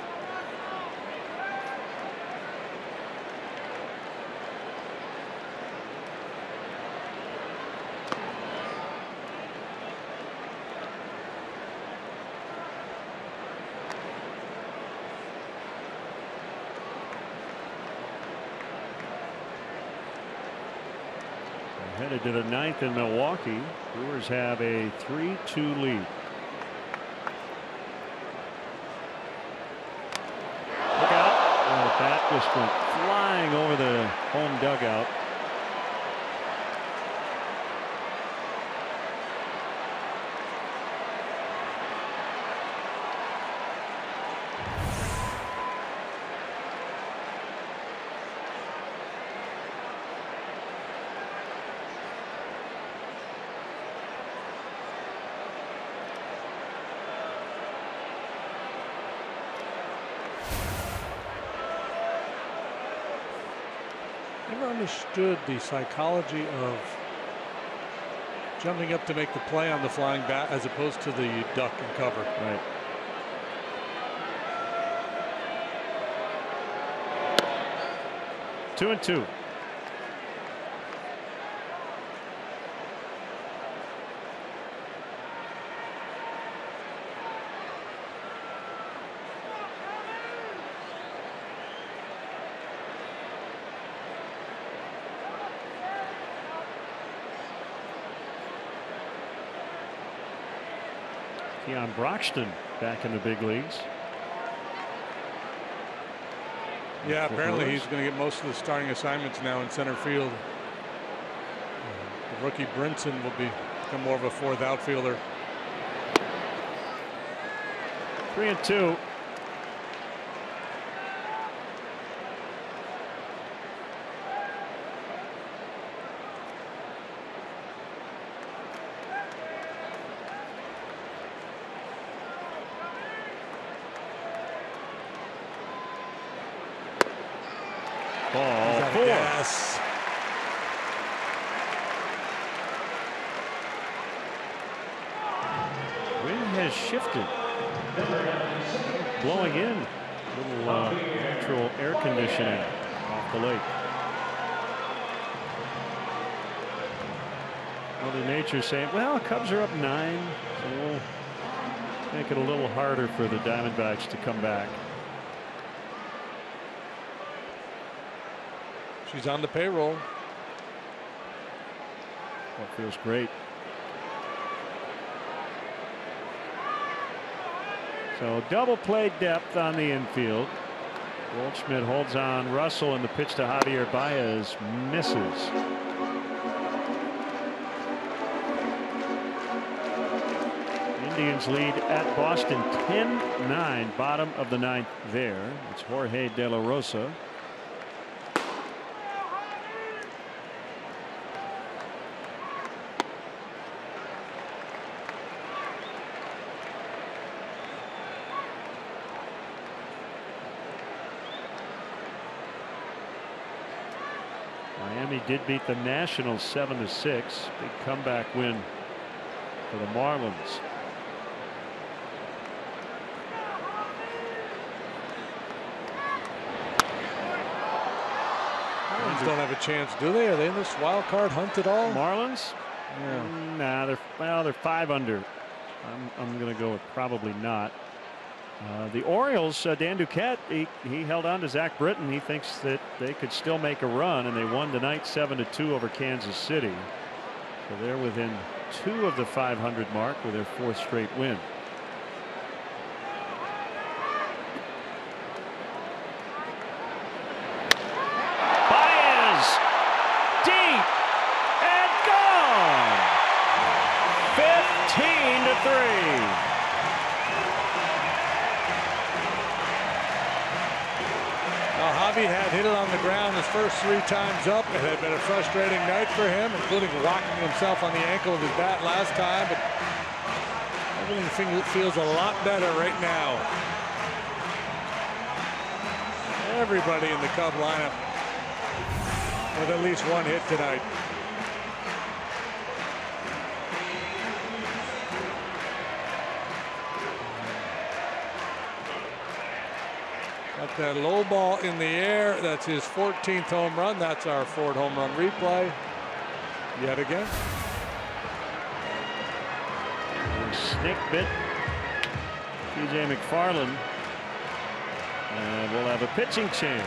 Headed to the ninth in Milwaukee. Brewers have a 3-2 lead. Look out. Oh, the bat just went flying over the home dugout. Never understood the psychology of jumping up to make the play on the flying bat as opposed to the duck and cover. Right. Two and two. Keon Broxton back in the big leagues. Yeah, apparently he's going to get most of the starting assignments now in center field. The rookie Brinson will become more of a fourth outfielder. 3-2. Ball four. Yes. Wind has shifted. Blowing in. Little natural air conditioning off the lake. Mother Nature saying, well, Cubs are up 9, so we'll make it a little harder for the Diamondbacks to come back. She's on the payroll. That feels great. So double play depth on the infield. Goldschmidt holds on Russell, and the pitch to Javier Baez misses. Indians lead at Boston 10-9, bottom of the 9th there. It's Jorge De La Rosa. Miami did beat the Nationals 7-6. Big comeback win for the Marlins. Marlins don't have a chance, do they? Are they in this wild card hunt at all? Marlins? Yeah. Nah, they're 5 under. I'm going to go with probably not. The Orioles, Dan Duquette, he held on to Zach Britton. He thinks that they could still make a run, and they won tonight 7-2 over Kansas City. So they're within 2 of the 500 mark with their 4th straight win. Baez, deep and gone. 15-3. Javi had hit it on the ground his first 3 times up. It had been a frustrating night for him, including rocking himself on the ankle with his bat last time. But everything feels a lot better right now. Everybody in the Cub lineup with at least 1 hit tonight. Got that low ball in the air. That's his 14th home run. That's our Ford home run replay. Yet again. Snake bit TJ McFarland. And we'll have a pitching change.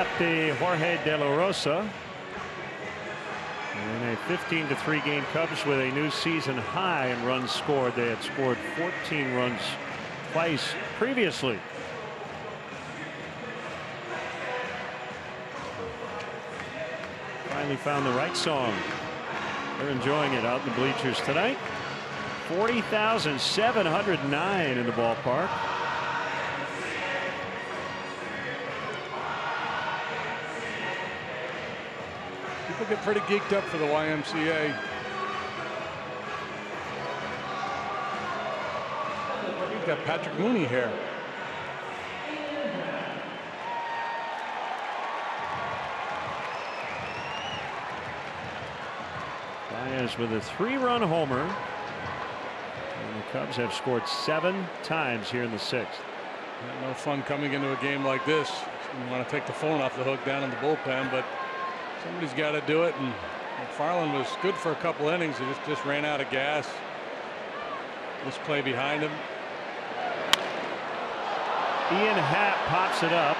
lefty Jorge De La Rosa. In a 15-3 game Cubs with a new season high in runs scored. They had scored 14 runs twice previously. Finally found the right song. They're enjoying it out in the bleachers tonight. 40,709 in the ballpark. People get pretty geeked up for the YMCA. You've got Patrick Mooney here. Baez with a 3-run homer. And the Cubs have scored 7 times here in the 6th. No fun coming into a game like this. You want to take the phone off the hook down in the bullpen, but somebody's got to do it. And McFarland was good for a couple innings. He just ran out of gas. This play behind him. Ian Happ pops it up.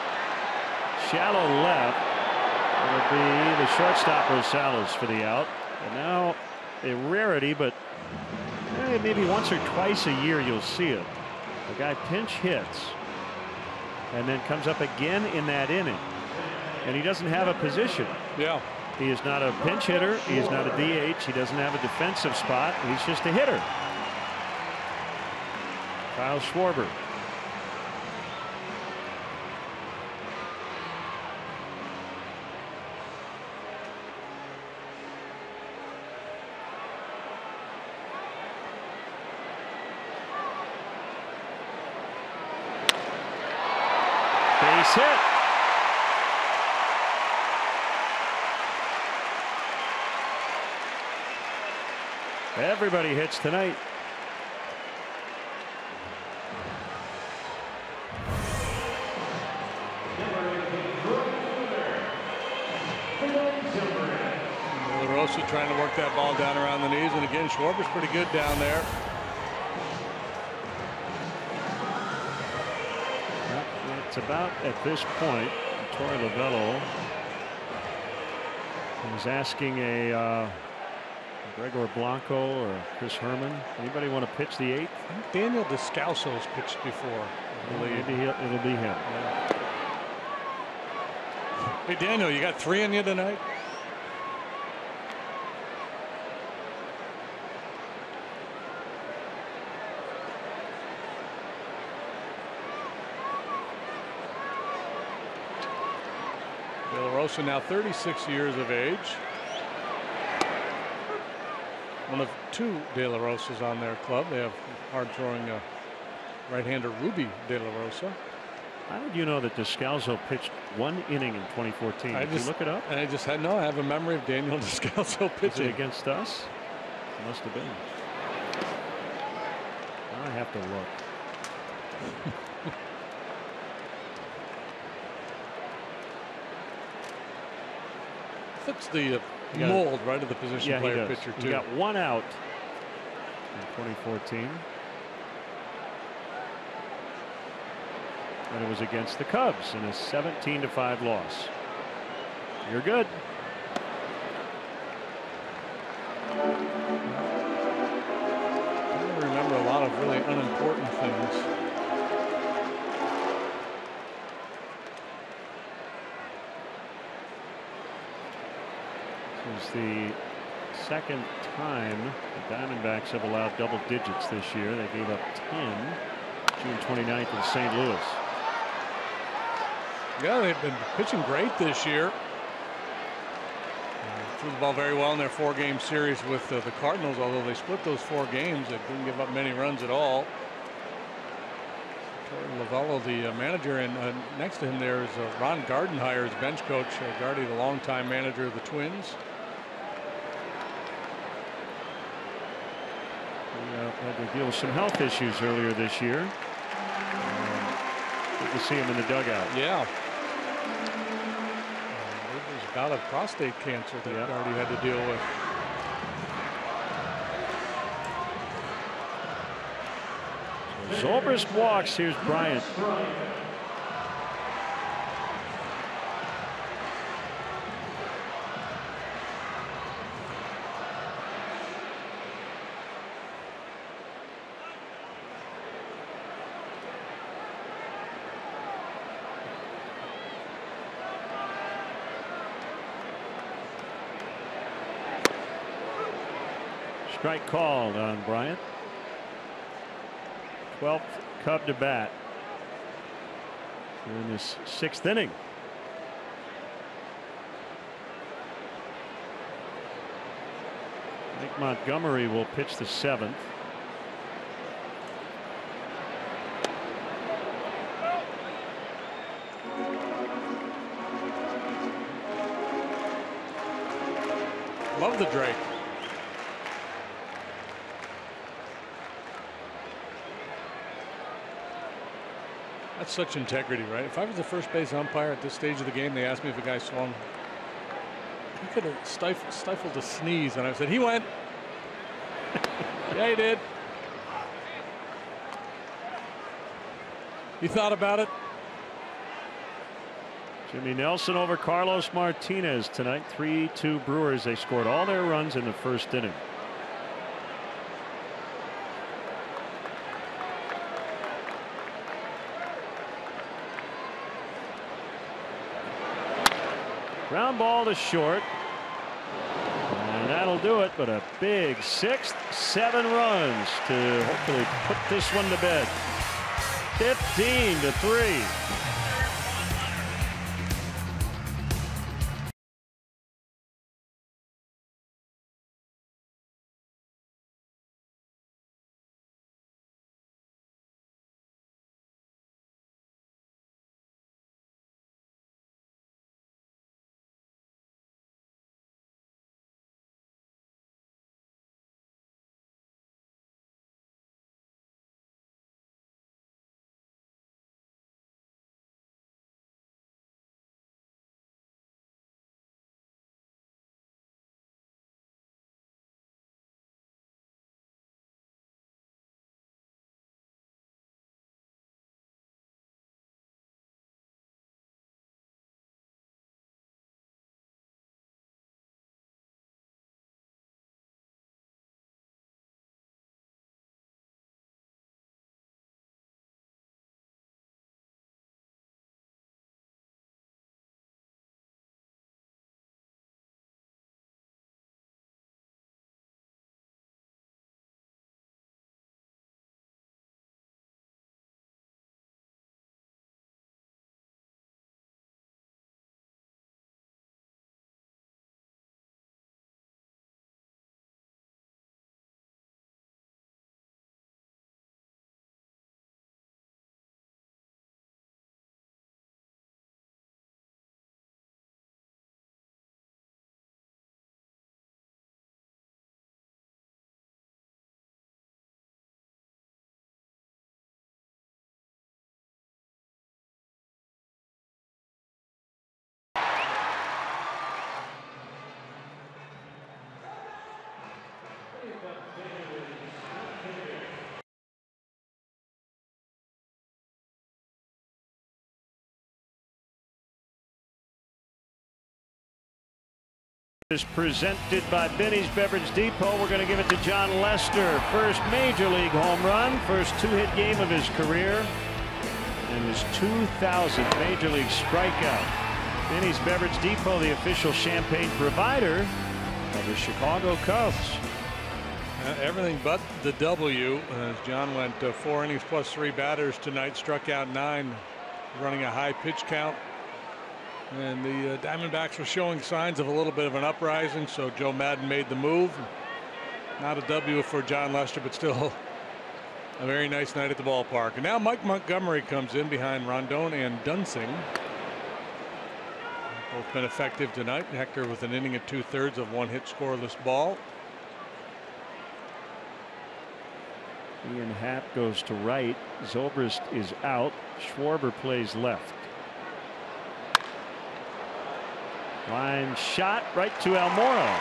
Shallow left. It'll be the shortstop Rosales for the out. And now a rarity, but maybe once or twice a year you'll see it. The guy pinch hits and then comes up again in that inning. And he doesn't have a position. Yeah. He is not a pinch hitter. He is not a DH. He doesn't have a defensive spot. He's just a hitter. Kyle Schwarber. Base hit. Everybody hits tonight. La Rosa trying to work that ball down around the knees, and again Schwarber's pretty good down there. It's about at this point Torey Lovullo is asking a Gregor Blanco or Chris Herman. Anybody want to pitch the 8th? Daniel Descalso's pitched before. Maybe it'll be him. Yeah. Hey Daniel, you got 3 in you tonight? De La Rosa now 36 years of age. One of 2 De La Rosas on their club. They have hard-throwing right-hander Ruby De La Rosa. How did you know that Descalso pitched 1 inning in 2014? Did you look it up? I just had I have a memory of Daniel Descalso pitching. Is it against us? It must have been. I have to look. Fits the mold right of the position player pitcher too. He got 1 out in 2014. And it was against the Cubs in a 17-5 loss. You're good. I remember a lot of really unimportant things. This is the second time the Diamondbacks have allowed double digits this year. They gave up 10 June 29th in St. Louis. Yeah, they've been pitching great this year. Threw the ball very well in their 4-game series with the Cardinals, although they split those 4 games. They didn't give up many runs at all. Lovullo, the manager, and next to him there is Ron Gardenhire's bench coach. Gardy, the longtime manager of the Twins. Had to deal with some health issues earlier this year. Good to see him in the dugout. Yeah. It was about a prostate cancer that Gardy had to deal with. Zobrist walks. Here's Bryant. Strike called on Bryant. 12th Cub to bat in this 6th inning. Mike Montgomery will pitch the 7th. Love the Drake. That's such integrity, right? If I was the first base umpire at this stage of the game, they asked me if a guy swung. He could have stifled a sneeze, and I said, he went. Yeah, he did. He thought about it. Jimmy Nelson over Carlos Martinez tonight. 3-2 Brewers. They scored all their runs in the 1st inning. Ground ball to short. And that'll do it. But a big 6th, 7 runs to hopefully put this one to bed. 15-3. Is presented by Benny's Beverage Depot. We're going to give it to John Lester. First major league home run, first 2-hit game of his career, and his 2000th major league strikeout. Benny's Beverage Depot, the official champagne provider of the Chicago Cubs. Everything but the W, as John went 4 innings plus 3 batters tonight, struck out 9, running a high pitch count. And the Diamondbacks were showing signs of a little bit of an uprising, so Joe Madden made the move. Not a W for John Lester, but still a very nice night at the ballpark. And now Mike Montgomery comes in behind Rondon and Dunsing. Both been effective tonight. Hector with an inning at 2/3 of 1-hit scoreless ball. Ian Happ goes to right. Zobrist is out. Schwarber plays left. Line shot right to Almora.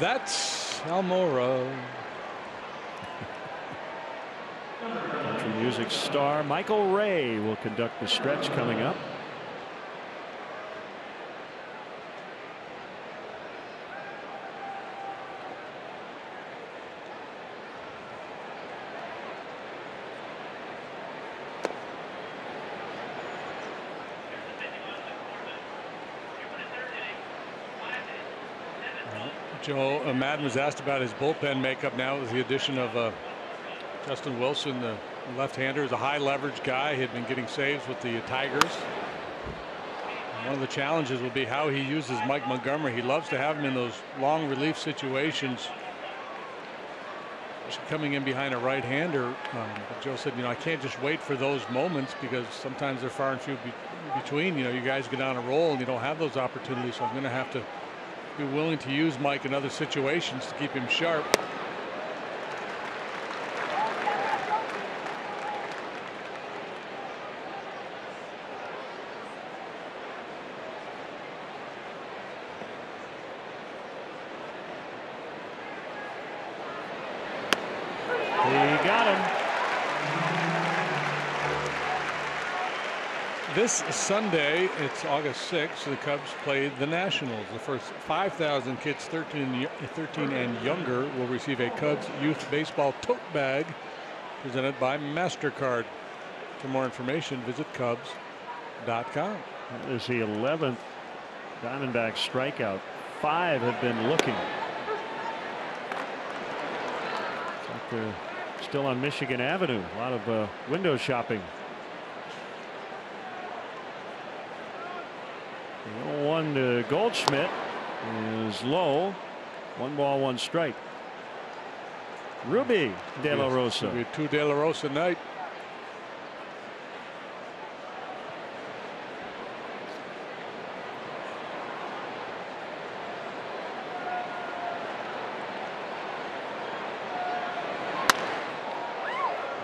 That's Almora. Country music star Michael Ray will conduct the stretch coming up. Joe, Madden was asked about his bullpen makeup now with the addition of Justin Wilson, the left-hander, is a high leverage guy. He had been getting saves with the Tigers. And one of the challenges will be how he uses Mike Montgomery. He loves to have him in those long relief situations, coming in behind a right-hander. But Joe said, I can't just wait for those moments because sometimes they're far and few between. You guys get on a roll and you don't have those opportunities. So I'm going to have to be willing to use Mike in other situations to keep him sharp. He got him. This Sunday, it's August 6th, the Cubs play the Nationals. The first 5,000 kids 13 and younger will receive a Cubs Youth Baseball tote bag presented by MasterCard. For more information, visit Cubs.com. That is the 11th Diamondbacks strikeout. 5 have been looking. It's like they're still on Michigan Avenue. A lot of window shopping. 0-1 to Goldschmidt is low. 1 ball, 1 strike. Ruby De La Rosa. Yes, 2 De La Rosa night.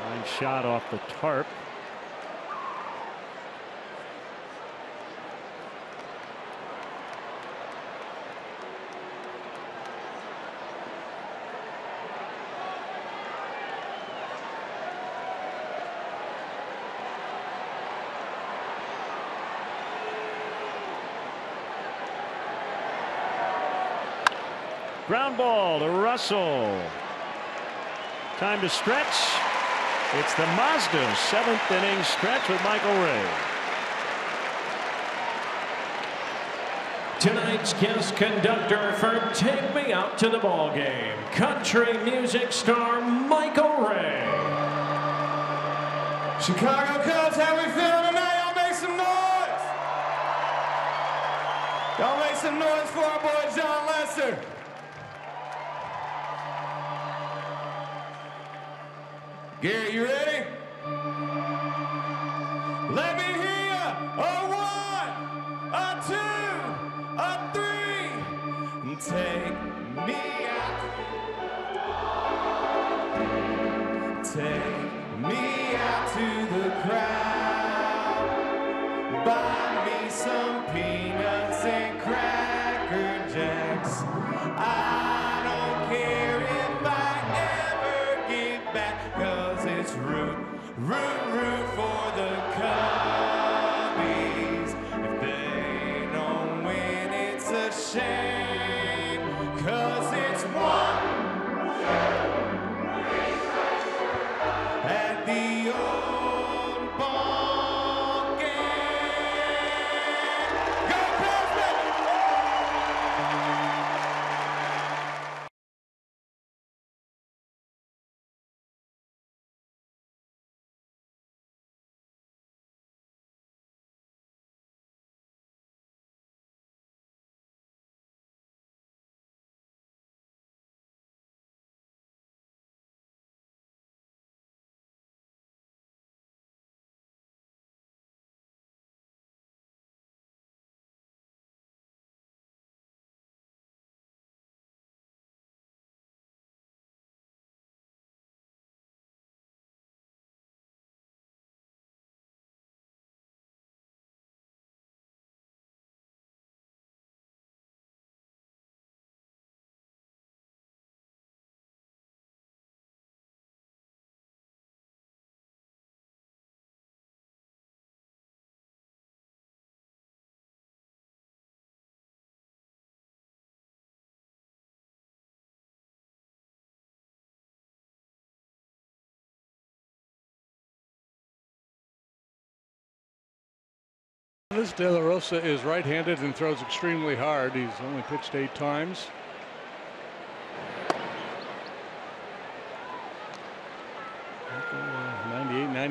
Line shot off the tarp. Ground ball to Russell. Time to stretch. It's the Mazda 7th inning stretch with Michael Ray. Tonight's guest conductor for Take Me Out to the Ball Game, country music star Michael Ray. Chicago Cubs, how we feeling tonight? Y'all make some noise. Y'all make some noise for our boy John Lester. Gary, you ready? Let me hear ya. A 1, a 2, a 3. Take me out. Take me out to the crowd. Buy me some peanuts and Cracker Jacks. I don't care if I ever get back, 'cause it's root for the Cubbies. If they don't win, it's a shame, 'cause it's 1, 2, 3 at the old ball game. Go Cubs, baby! This De La Rosa is right-handed and throws extremely hard. He's only pitched 8 times.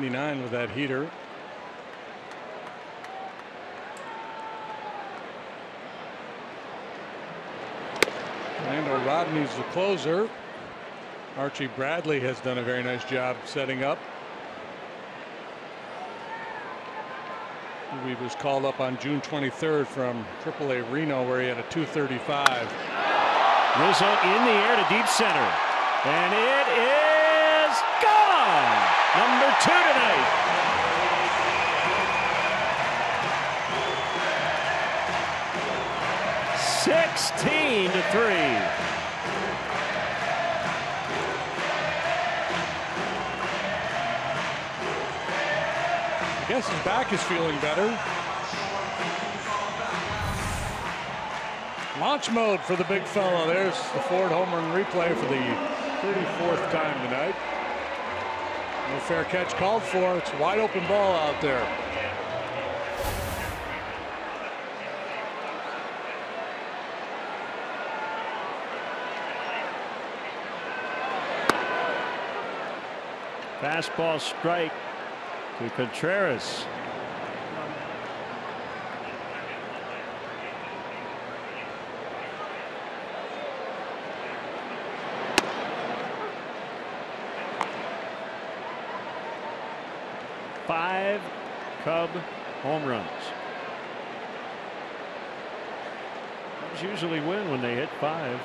.99 with that heater. Orlando Rodney's the closer. Archie Bradley has done a very nice job setting up. He was called up on June 23rd from AAA Reno, where he had a .235. Rizzo in the air to deep center, and it is gone. Number 2 tonight. (16-3). I guess his back is feeling better. Launch mode for the big fella. There's the Ford home run replay for the 34th time tonight. No fair catch called for. It's a wide open ball out there. Fastball strike to Contreras. Five Cub home runs. Cubs usually win when they hit 5.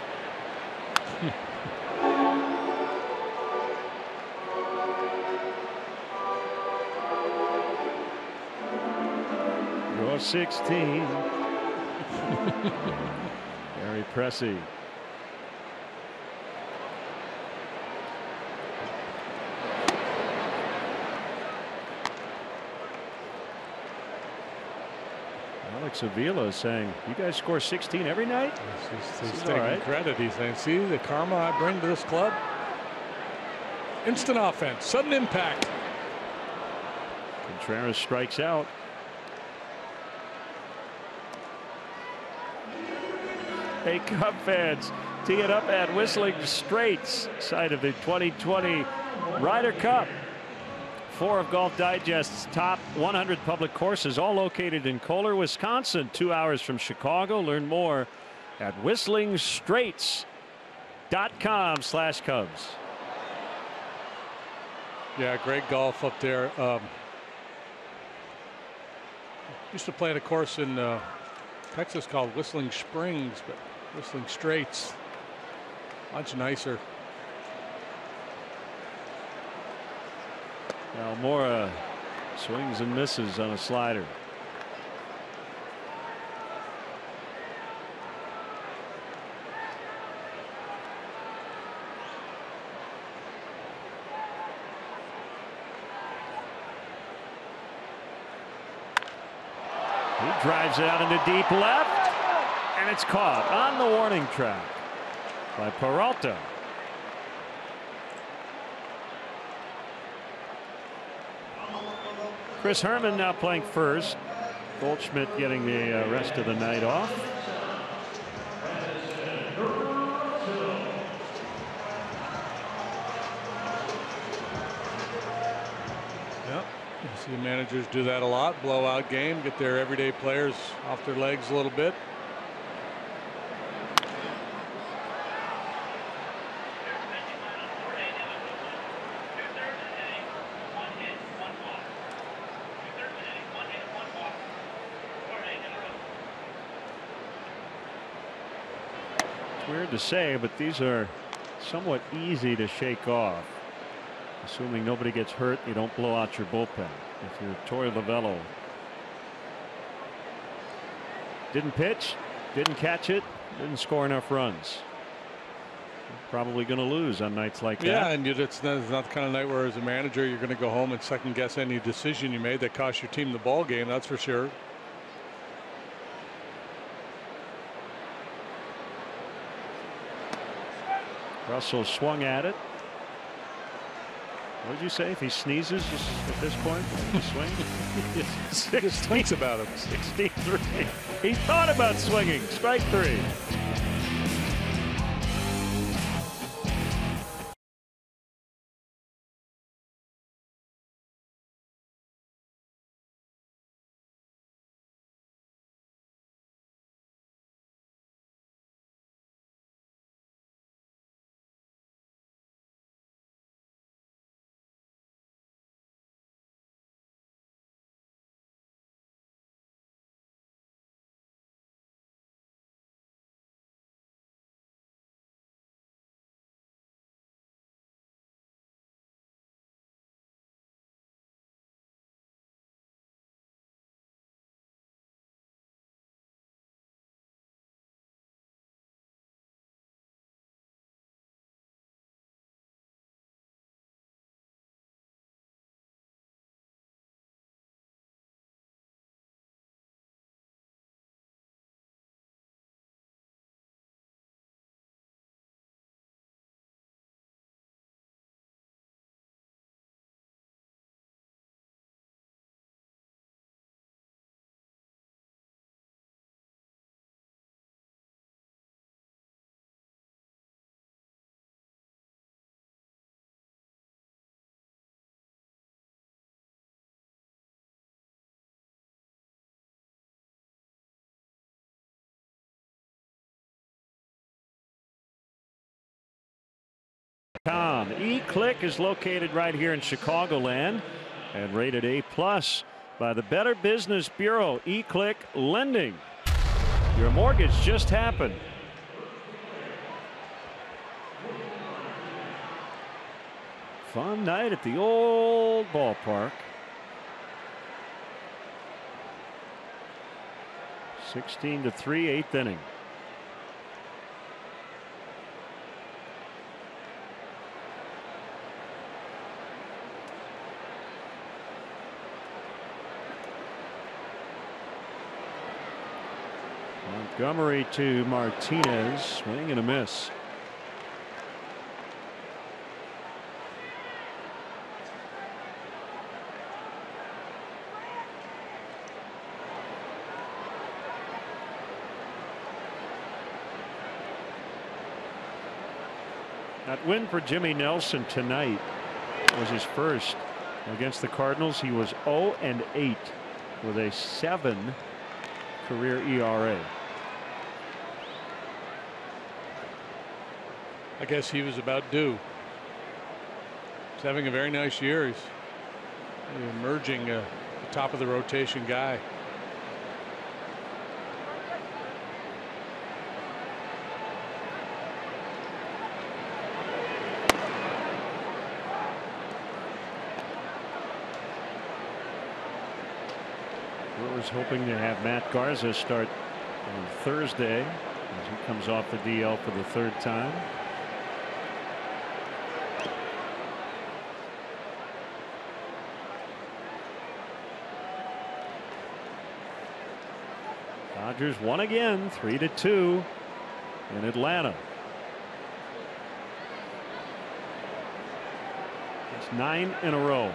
You're 16. Gary Pressey. Alex Avila is saying, you guys score 16 every night? He's taking credit. He's saying, see the karma I bring to this club? Instant offense, sudden impact. Contreras strikes out. Hey, Cub fans, tee it up at Whistling Straits, site of the 2020 Ryder Cup. 4 of Golf Digest's top 100 public courses, all located in Kohler, Wisconsin, 2 hours from Chicago. Learn more at whistlingstraits.com/Cubs. Yeah, great golf up there. Used to play at a course in Texas called Whistling Springs, but Whistling Straits, much nicer. Almora swings and misses on a slider. He drives it out into deep left, and it's caught on the warning track by Peralta. Chris Herman now playing first. Goldschmidt getting the rest of the night off. Yep. You see managers do that a lot. Blowout game, get their everyday players off their legs a little bit. Weird to say, but these are somewhat easy to shake off, assuming nobody gets hurt. You don't blow out your bullpen. If you're Torey Lovullo, didn't pitch, didn't catch it, didn't score enough runs. Probably going to lose on nights like that. Yeah, and it's not the kind of night where, as a manager, you're going to go home and second guess any decision you made that cost your team the ball game. That's for sure. Russell swung at it. What did you say? If he sneezes just at this point, he swing? He just thinks about him. 63. He thought about swinging. Strike 3. E-Click is located right here in Chicagoland and rated A+ by the Better Business Bureau. E-Click Lending. Your mortgage just happened. Fun night at the old ballpark. 16-3, 8th inning. Montgomery to Martinez, swing and a miss. That win for Jimmy Nelson tonight was his first against the Cardinals. He was 0-8 with a 7 career ERA. I guess he was about due. He's having a very nice year. He's emerging the top of the rotation guy. Brewers hoping to have Matt Garza start on Thursday as he comes off the DL for the 3rd time. Dodgers won again, 3-2 in Atlanta. It's 9 in a row.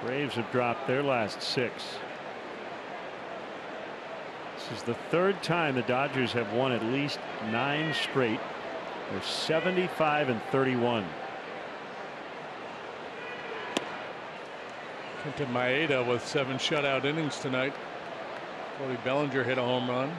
Braves have dropped their last 6. This is the 3rd time the Dodgers have won at least 9 straight. They're 75-31. Kenta Maeda with 7 shutout innings tonight. Cody Bellinger hit a home run.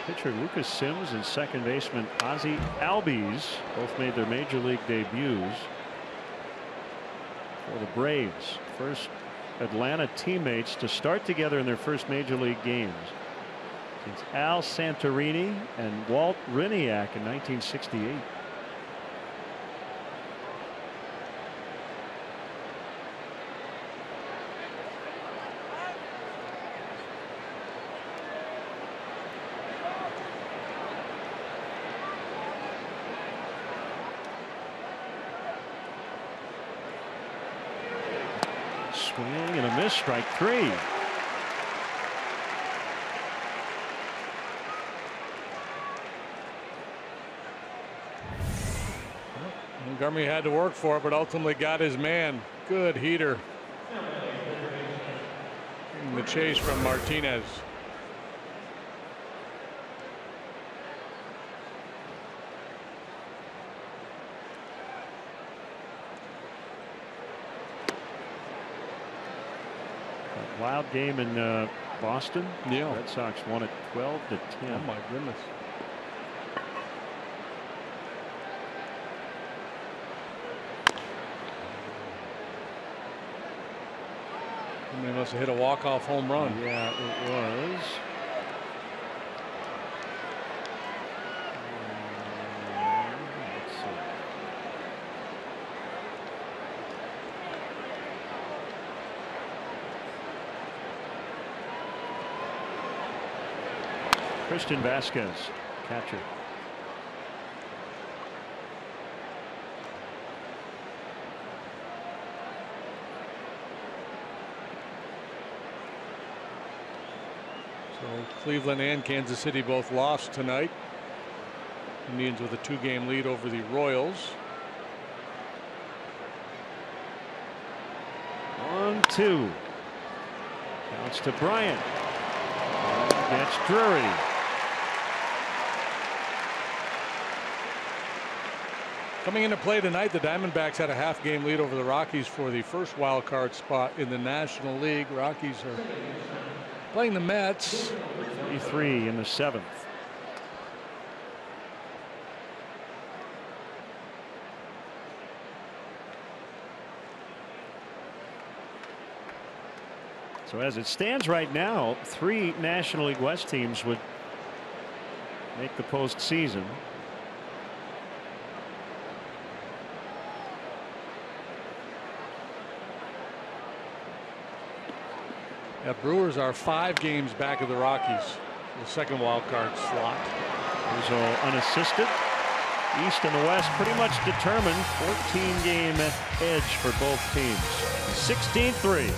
Pitcher Lucas Sims and second baseman Ozzie Albies both made their major league debuts for the Braves. First Atlanta teammates to start together in their first major league games since Al Santorini and Walt Hriniak in 1968. Swing and a miss, strike 3. Montgomery had to work for it, but ultimately got his man. Good heater. In the chase from Martinez. Wild game in Boston. Yeah. Red Sox won it 12-10. Oh my goodness. They must have hit a walk-off home run. Yeah, it was. Let's see. Christian Vasquez, catcher. So Cleveland and Kansas City both lost tonight. Indians with a 2-game lead over the Royals. 1-2. Counts to Bryant. Gets Drury. Coming into play tonight, the Diamondbacks had a half-game lead over the Rockies for the first wild card spot in the National League. Rockies are playing the Mets. 3 in the 7th. So as it stands right now, 3 National League West teams would make the postseason. The Brewers are 5 games back of the Rockies, the second wild card slot. Rizzo unassisted. East and the West pretty much determined. 14-game edge for both teams. 16-3.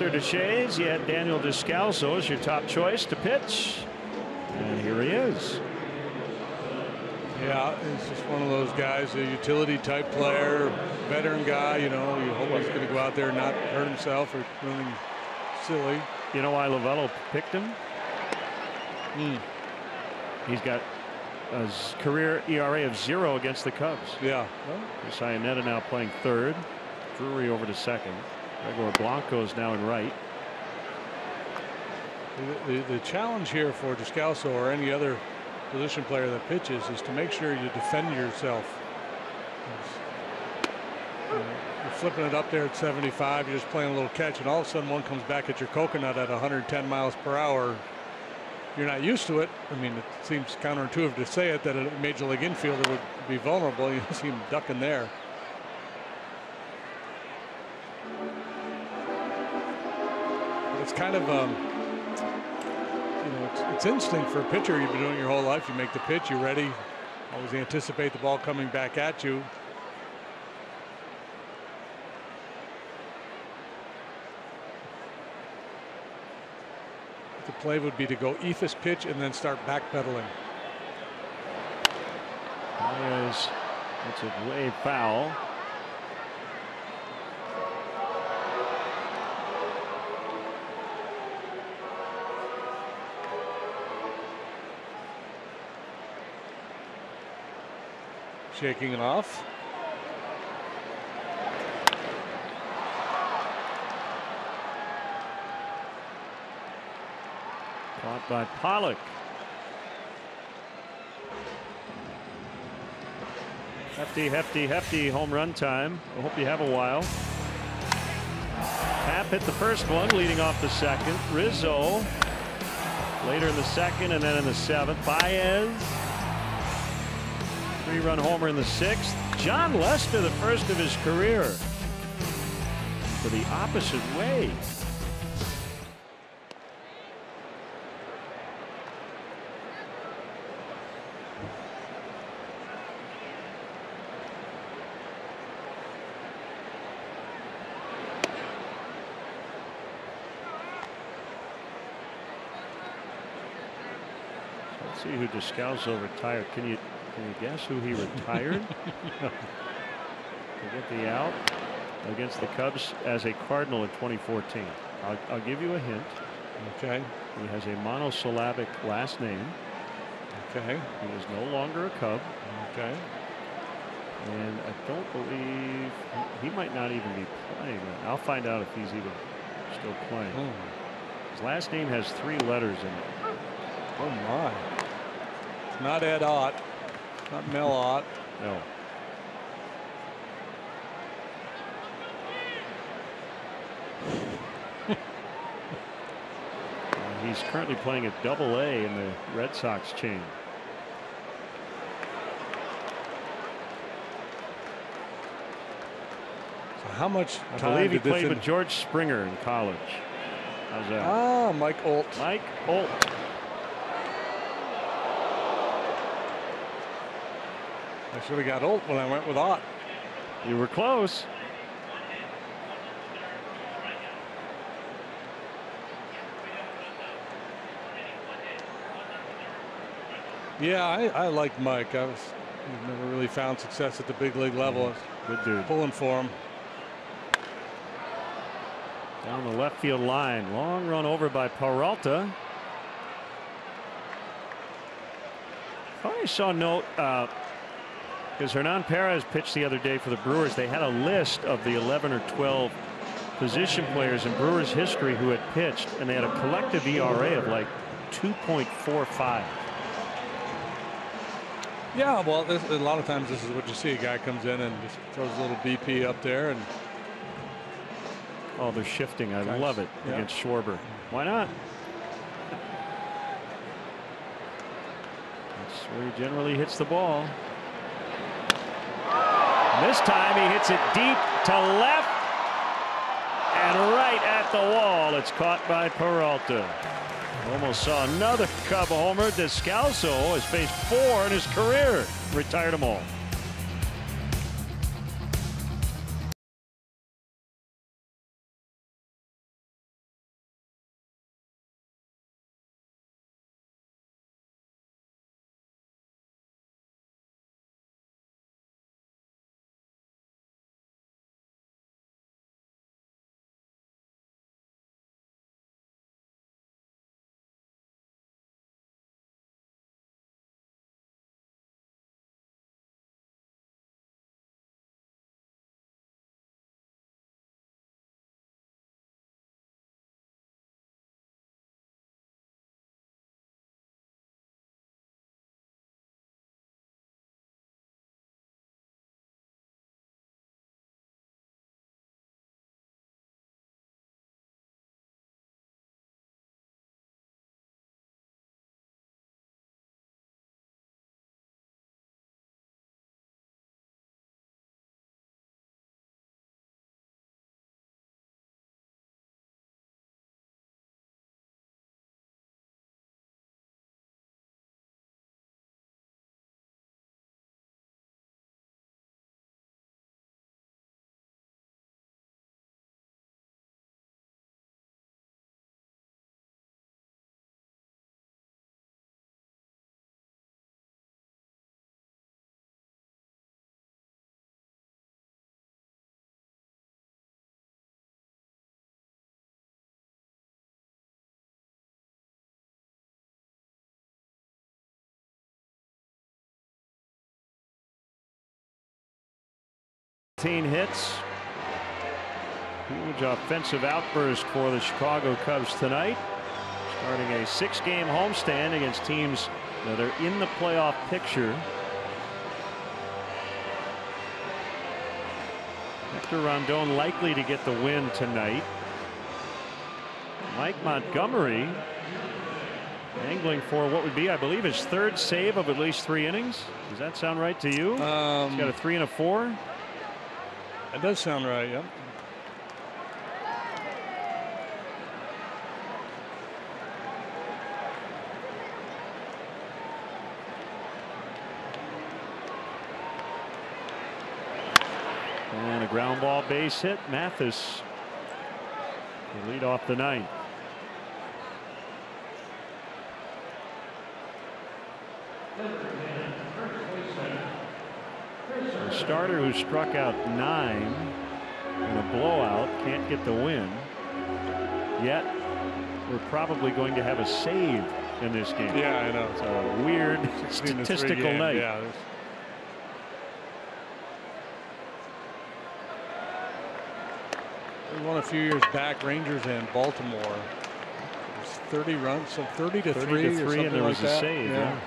Deshays, you had Daniel Descalso as your top choice to pitch, and here he is. Yeah, he's just one of those guys, a utility type player, veteran guy. You know, you hope he's going to go out there and not hurt himself or anything silly. You know why Lovello picked him? He's got a career ERA of 0 against the Cubs. Yeah. Sionetta now playing third. Drury over to second. Gregor Blanco's now in right. The challenge here for Descalso or any other position player that pitches is to make sure you defend yourself. You're flipping it up there at 75. You're just playing a little catch, and all of a sudden one comes back at your coconut at 110 miles per hour. You're not used to it. I mean, it seems counterintuitive to say it that a major league infielder would be vulnerable. You see him ducking there. It's kind of, you know, it's instinct for a pitcher. You've been doing your whole life. You make the pitch, you're ready. Always anticipate the ball coming back at you. The play would be to go Ephus pitch and then start backpedaling. It's a way foul. Shaking it off. Caught by Pollock. Hefty home run time. I hope you have a while. Happ hit the first one, leading off the second. Rizzo later in the second, and then in the seventh. Baez, 3-run homer in the sixth. John Lester, the first of his career, for the opposite way. Let's see who Descalso retired. Can you guess who he retired? To get the out against the Cubs as a Cardinal in 2014. I'll give you a hint. Okay. He has a monosyllabic last name. Okay. He is no longer a Cub. Okay. And I don't believe he might not even be playing. I'll find out if he's even still playing. Oh. His last name has 3 letters in it. Oh my. Not Ed Ott. Not Mel Ott. No. He's currently playing at Double-A in the Red Sox chain. So how much time I believe he did this played with George Springer in college. How's that? Ah, Mike Olt. Mike Olt. I should have got Olt when I went with Ott. You were close. Yeah, I like Mike. He's never really found success at the big league level. Good dude. Pulling for him. Down the left field line. Long run over by Peralta. Thought I saw a note because Hernan Perez pitched the other day for the Brewers. They had a list of the 11 or 12 position players in Brewers history who had pitched, and they had a collective ERA of like 2.45. Yeah, well, a lot of times this is what you see. A guy comes in and just throws a little BP up there, and oh, they're shifting. I love it against Schwarber. Why not? That's where he generally hits the ball. And this time he hits it deep to left and right at the wall. It's caught by Peralta. Almost saw another Cub homer. Descalso has faced 4 in his career. Retired them all. 14 hits. Huge offensive outburst for the Chicago Cubs tonight, starting a 6-game homestand against teams that are in the playoff picture. Hector Rondon likely to get the win tonight. Mike Montgomery angling for what would be, I believe, his 3rd save of at least 3 innings. Does that sound right to you? He's got a 3 and a 4. That does sound right, yep. And a ground ball base hit. Mathis will lead off the 9th. A starter who struck out 9 in a blowout can't get the win. Yet we're probably going to have a save in this game. Yeah, I know. It's a weird statistical night. Yeah, we won a few years back, Rangers and Baltimore. It was 30 runs, so 30 to 3 or something and there was like that. a save. Yeah.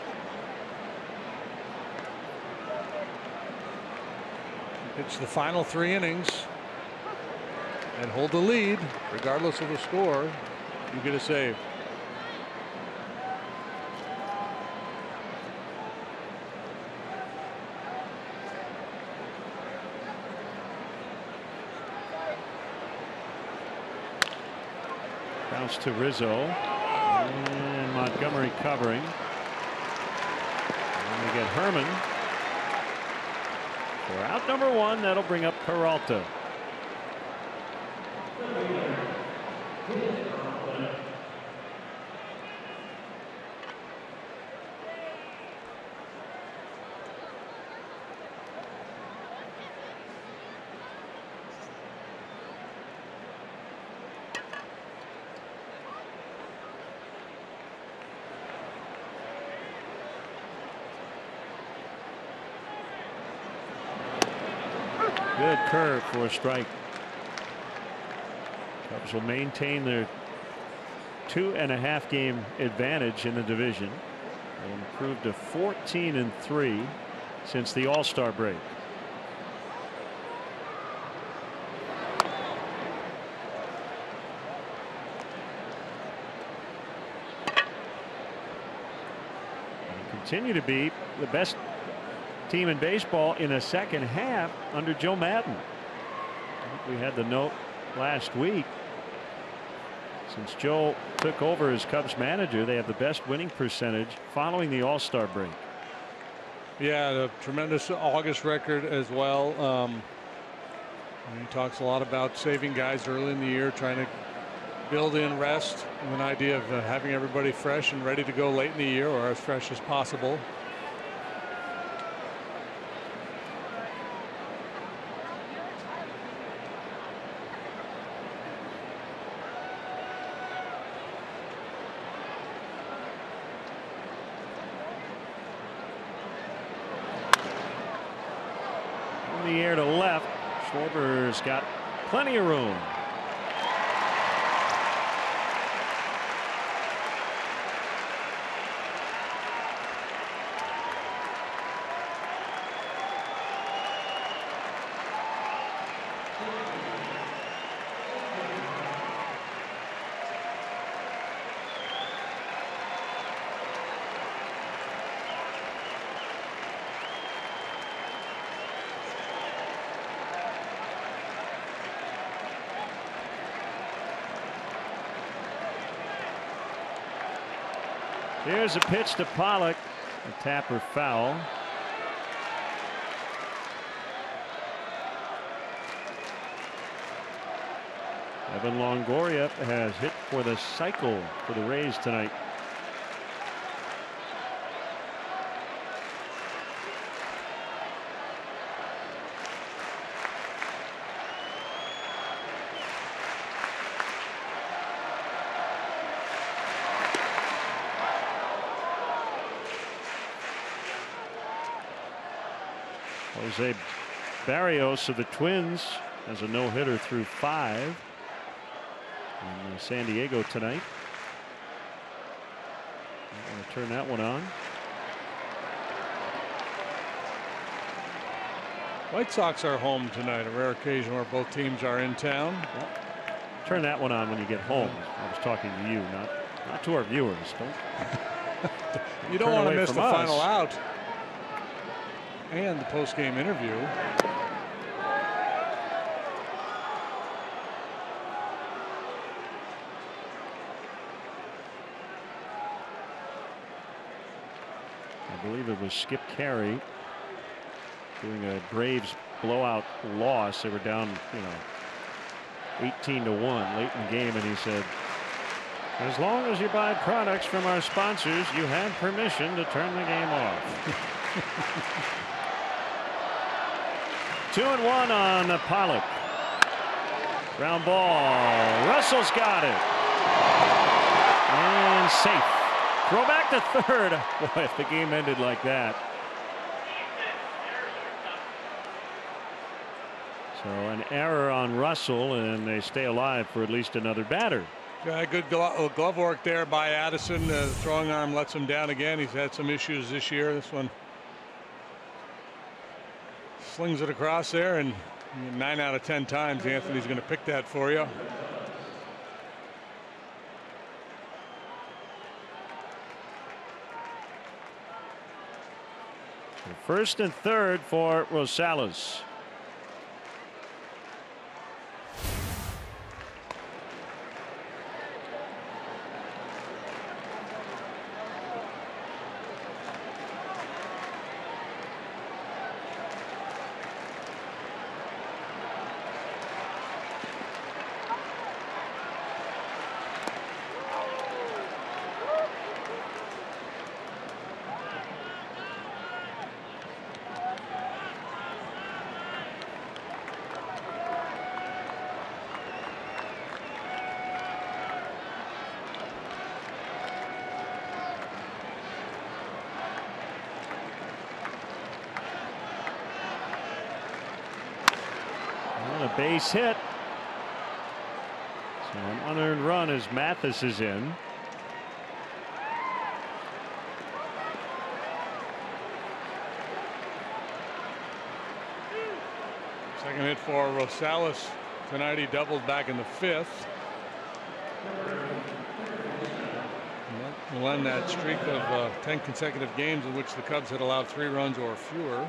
Pitch the final 3 innings and hold the lead, regardless of the score. You get a save. Bounce to Rizzo, and Montgomery covering. And we get Herman for out number 1. That'll bring up Peralta. Good curve for a strike. Cubs will maintain their 2.5 game advantage in the division and improve to 14-3 since the All-Star break. And continue to be the best team in baseball in a second half under Joe Madden. We had the note last week. Since Joe took over as Cubs manager, they have the best winning percentage following the All-Star break. Yeah, a tremendous August record as well. He talks a lot about saving guys early in the year, trying to build in rest with an idea of having everybody fresh and ready to go late in the year, or as fresh as possible. The air to left. Schwarber's got plenty of room. Here's a pitch to Pollock. A tapper foul. Evan Longoria has hit for the cycle for the Rays tonight. Jose Barrios of the Twins has a no-hitter through 5 in San Diego tonight. I'm going to turn that one on. White Sox are home tonight, a rare occasion where both teams are in town. Yep. Turn that one on when you get home. I was talking to you, not to our viewers. You don't want to miss the final out and the post-game interview. I believe it was Skip Carey doing a Braves blowout loss. They were down, 18-1 late in the game, and he said, as long as you buy products from our sponsors, you have permission to turn the game off. 2-1 on Pollock. Ground ball. Russell's got it. And safe. Throw back to third. Boy, if the game ended like that. So an error on Russell, and they stay alive for at least another batter. Yeah, good glove work there by Addison. The throwing arm lets him down again. He's had some issues this year. This one slings it across there, and 9 out of 10 times Anthony's going to pick that for you. First and third for Rosales. A base hit. So an unearned run as Mathis is in. Second hit for Rosales tonight. He doubled back in the 5th. Will end that streak of 10 consecutive games in which the Cubs had allowed 3 runs or fewer.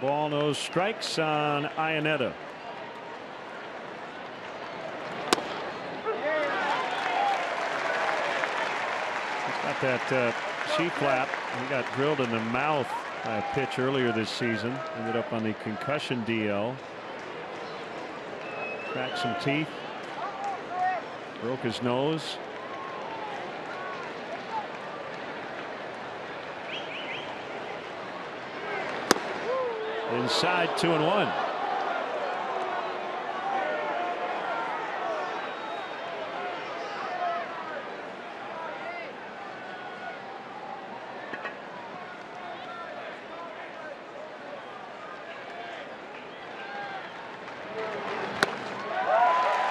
Ball, no strikes on Iannetta. He's got that C-flap. He got drilled in the mouth by a pitch earlier this season. Ended up on the concussion DL. Cracked some teeth. Broke his nose. Inside, 2-1.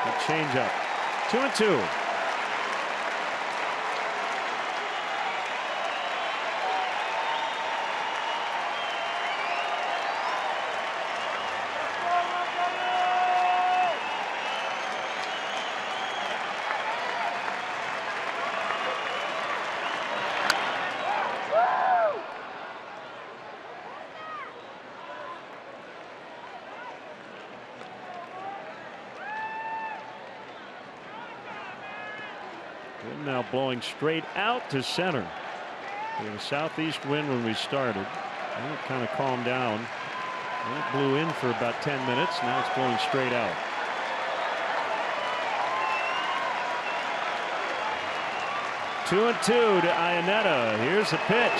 Good changeup. 2-2. Now blowing straight out to center. We had a southeast wind when we started. And it kind of calmed down. And it blew in for about 10 minutes. Now it's blowing straight out. 2-2 to Iannetta. Here's the pitch.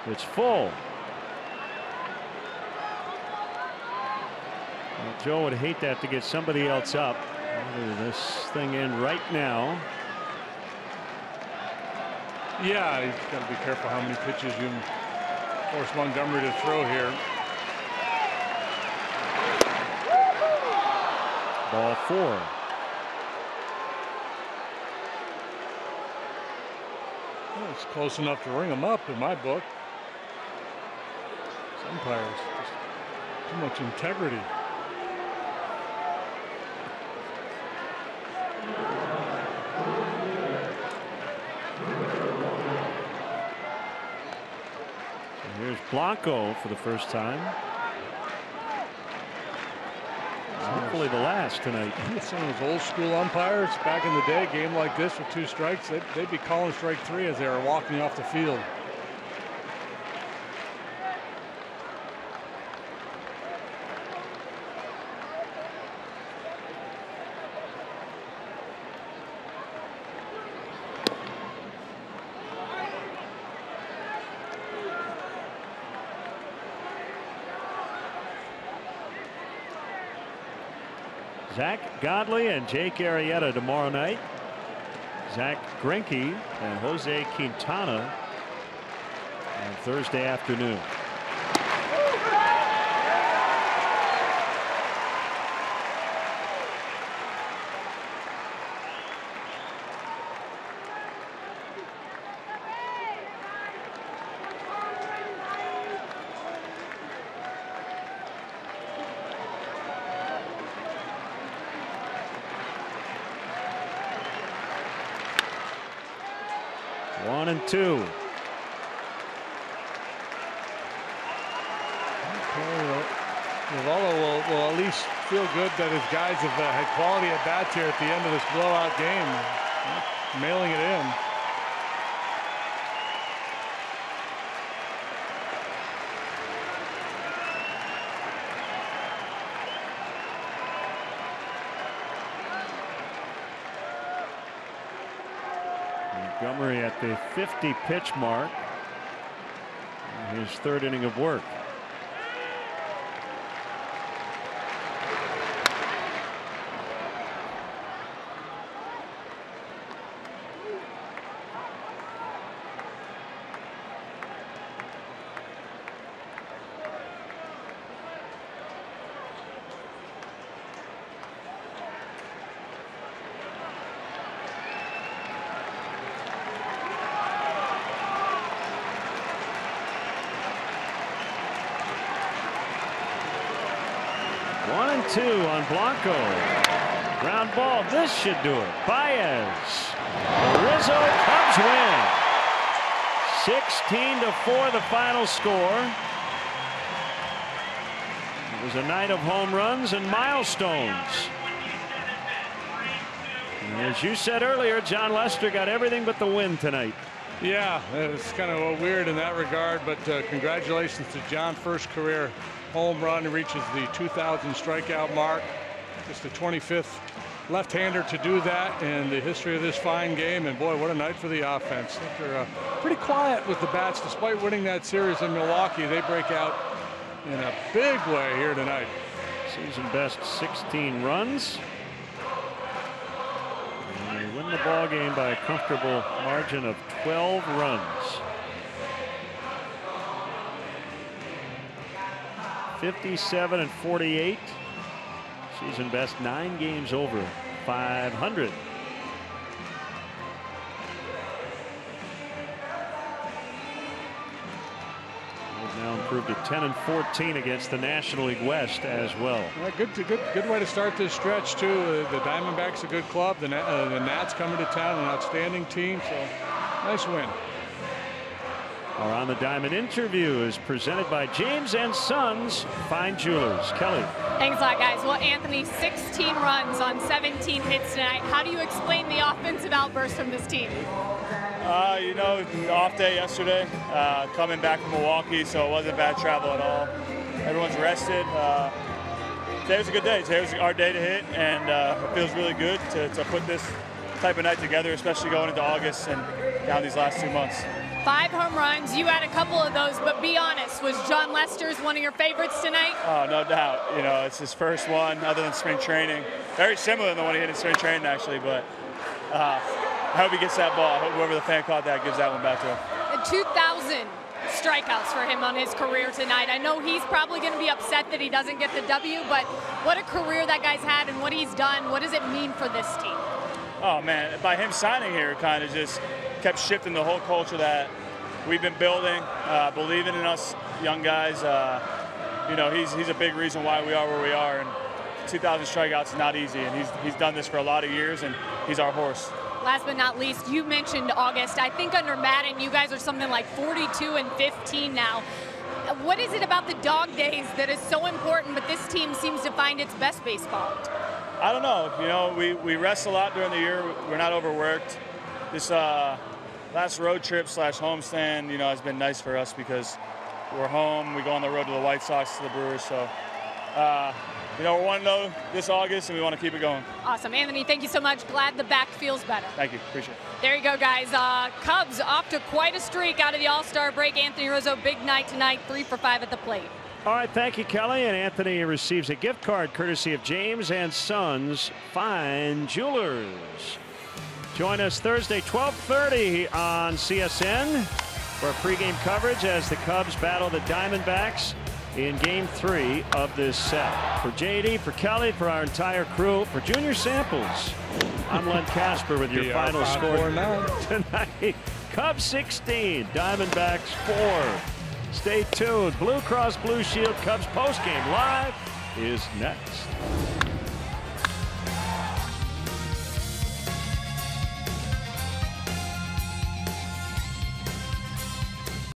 It's full. Well, Joe would hate to have to get somebody else up. This thing in right now. Yeah, he's got to be careful how many pitches you force Montgomery to throw here. Ball 4. Well, it's close enough to ring him up in my book. Umpires, just too much integrity. So here's Blanco for the first time. Hopefully the last tonight. Some of those old school umpires back in the day, game like this with 2 strikes, they'd be calling strike 3 as they were walking off the field. Zach Godley and Jake Arrieta tomorrow night. Zach Greinke and Jose Quintana on Thursday afternoon. One and two. Novallo will at least feel good that his guys have had quality at bats here at the end of this blowout game, mailing it in. Montgomery at the 50 pitch mark. His 3rd inning of work. One and two on Blanco. Ground ball. This should do it. Baez. The Rizzo Cubs win. 16-4 the final score. It was a night of home runs and milestones. And as you said earlier, John Lester got everything but the win tonight. Yeah, it's kind of weird in that regard, but congratulations to John. First career home run. He reaches the 2,000 strikeout mark. Just the 25th left-hander to do that in the history of this fine game. And boy, what a night for the offense. They're pretty quiet with the bats despite winning that series in Milwaukee. They break out in a big way here tonight. Season best 16 runs. And they win the ball game by a comfortable margin of 12 runs. 57-48. Season best 9 games over 500. They've now improved to 10-14 against the National League West as well. Good way to start this stretch too. The Diamondbacks a good club. The Nats coming to town, an outstanding team. So nice win. Our On the Diamond interview is presented by James & Sons Fine Jewelers. Kelly. Thanks a lot, guys. Well, Anthony, 16 runs on 17 hits tonight. How do you explain the offensive outburst from this team? You know, off day yesterday, coming back from Milwaukee, so it wasn't bad travel at all. Everyone's rested. Today was a good day. Today was our day to hit, and it feels really good to put this type type of night together, especially going into August and down these last 2 months. 5 home runs. You had a couple of those, but be honest, was John Lester's one of your favorites tonight? Oh, no doubt. You know, it's his first one other than spring training. Very similar to the one he hit in spring training, actually, but I hope he gets that ball. I hope whoever the fan caught that gives that one back to him. 2,000 strikeouts for him on his career tonight. I know he's probably going to be upset that he doesn't get the W, but what a career that guy's had and what he's done. What does it mean for this team? Oh, man, by him signing here, it kind of just kept shifting the whole culture that we've been building, believing in us young guys. You know, he's a big reason why we are where we are, and 2,000 strikeouts is not easy, and he's done this for a lot of years, and he's our horse. Last but not least, you mentioned August. I think under Madden, you guys are something like 42-15 now. What is it about the dog days that is so important, but this team seems to find its best baseball? I don't know. You know, we rest a lot during the year. We're not overworked. This last road trip / homestand, you know, has been nice for us because we're home. We go on the road to the White Sox, to the Brewers. So, you know, we're 1-0 this August, and we want to keep it going. Awesome. Anthony, thank you so much. Glad the back feels better. Thank you. Appreciate it. There you go, guys. Cubs off to quite a streak out of the All-Star break. Anthony Rizzo, big night tonight, 3 for 5 at the plate. All right, thank you, Kelly. And Anthony receives a gift card courtesy of James and Sons Fine Jewelers. Join us Thursday, 12:30 on CSN for pregame coverage as the Cubs battle the Diamondbacks in Game 3 of this set. For JD, for Kelly, for our entire crew, for Junior Samples, I'm Len Casper with your final score tonight. Cubs 16, Diamondbacks 4. Stay tuned. Blue Cross Blue Shield Cubs postgame live is next.